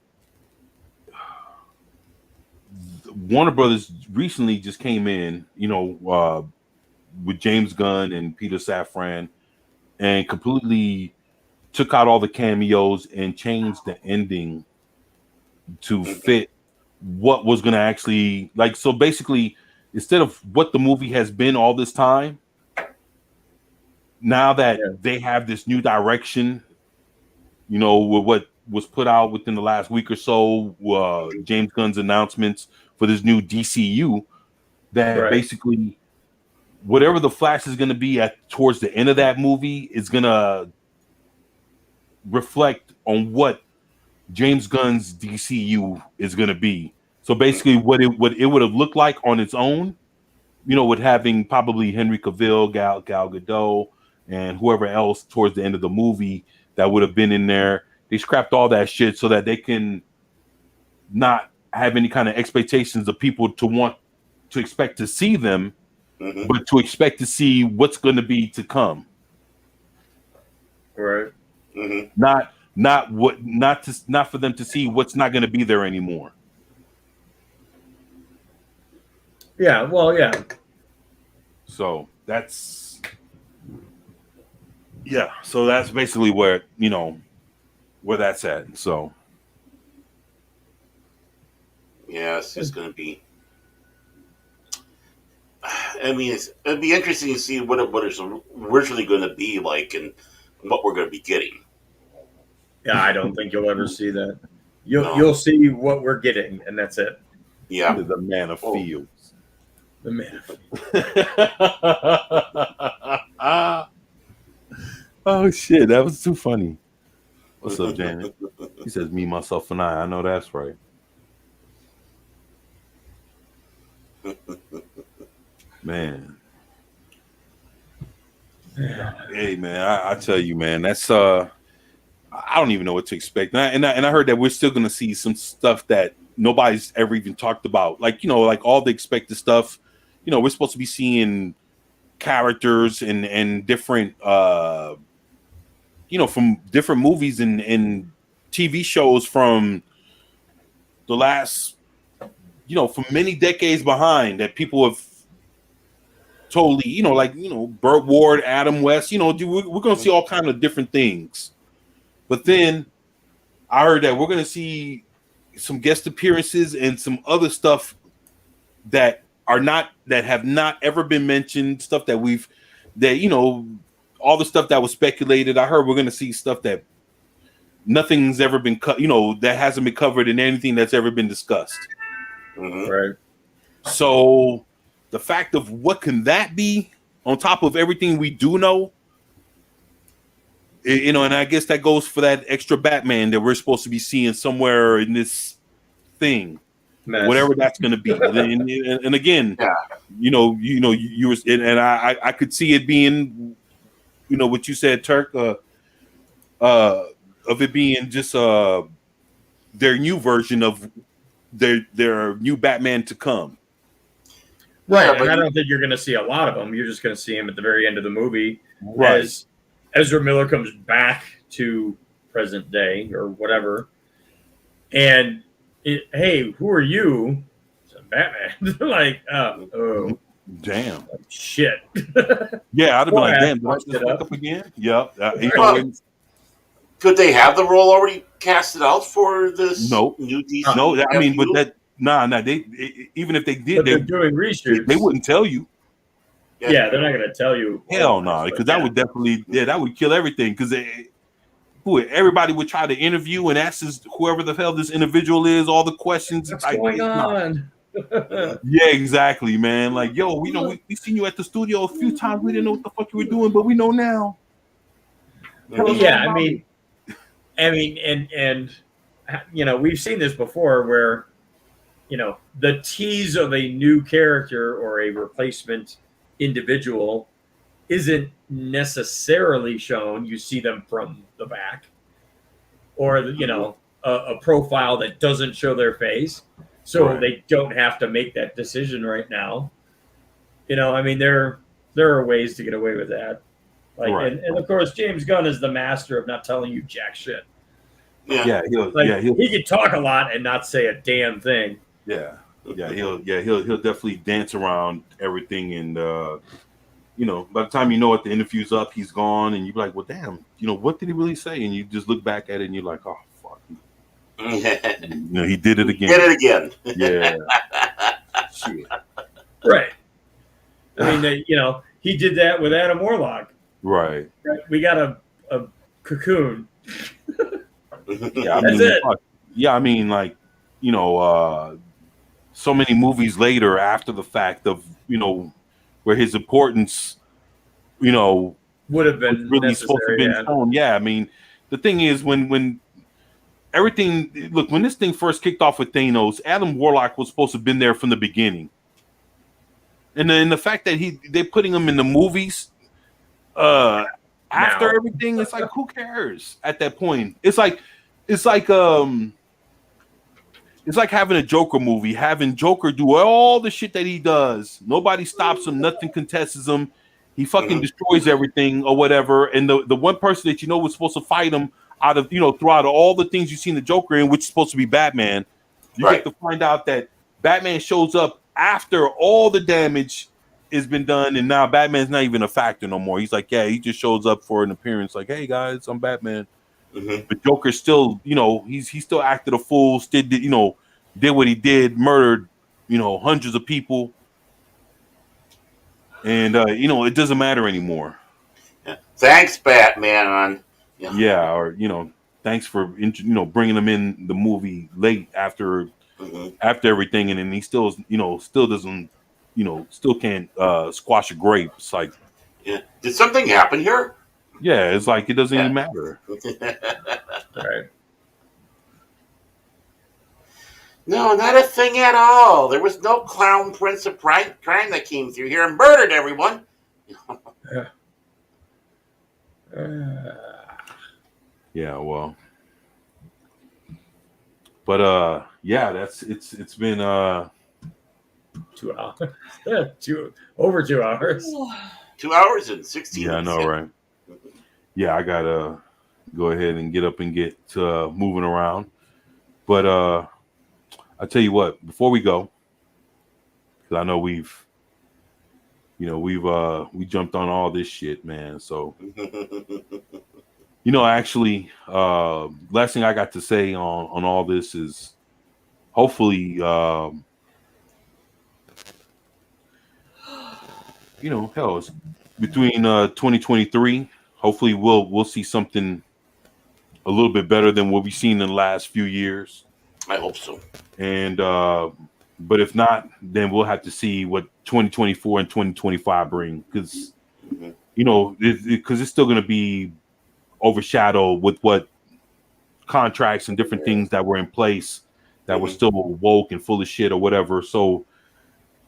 Warner Brothers recently just came in, with James Gunn and Peter Safran, and completely took out all the cameos and changed the ending to fit what was going to actually, like, so basically, instead of what the movie has been all this time, now that they have this new direction, with what was put out within the last week or so, James Gunn's announcements for this new DCU, that basically whatever the Flash is going to be at towards the end of that movie is going to reflect on what James Gunn's DCU is going to be. So basically, what it would have looked like on its own, you know, with having probably Henry Cavill, Gal Gadot, and whoever else towards the end of the movie that would have been in there. They scrapped all that shit so that they can not have any kind of expectations of people to want to expect to see them, but to expect to see what's going to be to come. Right. Not for them to see what's not going to be there anymore. Yeah. Well, yeah. So that's basically where, you know, where that's at. So yeah, it's just going to be. I mean, it'd be interesting to see what it's originally going to be like and what we're going to be getting. Yeah, I don't think you'll ever see that. You'll see what we're getting, and that's it. Yeah, the Man of Fields. The Man of Fields. Oh shit, that was too funny. What's up, Janet? He says, "Me, myself, and I." I know that's right. Man. Hey man, I tell you, man, that's I don't even know what to expect. And I heard that we're still gonna see some stuff that nobody's ever even talked about. Like, you know, like all the expected stuff. You know, we're supposed to be seeing characters and different you know, from different movies and TV shows from the last, you know, from many decades behind that people have totally, you know, like, you know, Burt Ward, Adam West, you know, we're going to see all kinds of different things. But then I heard that we're going to see some guest appearances and some other stuff that have not ever been mentioned, stuff that you know, all the stuff that was speculated. I heard we're going to see stuff that nothing's ever been cut, you know, that hasn't been covered in anything that's ever been discussed. Right. So the fact of what can that be on top of everything we do know, you know, and I guess that goes for that extra Batman that we're supposed to be seeing somewhere in this thing, whatever that's going to be. And again, you know, you were, and I could see it being, you know, what you said, Turk, of it being just their new version of their new Batman to come. Right, Yeah, and I don't think you're going to see a lot of them. You're just going to see him at the very end of the movie, Right. as Ezra Miller comes back to present day or whatever. And hey, who are you? It's Batman. Like, oh, Damn. shit. Yeah, I'd have been like, damn, did I Fucked just it fuck up. up again? Yep. Could they have the role already casted out for this Nope. new DC? No, I mean, but MCU? that they even if they did, But they're doing reshoots. they wouldn't tell you. Yeah, they're not going to tell you. Hell no, because that would definitely, that would kill everything. Because everybody would try to interview and ask whoever the hell this individual is all the questions. What's going on? Yeah, exactly, man. Like, yo, we know we seen you at the studio a few times. We didn't know what the fuck you were doing, but we know now. Yeah, I mean, and you know, we've seen this before where, you know, the tease of a new character or a replacement individual isn't necessarily shown. You see them from the back, or you know, a profile that doesn't show their face, so Right. they don't have to make that decision right now. You know, I mean, there are ways to get away with that. Like, Right. and of course, James Gunn is the master of not telling you jack shit. Yeah. He can talk a lot and not say a damn thing. He'll definitely dance around everything, and you know, by the time you know it, the interview's up, he's gone, and you're like, well, damn, you know, what did he really say? And you just look back at it, and you're like, oh fuck, you know, he did it again. Did it again. Yeah. Shit. Right. I mean, you know, he did that with Adam Warlock. Right. Right? We got a cocoon. Yeah, I That's mean, it. fuck. Yeah, I mean, like, you know, so many movies later after the fact of, you know, where his importance, you know, Would have was been really supposed to have necessary. been shown. Yeah, I mean, the thing is when everything, look, when this thing first kicked off with Thanos, Adam Warlock was supposed to have been there from the beginning. And then the fact that they're putting him in the movies after Now. everything, it's like, who cares at that point? It's like having a Joker movie, having Joker do all the shit that he does. Nobody stops him, nothing contests him. He fucking destroys everything or whatever. And the one person that you know was supposed to fight him out of, you know, throughout all the things you've seen the Joker in, which is supposed to be Batman, you get to find out that Batman shows up after all the damage has been done, and now Batman's not even a factor no more. He's like, yeah, he just shows up for an appearance, like, hey guys, I'm Batman. But Joker still, you know, he still acted a fool, still did, you know, did what he did, murdered, you know, hundreds of people, and you know, it doesn't matter anymore. Yeah. Thanks, Batman. Yeah, or you know, thanks for bringing him in the movie late after everything, and then he still doesn't, you know, still can't squash a grape. It's like, yeah, did something happen here? Yeah, it's like it doesn't even matter. Right. No, not a thing at all. There was no clown prince of crime that came through here and murdered everyone. Yeah, well, but yeah, it's been 2 hours. Over 2 hours. 2 hours and 16 yeah, I minutes. know, right? Yeah, I gotta go ahead and get up and get moving around. But I tell you what, before we go, because I know we jumped on all this shit, man. So you know, actually, last thing I got to say on all this is hopefully, you know, hell, it's between 2023. Hopefully, we'll see something a little bit better than what we've seen in the last few years. I hope so. And but if not, then we'll have to see what 2024 and 2025 bring, because you know, because it's still going to be overshadowed with what contracts and different things that were in place that were still woke and full of shit or whatever. So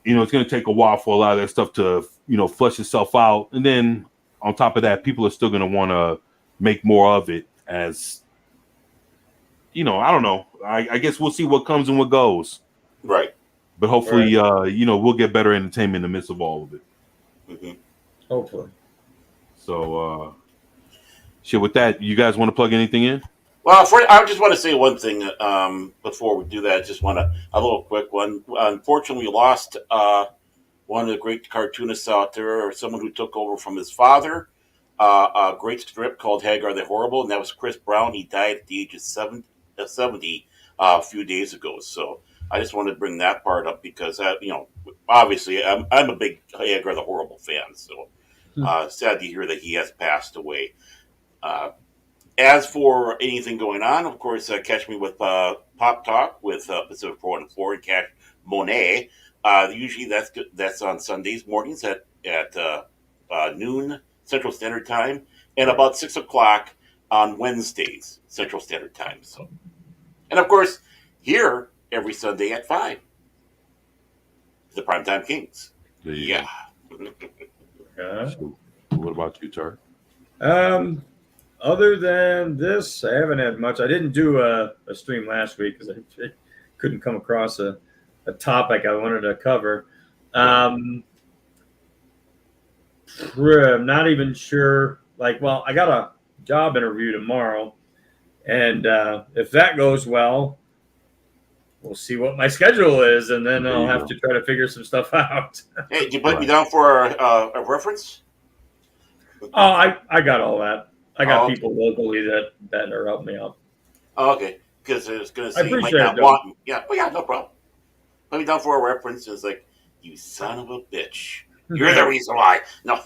you know, it's going to take a while for a lot of that stuff to, you know, flush itself out. And then on top of that, people are still going to want to make more of it, as, you know, I don't know. I guess we'll see what comes and what goes. Right. But hopefully, you know, we'll get better entertainment in the midst of all of it. Hopefully. So, shit, with that, you guys want to plug anything in? Well, I just want to say one thing before we do that. I just want a little quick one. Unfortunately, we lost one of the great cartoonists out there, or someone who took over from his father. A great strip called Hagar the Horrible, and that was Chris Brown. He died at the age of 70 a few days ago. So I just wanted to bring that part up because, you know, obviously I'm a big Hagar the Horrible fan. So sad to hear that he has passed away. As for anything going on, of course, catch me with Pop Talk with Pacific 414 and Cash Monet. Usually that's on Sundays mornings at noon Central Standard Time, and about 6 o'clock on Wednesdays Central Standard Time. So, and of course, here every Sunday at 5, the Primetime Kings. Yeah. So, what about you, Tar? Other than this, I haven't had much. I didn't do a stream last week because I couldn't come across a topic I wanted to cover. I'm not even sure. Like, well, I got a job interview tomorrow, and if that goes well, we'll see what my schedule is, and then I'll have to try to figure some stuff out. Hey, did you put me down for a reference? Oh, I got all that. I got people locally that are helping me out. Oh, okay. Because I was going to say you might appreciate not it, want me. Yeah, well, yeah, no problem. Put me down for a reference. It's like, you son of a bitch. You're the reason why. No.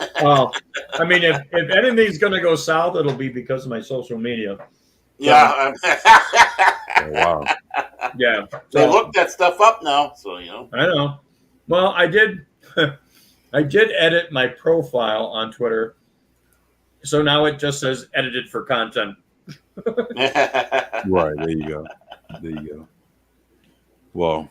I mean, if anything's going to go south, it'll be because of my social media. Yeah. Oh, wow. Yeah. They looked that stuff up now, so, you know. I know. Well, I did. I did edit my profile on Twitter, so now it just says edited for content. Right, there you go. There you go. Well,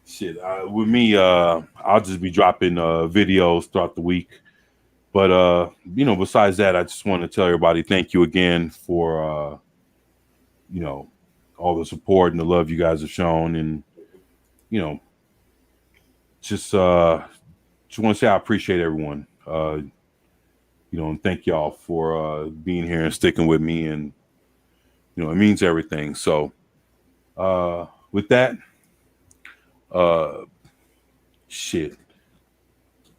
shit. With me, I'll just be dropping videos throughout the week. But besides that, I just want to tell everybody thank you again for all the support and the love you guys have shown, and just want to say I appreciate everyone. And thank y'all for being here and sticking with me, and it means everything. So with that, shit,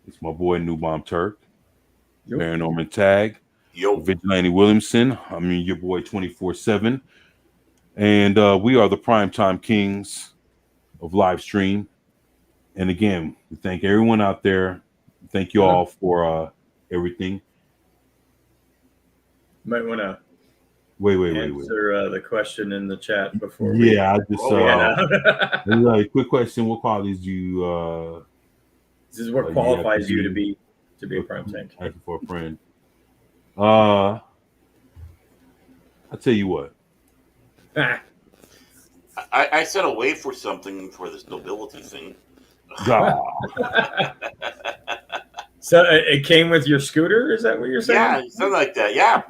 it's my boy New Bomb Turk, Baron Norman Tag, Vigilante Williamson. I mean your boy 24/7, and we are the Primetime Kings of live stream. And again, we thank everyone out there. Thank you all for everything. Might want to wait. Answer the question in the chat before. Yeah, I just quick question: what qualities do you? This is what qualifies you to be a prime tank. Asking for a friend. I'll tell you what. I set away for something for this nobility thing. So it came with your scooter? Is that what you're saying? Yeah, something like that. Yeah.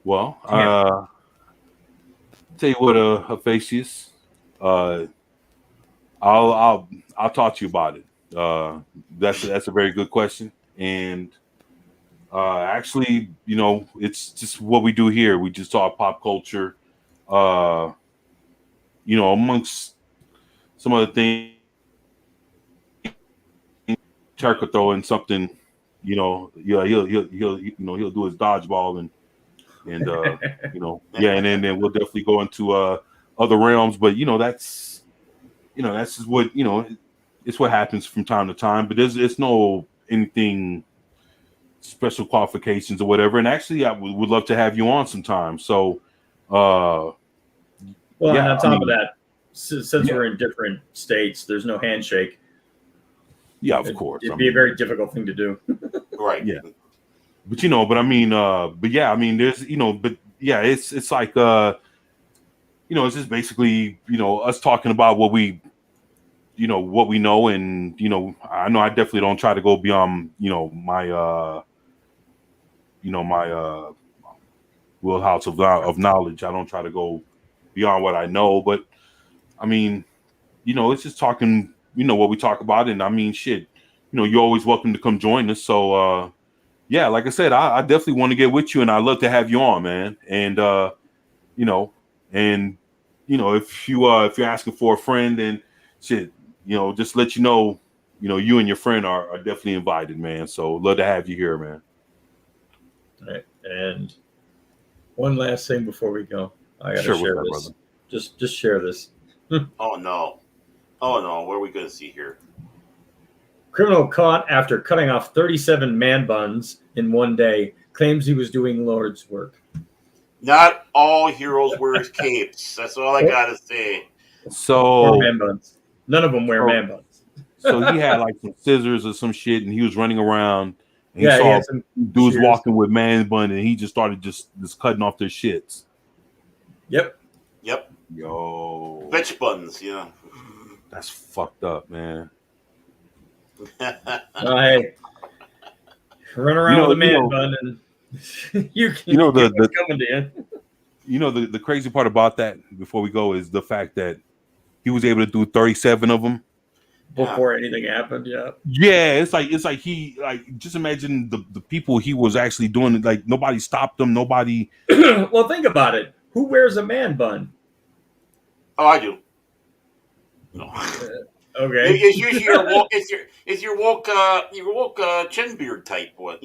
Well, tell you what, Aphasis, I'll talk to you about it. That's a very good question, and actually, it's just what we do here. We just talk pop culture. Amongst some other things, Turk will throw in something. He'll do his dodgeball and and then we'll definitely go into other realms. But that's just what it's what happens from time to time. But it's no anything special qualifications or whatever. And actually, I would love to have you on sometime. So, and on top of that, since we're in different states, there's no handshake. Yeah, of course. It'd be a very difficult thing to do. Right. Yeah. But there's it's like it's just basically us talking about what we know, and I know I definitely don't try to go beyond my my wheelhouse of knowledge. I don't try to go beyond what I know, but I mean it's just talking what we talk about, and I mean shit, you're always welcome to come join us. So like I said, I definitely want to get with you, and I'd love to have you on, man. And if you're asking for a friend and shit, just let you know and your friend are definitely invited, man. So love to have you here, man. All right. And one last thing before we go, I gotta share this. Brother. Just share this. Oh no, what are we gonna see here? Criminal caught after cutting off 37 man buns in one day claims he was doing Lord's work. Not all heroes wear capes. That's all I gotta say. So or man buns. None of them wear man buns. So he had like some scissors or some shit, and he was running around. And he saw some dudes walking with man bun, and he just started just cutting off their shits. Yep. Yo. Bitch buns, yeah. That's fucked up, man. Hey, run around with a man bun, and the coming to you. The crazy part about that, before we go, is the fact that he was able to do 37 of them before anything happened. It's like he just imagine the people he was actually doing it. Like nobody stopped him. Nobody. Well, think about it. Who wears a man bun? Oh, I do. No. Okay. It's usually your woke chin beard type one.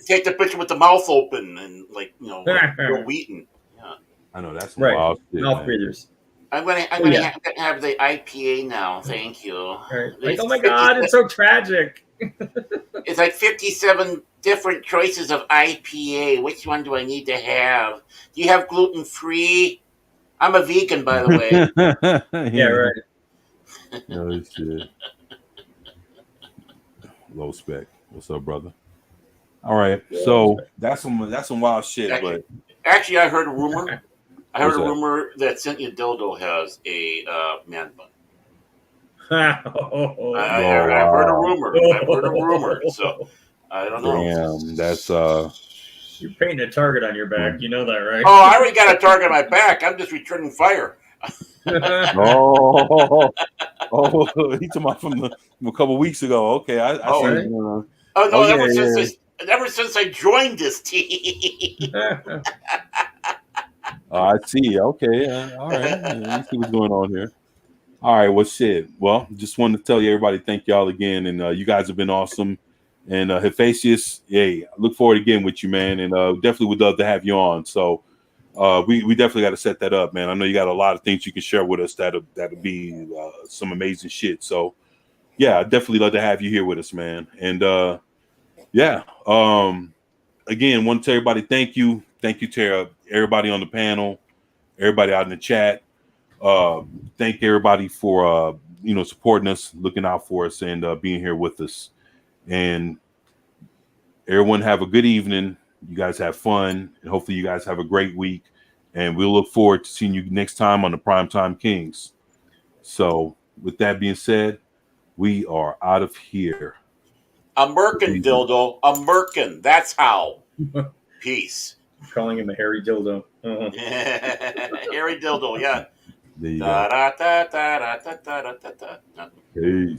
Take the picture with the mouth open and like Bill Wheaton. Yeah. I know that's right. Wild shit, mouth breathers. I'm gonna have the IPA now. Thank you. Right. Like, oh my god, it's so tragic. It's like 57 different choices of IPA. Which one do I need to have? Do you have gluten free? I'm a vegan, by the way. Yeah, right. Oh shit. Low spec. What's up, brother? All right. So that's some wild shit, but Actually, I heard a rumor. I heard What's a that? rumor that Cynthia Dildo has a man bun. Oh, I've heard a wow. rumor. I've heard a rumor. So I don't know. Damn, that's You're painting a target on your back. You know that, right? Oh, I already got a target on my back. I'm just returning fire. oh, he talking about from a couple weeks ago. Okay, I Oh, see. right. Oh no! Oh, yeah, Ever since I joined this team. I see. Okay, all right. Yeah, you see what's going on here. All right, well, shit. Well, just wanted to tell you, everybody, thank y'all again, and you guys have been awesome. And Hephaestus, hey, I look forward to getting with you, man, and definitely would love to have you on. So we definitely got to set that up, man. I know you got a lot of things you can share with us that'll be some amazing shit. So yeah, I'd definitely love to have you here with us, man. And yeah, again, want to tell everybody thank you to everybody on the panel, everybody out in the chat. Thank everybody for supporting us, looking out for us, and being here with us. And everyone have a good evening. You guys have fun, and hopefully you guys have a great week. And we'll look forward to seeing you next time on the Primetime Kings. So with that being said, we are out of here. A merkin dildo. A merkin. That's how. Peace. I'm calling him a hairy dildo. Hairy dildo, yeah. There you go. Da, da, da, da, da, da, da, da, da. Peace.